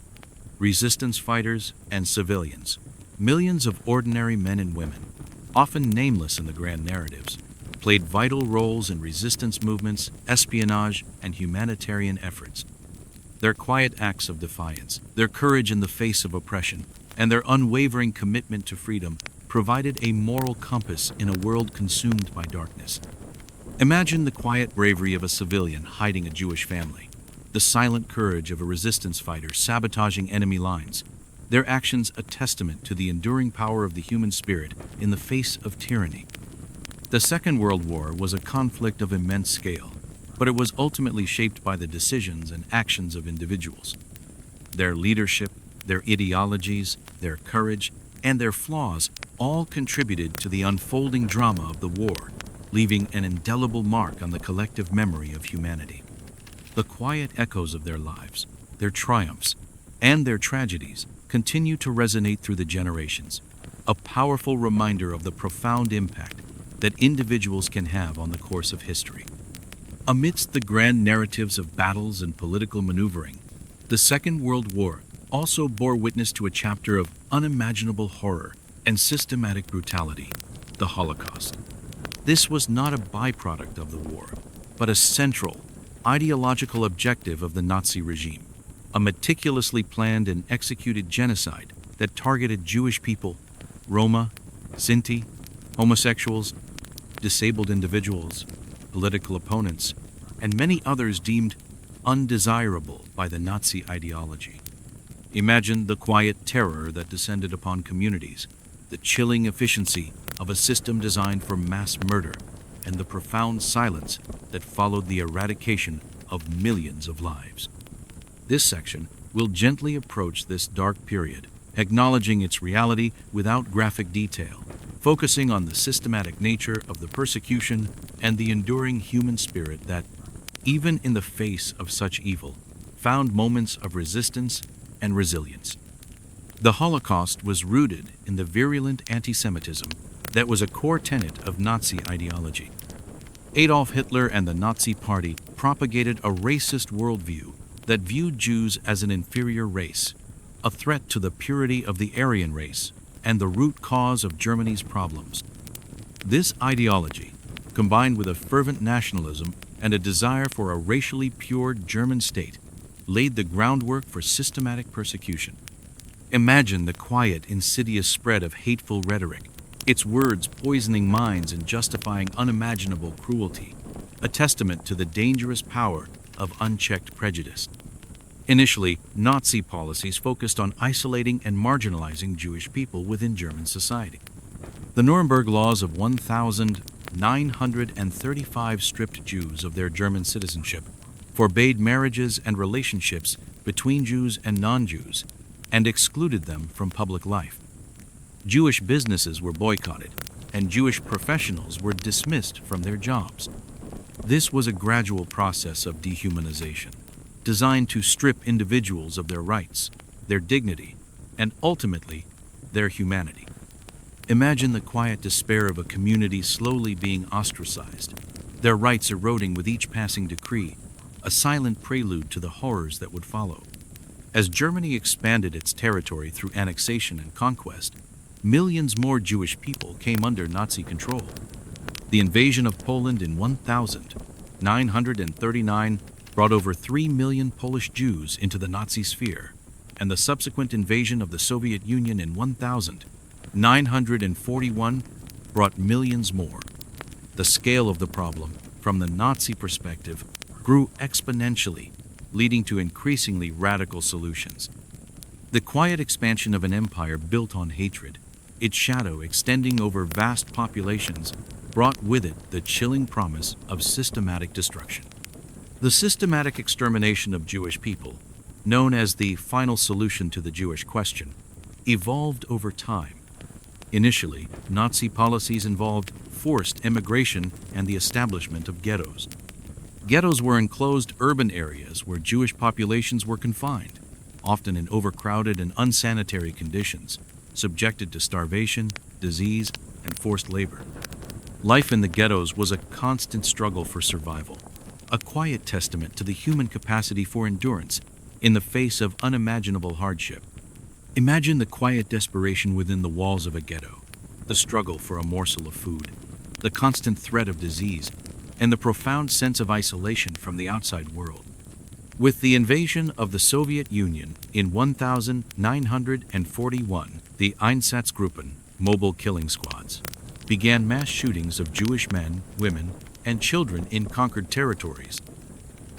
Resistance fighters and civilians, millions of ordinary men and women, often nameless in the grand narratives, played vital roles in resistance movements, espionage, and humanitarian efforts. Their quiet acts of defiance, their courage in the face of oppression, and their unwavering commitment to freedom provided a moral compass in a world consumed by darkness. Imagine the quiet bravery of a civilian hiding a Jewish family, the silent courage of a resistance fighter sabotaging enemy lines, their actions a testament to the enduring power of the human spirit in the face of tyranny. The Second World War was a conflict of immense scale, but it was ultimately shaped by the decisions and actions of individuals. Their leadership, their ideologies, their courage, and their flaws all contributed to the unfolding drama of the war, leaving an indelible mark on the collective memory of humanity. The quiet echoes of their lives, their triumphs, and their tragedies continue to resonate through the generations, a powerful reminder of the profound impact that individuals can have on the course of history. Amidst the grand narratives of battles and political maneuvering, the Second World War also bore witness to a chapter of unimaginable horror and systematic brutality, the Holocaust. This was not a byproduct of the war, but a central, ideological objective of the Nazi regime, a meticulously planned and executed genocide that targeted Jewish people, Roma, Sinti, homosexuals, disabled individuals, political opponents, and many others deemed undesirable by the Nazi ideology. Imagine the quiet terror that descended upon communities, the chilling efficiency of a system designed for mass murder, and the profound silence that followed the eradication of millions of lives. This section will gently approach this dark period, acknowledging its reality without graphic detail, focusing on the systematic nature of the persecution and the enduring human spirit that, even in the face of such evil, found moments of resistance and resilience. The Holocaust was rooted in the virulent anti-Semitism that was a core tenet of Nazi ideology. Adolf Hitler and the Nazi Party propagated a racist worldview that viewed Jews as an inferior race, a threat to the purity of the Aryan race, and the root cause of Germany's problems. This ideology, combined with a fervent nationalism and a desire for a racially pure German state, laid the groundwork for systematic persecution. Imagine the quiet, insidious spread of hateful rhetoric, its words poisoning minds and justifying unimaginable cruelty, a testament to the dangerous power of unchecked prejudice. Initially, Nazi policies focused on isolating and marginalizing Jewish people within German society. The Nuremberg laws of 1935 stripped Jews of their German citizenship, forbade marriages and relationships between Jews and non-Jews, and excluded them from public life. Jewish businesses were boycotted, and Jewish professionals were dismissed from their jobs. This was a gradual process of dehumanization, designed to strip individuals of their rights, their dignity, and ultimately, their humanity. Imagine the quiet despair of a community slowly being ostracized, their rights eroding with each passing decree, a silent prelude to the horrors that would follow. As Germany expanded its territory through annexation and conquest, millions more Jewish people came under Nazi control. The invasion of Poland in 1939 brought over 3 million Polish Jews into the Nazi sphere, and the subsequent invasion of the Soviet Union in 1941 brought millions more. The scale of the problem, from the Nazi perspective, grew exponentially, leading to increasingly radical solutions. The quiet expansion of an empire built on hatred, its shadow extending over vast populations, brought with it the chilling promise of systematic destruction. The systematic extermination of Jewish people, known as the final solution to the Jewish question, evolved over time. Initially, Nazi policies involved forced immigration and the establishment of ghettos. Ghettos were enclosed urban areas where Jewish populations were confined, often in overcrowded and unsanitary conditions, subjected to starvation, disease, and forced labor. Life in the ghettos was a constant struggle for survival, a quiet testament to the human capacity for endurance in the face of unimaginable hardship. Imagine the quiet desperation within the walls of a ghetto, the struggle for a morsel of food, the constant threat of disease, and the profound sense of isolation from the outside world. With the invasion of the Soviet Union in 1941, the Einsatzgruppen, mobile killing squads, began mass shootings of Jewish men, women, and children in conquered territories.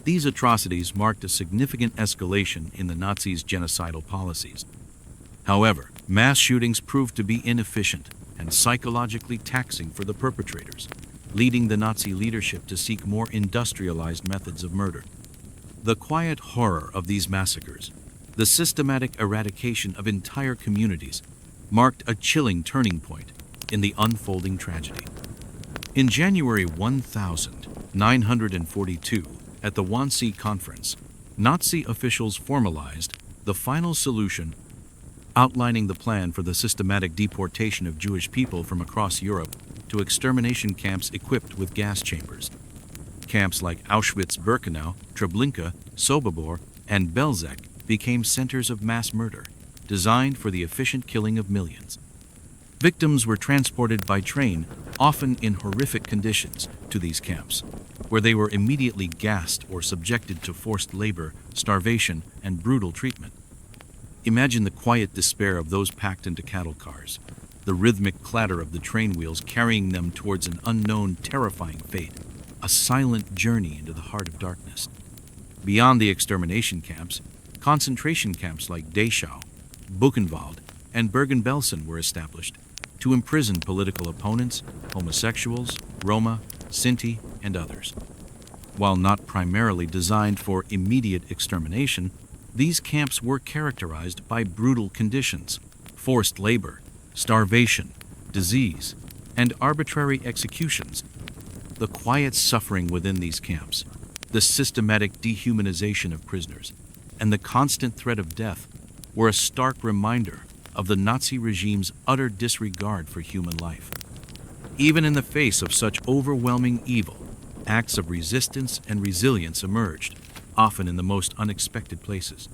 These atrocities marked a significant escalation in the Nazis' genocidal policies. However, mass shootings proved to be inefficient and psychologically taxing for the perpetrators, leading the Nazi leadership to seek more industrialized methods of murder. The quiet horror of these massacres, the systematic eradication of entire communities, marked a chilling turning point in the unfolding tragedy. In January 1942, at the Wannsee Conference, Nazi officials formalized the final solution, outlining the plan for the systematic deportation of Jewish people from across Europe to extermination camps equipped with gas chambers. Camps like Auschwitz-Birkenau, Treblinka, Sobibor, and Belzec became centers of mass murder, designed for the efficient killing of millions. Victims were transported by train, often in horrific conditions, to these camps, where they were immediately gassed or subjected to forced labor, starvation, and brutal treatment. Imagine the quiet despair of those packed into cattle cars, the rhythmic clatter of the train wheels carrying them towards an unknown, terrifying fate, a silent journey into the heart of darkness. Beyond the extermination camps, concentration camps like Dachau, Buchenwald, and Bergen-Belsen were established to imprison political opponents, homosexuals, Roma, Sinti, and others. While not primarily designed for immediate extermination, these camps were characterized by brutal conditions, forced labor, starvation, disease, and arbitrary executions. The quiet suffering within these camps, the systematic dehumanization of prisoners, and the constant threat of death were a stark reminder of the Nazi regime's utter disregard for human life. Even in the face of such overwhelming evil, acts of resistance and resilience emerged, often in the most unexpected places.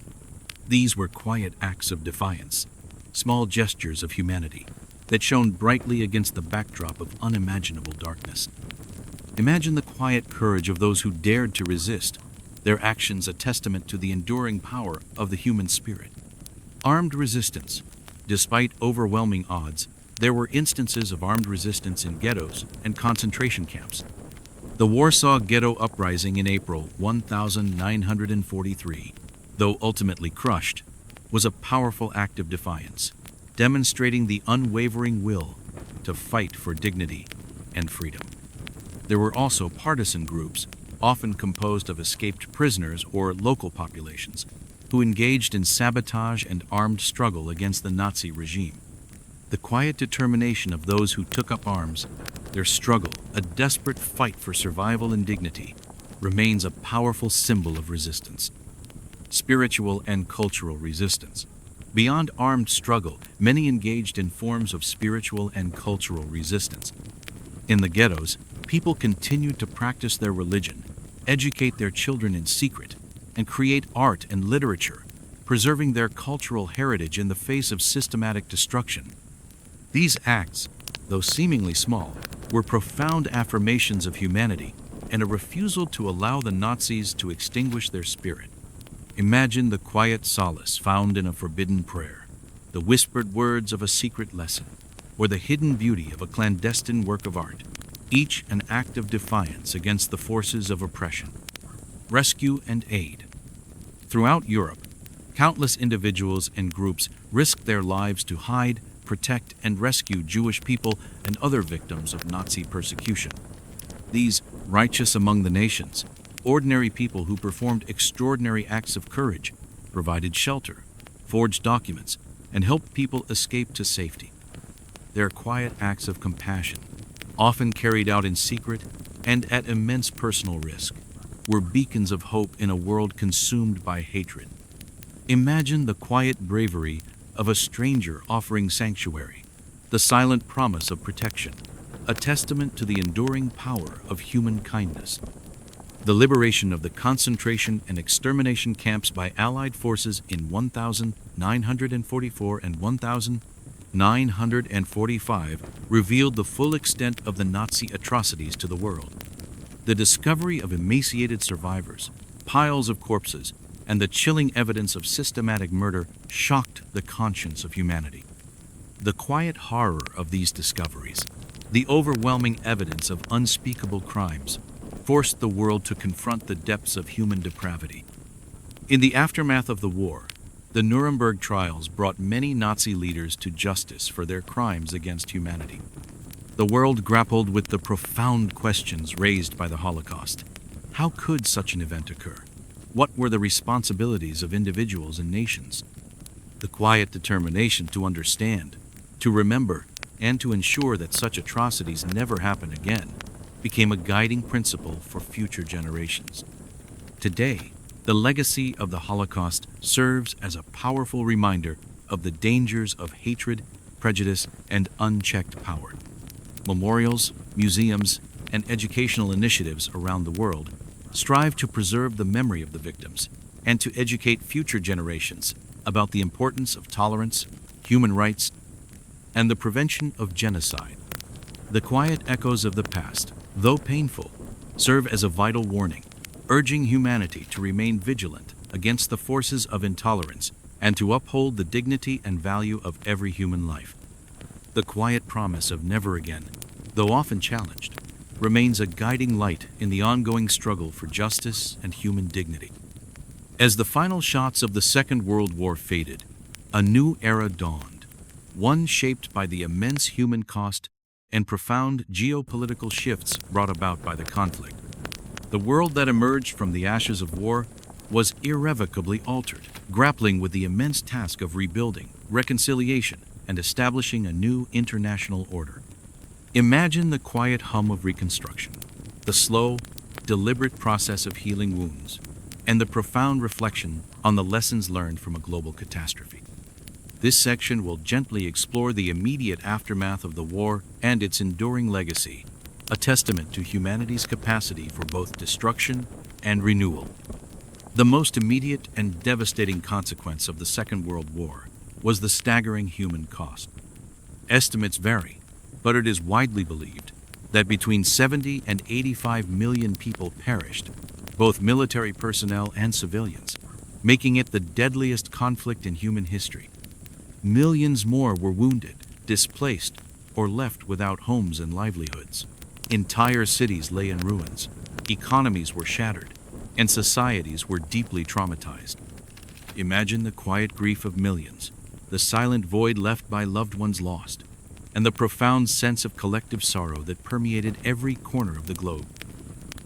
These were quiet acts of defiance, small gestures of humanity that shone brightly against the backdrop of unimaginable darkness. Imagine the quiet courage of those who dared to resist, their actions a testament to the enduring power of the human spirit. Armed resistance. Despite overwhelming odds, there were instances of armed resistance in ghettos and concentration camps. The Warsaw Ghetto Uprising in April 1943, though ultimately crushed, was a powerful act of defiance, demonstrating the unwavering will to fight for dignity and freedom. There were also partisan groups, often composed of escaped prisoners or local populations, who engaged in sabotage and armed struggle against the Nazi regime. The quiet determination of those who took up arms, their struggle, a desperate fight for survival and dignity, remains a powerful symbol of resistance. Spiritual and cultural resistance. Beyond armed struggle, many engaged in forms of spiritual and cultural resistance. In the ghettos, people continued to practice their religion, educate their children in secret, and create art and literature, preserving their cultural heritage in the face of systematic destruction. These acts, though seemingly small, were profound affirmations of humanity and a refusal to allow the Nazis to extinguish their spirit. Imagine the quiet solace found in a forbidden prayer, the whispered words of a secret lesson, or the hidden beauty of a clandestine work of art, each an act of defiance against the forces of oppression. Rescue and aid. Throughout Europe, countless individuals and groups risked their lives to hide, protect, and rescue Jewish people and other victims of Nazi persecution. These righteous among the nations, ordinary people who performed extraordinary acts of courage, provided shelter, forged documents, and helped people escape to safety. Their quiet acts of compassion, often carried out in secret and at immense personal risk, were beacons of hope in a world consumed by hatred. Imagine the quiet bravery of a stranger offering sanctuary, the silent promise of protection, a testament to the enduring power of human kindness. The liberation of the concentration and extermination camps by Allied forces in 1944 and 1945 revealed the full extent of the Nazi atrocities to the world. The discovery of emaciated survivors, piles of corpses, and the chilling evidence of systematic murder shocked the conscience of humanity. The quiet horror of these discoveries, the overwhelming evidence of unspeakable crimes, forced the world to confront the depths of human depravity. In the aftermath of the war, the Nuremberg trials brought many Nazi leaders to justice for their crimes against humanity. The world grappled with the profound questions raised by the Holocaust. How could such an event occur? What were the responsibilities of individuals and nations? The quiet determination to understand, to remember, and to ensure that such atrocities never happen again became a guiding principle for future generations. Today, the legacy of the Holocaust serves as a powerful reminder of the dangers of hatred, prejudice, and unchecked power. Memorials, museums, and educational initiatives around the world strive to preserve the memory of the victims and to educate future generations about the importance of tolerance, human rights, and the prevention of genocide. The quiet echoes of the past, though painful, serve as a vital warning, urging humanity to remain vigilant against the forces of intolerance and to uphold the dignity and value of every human life. The quiet promise of never again, though often challenged, remains a guiding light in the ongoing struggle for justice and human dignity. As the final shots of the Second World War faded, a new era dawned, one shaped by the immense human cost and profound geopolitical shifts brought about by the conflict. The world that emerged from the ashes of war was irrevocably altered, grappling with the immense task of rebuilding, reconciliation, and establishing a new international order. Imagine the quiet hum of reconstruction, the slow, deliberate process of healing wounds, and the profound reflection on the lessons learned from a global catastrophe. This section will gently explore the immediate aftermath of the war and its enduring legacy, a testament to humanity's capacity for both destruction and renewal. The most immediate and devastating consequence of the Second World War was the staggering human cost. Estimates vary, but it is widely believed that between 70 and 85 million people perished, both military personnel and civilians, making it the deadliest conflict in human history. Millions more were wounded, displaced, or left without homes and livelihoods. Entire cities lay in ruins, economies were shattered, and societies were deeply traumatized. Imagine the quiet grief of millions, the silent void left by loved ones lost, and the profound sense of collective sorrow that permeated every corner of the globe.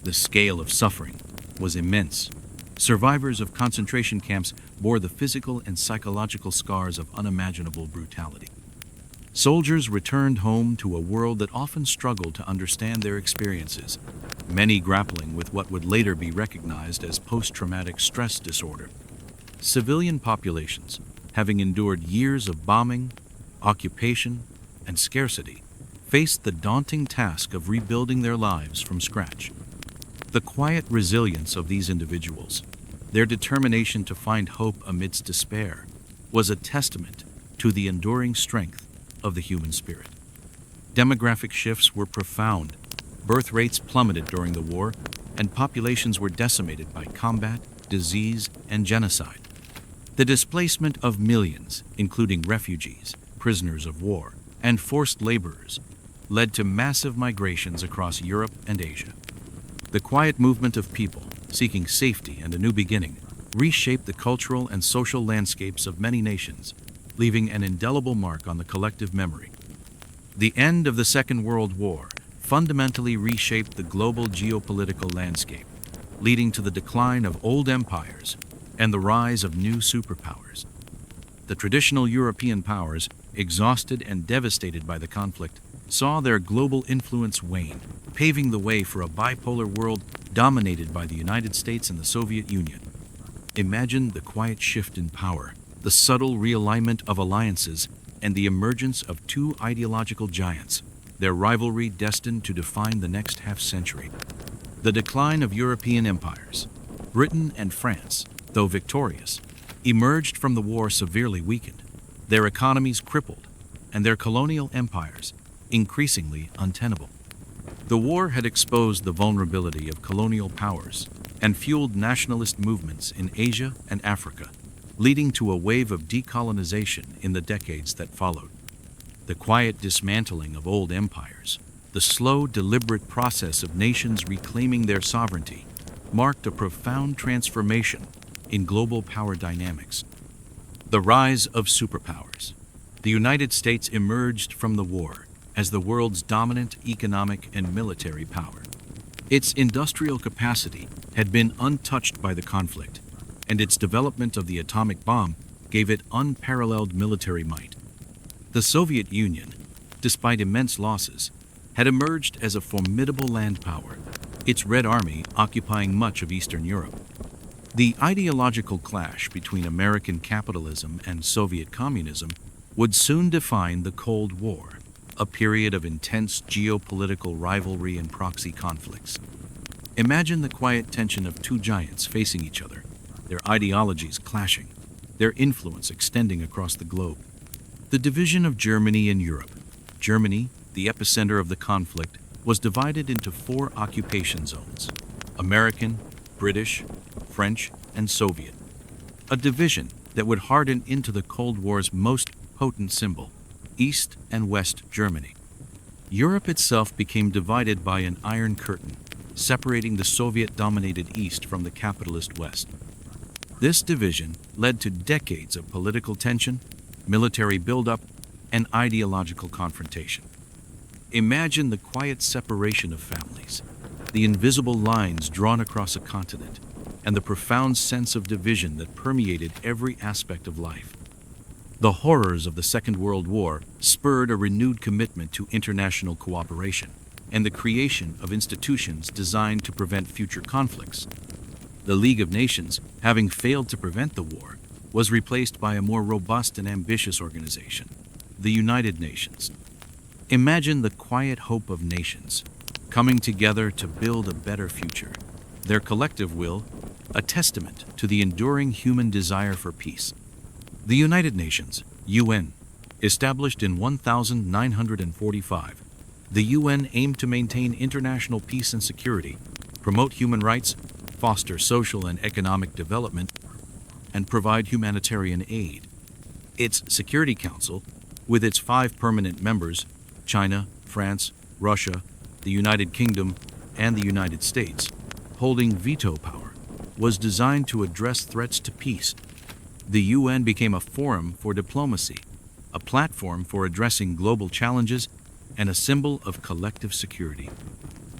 The scale of suffering was immense. Survivors of concentration camps bore the physical and psychological scars of unimaginable brutality. Soldiers returned home to a world that often struggled to understand their experiences, many grappling with what would later be recognized as post-traumatic stress disorder. Civilian populations, having endured years of bombing, occupation, and scarcity, faced the daunting task of rebuilding their lives from scratch. The quiet resilience of these individuals, their determination to find hope amidst despair, was a testament to the enduring strength of the human spirit. Demographic shifts were profound. Birth rates plummeted during the war, and populations were decimated by combat, disease, and genocide. The displacement of millions, including refugees, prisoners of war, and forced laborers, led to massive migrations across Europe and Asia. The quiet movement of people seeking safety and a new beginning reshaped the cultural and social landscapes of many nations, leaving an indelible mark on the collective memory. The end of the Second World War fundamentally reshaped the global geopolitical landscape, leading to the decline of old empires and the rise of new superpowers. The traditional European powers, exhausted and devastated by the conflict, saw their global influence wane, paving the way for a bipolar world dominated by the United States and the Soviet Union. Imagine the quiet shift in power, the subtle realignment of alliances, and the emergence of two ideological giants, their rivalry destined to define the next half-century. The decline of European empires. Britain and France, though victorious, emerged from the war severely weakened, their economies crippled, and their colonial empires increasingly untenable. The war had exposed the vulnerability of colonial powers and fueled nationalist movements in Asia and Africa, leading to a wave of decolonization in the decades that followed. The quiet dismantling of old empires, the slow, deliberate process of nations reclaiming their sovereignty, marked a profound transformation in global power dynamics. The rise of superpowers. The United States emerged from the war as the world's dominant economic and military power. Its industrial capacity had been untouched by the conflict, and its development of the atomic bomb gave it unparalleled military might. The Soviet Union, despite immense losses, had emerged as a formidable land power, its Red Army occupying much of Eastern Europe. The ideological clash between American capitalism and Soviet communism would soon define the Cold War, a period of intense geopolitical rivalry and proxy conflicts. Imagine the quiet tension of two giants facing each other, their ideologies clashing, their influence extending across the globe. The division of Germany in Europe. Germany, the epicenter of the conflict, was divided into 4 occupation zones: American, British, French, and Soviet. A division that would harden into the Cold War's most potent symbol, East and West Germany. Europe itself became divided by an Iron Curtain, separating the Soviet-dominated East from the capitalist West. This division led to decades of political tension, military buildup, and ideological confrontation. Imagine the quiet separation of families, the invisible lines drawn across a continent, and the profound sense of division that permeated every aspect of life. The horrors of the Second World War spurred a renewed commitment to international cooperation and the creation of institutions designed to prevent future conflicts. The League of Nations, having failed to prevent the war, was replaced by a more robust and ambitious organization, the United Nations. Imagine the quiet hope of nations coming together to build a better future, their collective will a testament to the enduring human desire for peace. The United Nations, UN, established in 1945, the UN aimed to maintain international peace and security, promote human rights, foster social and economic development, and provide humanitarian aid. Its Security Council, with its 5 permanent members, China, France, Russia, the United Kingdom, and the United States, holding veto power, was designed to address threats to peace. The UN became a forum for diplomacy, a platform for addressing global challenges, and a symbol of collective security.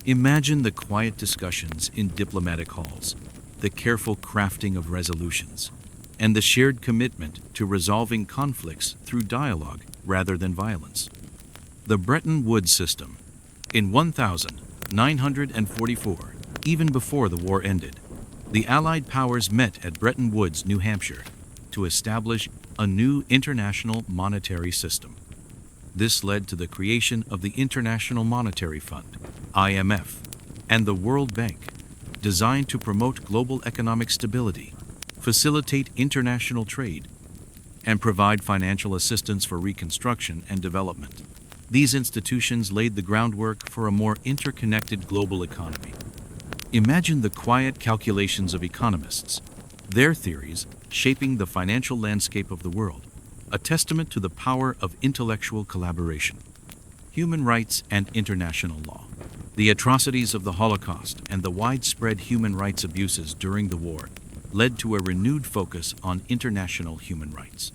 Imagine the quiet discussions in diplomatic halls, the careful crafting of resolutions, and the shared commitment to resolving conflicts through dialogue rather than violence. The Bretton Woods system. In 1944, even before the war ended, the Allied powers met at Bretton Woods, New Hampshire, to establish a new international monetary system. This led to the creation of the International Monetary Fund, IMF, and the World Bank, designed to promote global economic stability, facilitate international trade, and provide financial assistance for reconstruction and development. These institutions laid the groundwork for a more interconnected global economy. Imagine the quiet calculations of economists, their theories shaping the financial landscape of the world, a testament to the power of intellectual collaboration. Human rights and international law. The atrocities of the Holocaust and the widespread human rights abuses during the war led to a renewed focus on international human rights.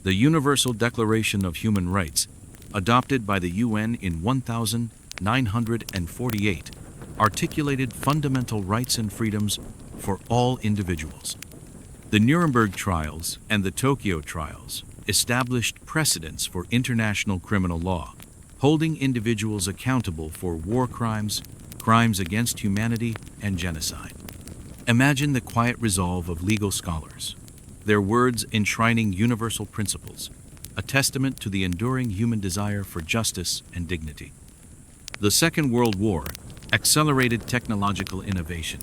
The Universal Declaration of Human Rights, adopted by the UN in 1948, articulated fundamental rights and freedoms for all individuals. The Nuremberg trials and the Tokyo trials established precedents for international criminal law, holding individuals accountable for war crimes, crimes against humanity, and genocide. Imagine the quiet resolve of legal scholars, their words enshrining universal principles, a testament to the enduring human desire for justice and dignity. The Second World War accelerated technological innovation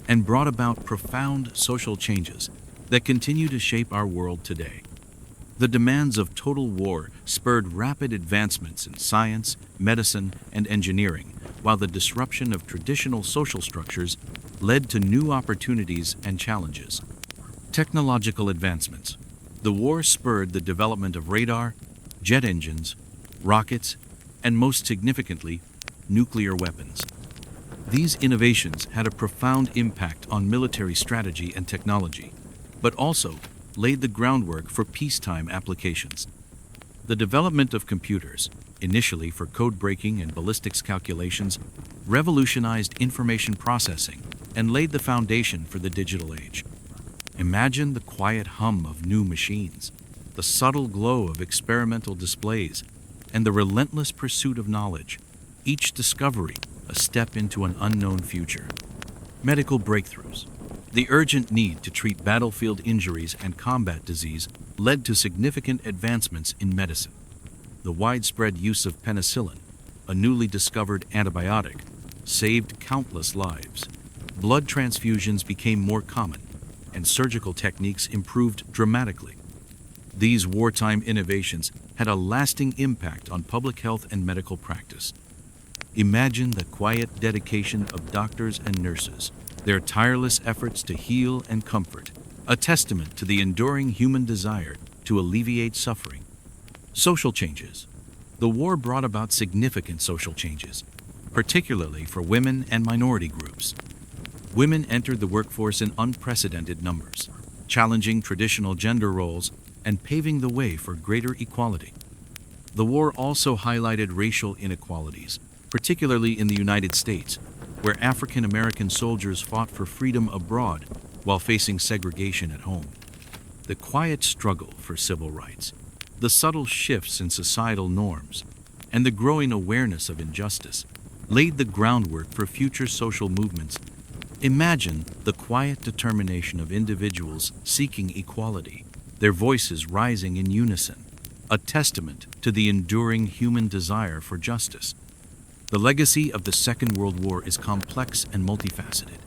and brought about profound social changes that continue to shape our world today. The demands of total war spurred rapid advancements in science, medicine, and engineering, while the disruption of traditional social structures led to new opportunities and challenges. Technological advancements. The war spurred the development of radar, jet engines, rockets, and most significantly, nuclear weapons. These innovations had a profound impact on military strategy and technology, but also laid the groundwork for peacetime applications. The development of computers, initially for code breaking and ballistics calculations, revolutionized information processing and laid the foundation for the digital age. Imagine the quiet hum of new machines, the subtle glow of experimental displays, and the relentless pursuit of knowledge, each discovery a step into an unknown future. Medical breakthroughs. The urgent need to treat battlefield injuries and combat disease led to significant advancements in medicine. The widespread use of penicillin, a newly discovered antibiotic, saved countless lives. Blood transfusions became more common, and surgical techniques improved dramatically. These wartime innovations had a lasting impact on public health and medical practice. Imagine the quiet dedication of doctors and nurses, their tireless efforts to heal and comfort, a testament to the enduring human desire to alleviate suffering. Social changes. The war brought about significant social changes, particularly for women and minority groups. Women entered the workforce in unprecedented numbers, challenging traditional gender roles and paving the way for greater equality. The war also highlighted racial inequalities, particularly in the United States, where African American soldiers fought for freedom abroad while facing segregation at home. The quiet struggle for civil rights, the subtle shifts in societal norms, and the growing awareness of injustice laid the groundwork for future social movements. Imagine the quiet determination of individuals seeking equality, their voices rising in unison, a testament to the enduring human desire for justice. The legacy of the Second World War is complex and multifaceted,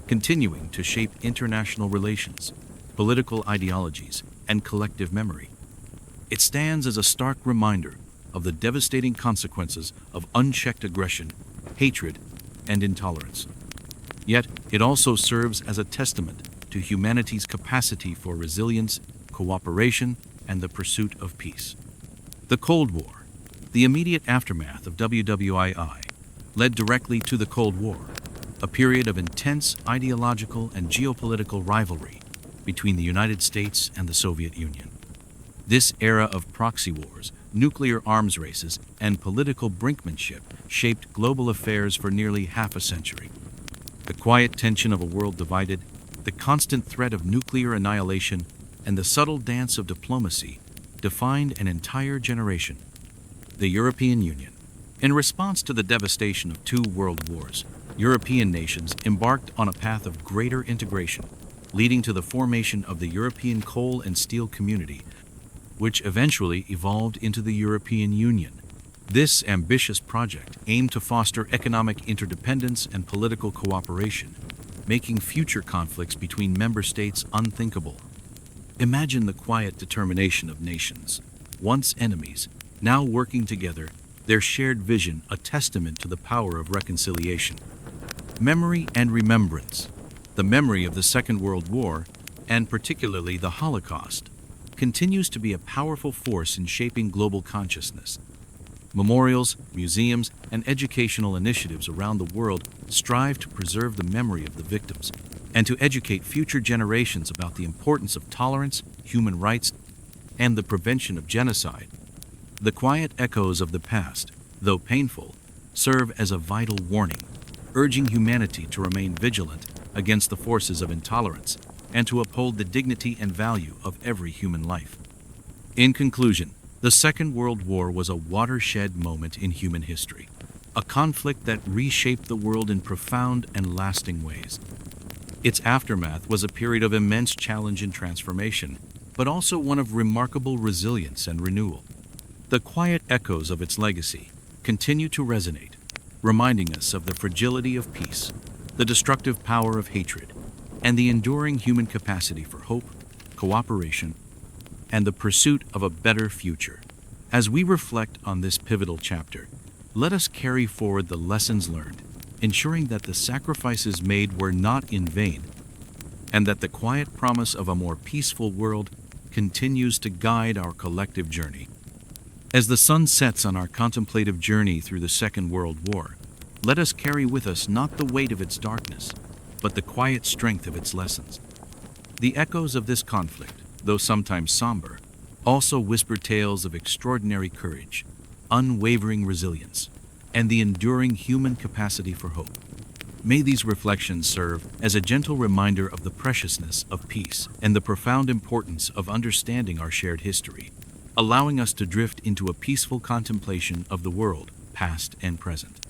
continuing to shape international relations, political ideologies, and collective memory. It stands as a stark reminder of the devastating consequences of unchecked aggression, hatred, and intolerance. Yet, it also serves as a testament to humanity's capacity for resilience, cooperation, and the pursuit of peace. The Cold War. The immediate aftermath of Wwii led directly to the Cold War, a period of intense ideological and geopolitical rivalry between the United States and the Soviet Union. This era of proxy wars, nuclear arms races, and political brinkmanship shaped global affairs for nearly half a century. The quiet tension of a world divided, the constant threat of nuclear annihilation, and the subtle dance of diplomacy defined an entire generation. The European Union. In response to the devastation of two world wars, European nations embarked on a path of greater integration, leading to the formation of the European Coal and Steel Community, which eventually evolved into the European Union. This ambitious project aimed to foster economic interdependence and political cooperation, making future conflicts between member states unthinkable. Imagine the quiet determination of nations, once enemies, now working together, their shared vision a testament to the power of reconciliation. Memory and remembrance. The memory of the Second World War, and particularly the Holocaust, continues to be a powerful force in shaping global consciousness. Memorials, museums, and educational initiatives around the world strive to preserve the memory of the victims and to educate future generations about the importance of tolerance, human rights, and the prevention of genocide. The quiet echoes of the past, though painful, serve as a vital warning, urging humanity to remain vigilant against the forces of intolerance and to uphold the dignity and value of every human life. In conclusion, the Second World War was a watershed moment in human history, a conflict that reshaped the world in profound and lasting ways. Its aftermath was a period of immense challenge and transformation, but also one of remarkable resilience and renewal. The quiet echoes of its legacy continue to resonate, reminding us of the fragility of peace, the destructive power of hatred, and the enduring human capacity for hope, cooperation, and the pursuit of a better future. As we reflect on this pivotal chapter, let us carry forward the lessons learned, ensuring that the sacrifices made were not in vain, and that the quiet promise of a more peaceful world continues to guide our collective journey. As the sun sets on our contemplative journey through the Second World War, let us carry with us not the weight of its darkness, but the quiet strength of its lessons. The echoes of this conflict, though sometimes somber, also whisper tales of extraordinary courage, unwavering resilience, and the enduring human capacity for hope. May these reflections serve as a gentle reminder of the preciousness of peace and the profound importance of understanding our shared history, allowing us to drift into a peaceful contemplation of the world, past and present.